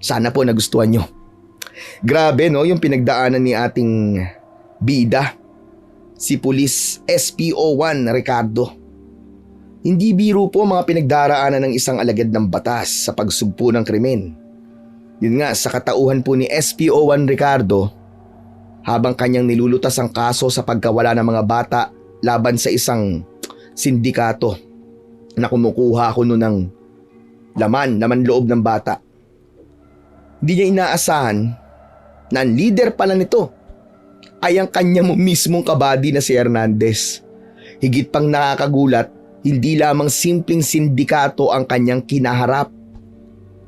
Sana po nagustuhan nyo. Grabe no, yung pinagdaanan ni ating bida, si Pulis SPO1 Ricardo. Hindi biro po mga pinagdaraanan ng isang alagad ng batas sa pagsugpo ng krimen. Yun nga, sa katauhan po ni SPO1 Ricardo, habang kanyang nilulutas ang kaso sa pagkawala ng mga bata laban sa isang sindikato na kumukuha kuno ng laman loob ng bata. Hindi niya inaasahan na ang leader pala nito ay ang kanyang mismong kabady na si Hernandez. Higit pang nakakagulat, hindi lamang simpleng sindikato ang kanyang kinaharap,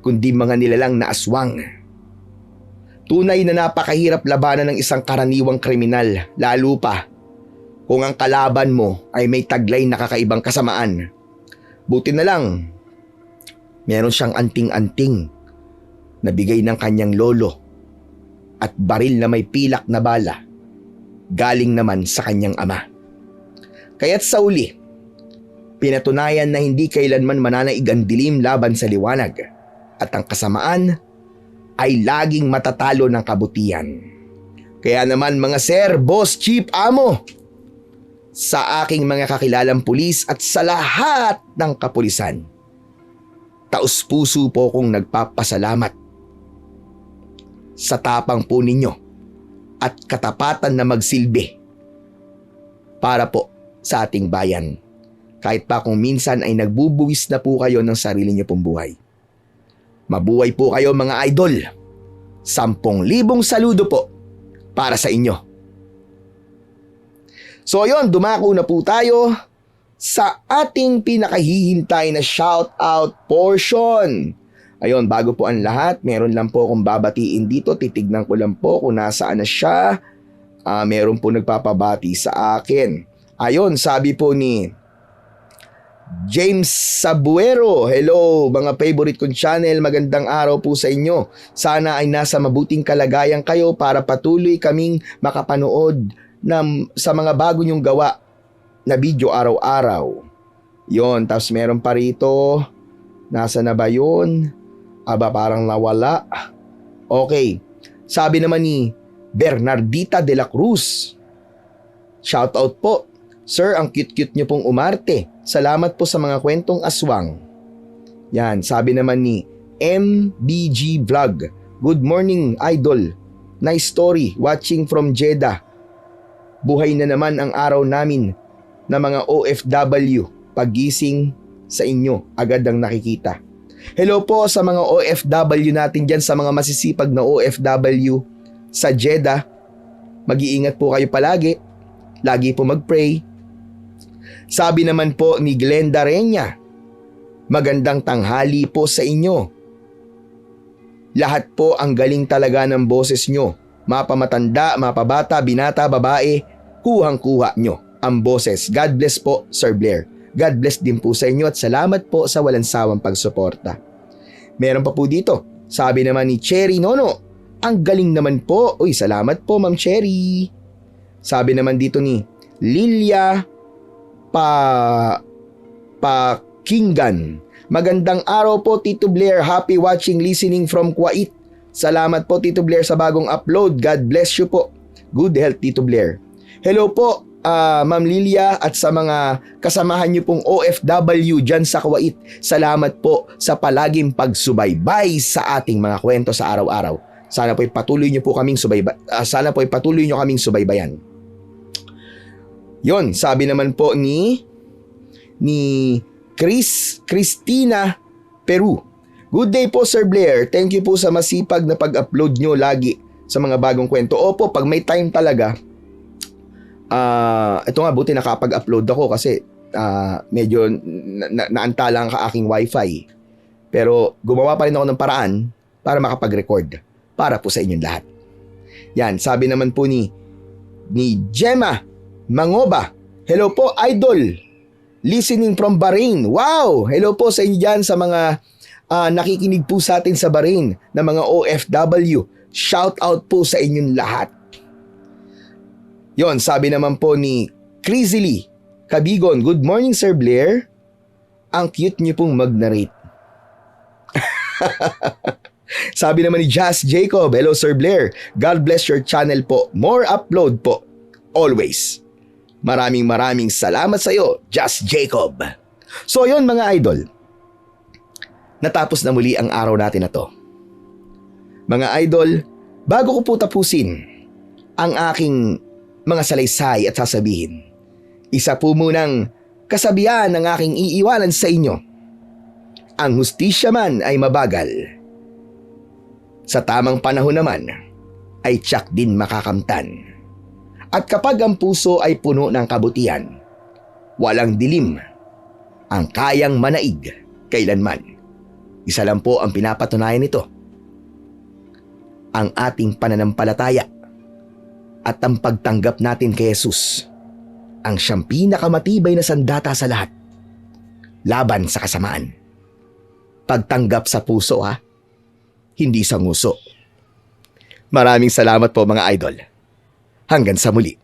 kundi mga nilalang na aswang. Tunay na napakahirap labanan ng isang karaniwang kriminal, lalo pa kung ang kalaban mo ay may taglay na kakaibang kasamaan. Buti na lang, meron siyang anting-anting na bigay ng kanyang lolo at baril na may pilak na bala galing naman sa kanyang ama. Kaya't sa uli, pinatunayan na hindi kailanman mananaig ang dilim laban sa liwanag at ang kasamaan ay laging matatalo ng kabutihan. Kaya naman mga sir, boss, chief, amo, sa aking mga kakilalang pulis at sa lahat ng kapulisan, taus-puso po kong nagpapasalamat sa tapang po ninyo at katapatan na magsilbi para po sa ating bayan. Kahit pa kung minsan ay nagbubuwis na po kayo ng sarili niyo pong buhay. Mabuhay po kayo mga idol. 10,000 saludo po para sa inyo. So ayun, dumako na po tayo sa ating pinakahihintay na shoutout portion. Ayun, bago po ang lahat, meron lang po akong babatiin dito. Titignan ko lang po kung nasaan na siya. Meron po nagpapabati sa akin. Ayun, sabi po ni James Sabuero, hello mga favorite kong channel, magandang araw po sa inyo. Sana ay nasa mabuting kalagayan kayo para patuloy kaming makapanood sa mga bago nyong gawa na video araw-araw. Yon, tapos meron pa rito Nasa na ba yun? Aba, parang nawala. Okay. Sabi naman ni Bernardita de la Cruz. Shoutout po. Sir, ang cute-cute niyo pong umarte. Salamat po sa mga kwentong aswang. Yan, sabi naman ni MBG Vlog. Good morning, idol. Nice story, watching from Jeddah. Buhay na naman ang araw namin na mga OFW. Paggising sa inyo, agad ang nakikita. Hello po sa mga OFW natin dyan, sa mga masisipag na OFW sa Jeddah. Mag-iingat po kayo palagi. Lagi po mag-pray. Sabi naman po ni Glenda Reña, magandang tanghali po sa inyo. Lahat po ang galing talaga ng boses nyo. Mapamatanda, mapabata, binata, babae, kuhang-kuha nyo ang boses. God bless po, Sir Blair. God bless din po sa inyo at salamat po sa walang sawang pagsuporta. Meron pa po dito. Sabi naman ni Cherry Nono, ang galing naman po. Uy, salamat po, Ma'am Cherry. Sabi naman dito ni Lilia Pakinggan. Magandang araw po, Tito Blair. Happy watching, listening from Kuwait. Salamat po, Tito Blair, sa bagong upload. God bless you po. Good health, Tito Blair. Hello po, Ma'am Lilia, at sa mga kasamahan niyo pong OFW dyan sa Kuwait. Salamat po sa palaging pagsubaybay sa ating mga kwento sa araw-araw. Sana po patuloy niyo kaming subaybayan. Yon, sabi naman po ni Christina Peru. Good day po, Sir Blair. Thank you po sa masipag na pag-upload nyo lagi sa mga bagong kwento. Opo, pag may time talaga, ito nga, buti nakapag-upload ako kasi medyo naantala ang aking wifi. Pero gumawa pa rin ako ng paraan para makapag-record para po sa inyong lahat. Yan, sabi naman po ni Gemma Mangoba. Hello po, idol. Listening from Bahrain. Wow! Hello po sa inyo dyan sa mga nakikinig po sa atin sa Bahrain na mga OFW. Shout out po sa inyong lahat. Yon, sabi naman po ni Crizily Kabigon. Good morning, Sir Blair. Ang cute niyo pong mag-narrate. Sabi naman ni Jazz Jacob. Hello, Sir Blair. God bless your channel po. More upload po. Always. Maraming salamat sa iyo, Just Jacob. So yon mga idol, natapos na muli ang araw natin na to. Mga idol, bago ko po tapusin ang aking mga salaysay at sasabihin, isa po munang kasabihan ng aking iiwanan sa inyo. Ang hustisya man ay mabagal. Sa tamang panahon naman ay tiyak din makakamtan. At kapag ang puso ay puno ng kabutihan, walang dilim ang kayang manaig kailanman. Isa lang po ang pinapatunayan nito. Ang ating pananampalataya at ang pagtanggap natin kay Jesus, ang siyang pinakamatibay na sandata sa lahat. Laban sa kasamaan. Pagtanggap sa puso hindi sa nguso. Maraming salamat po mga idol. Hanggang sa muli.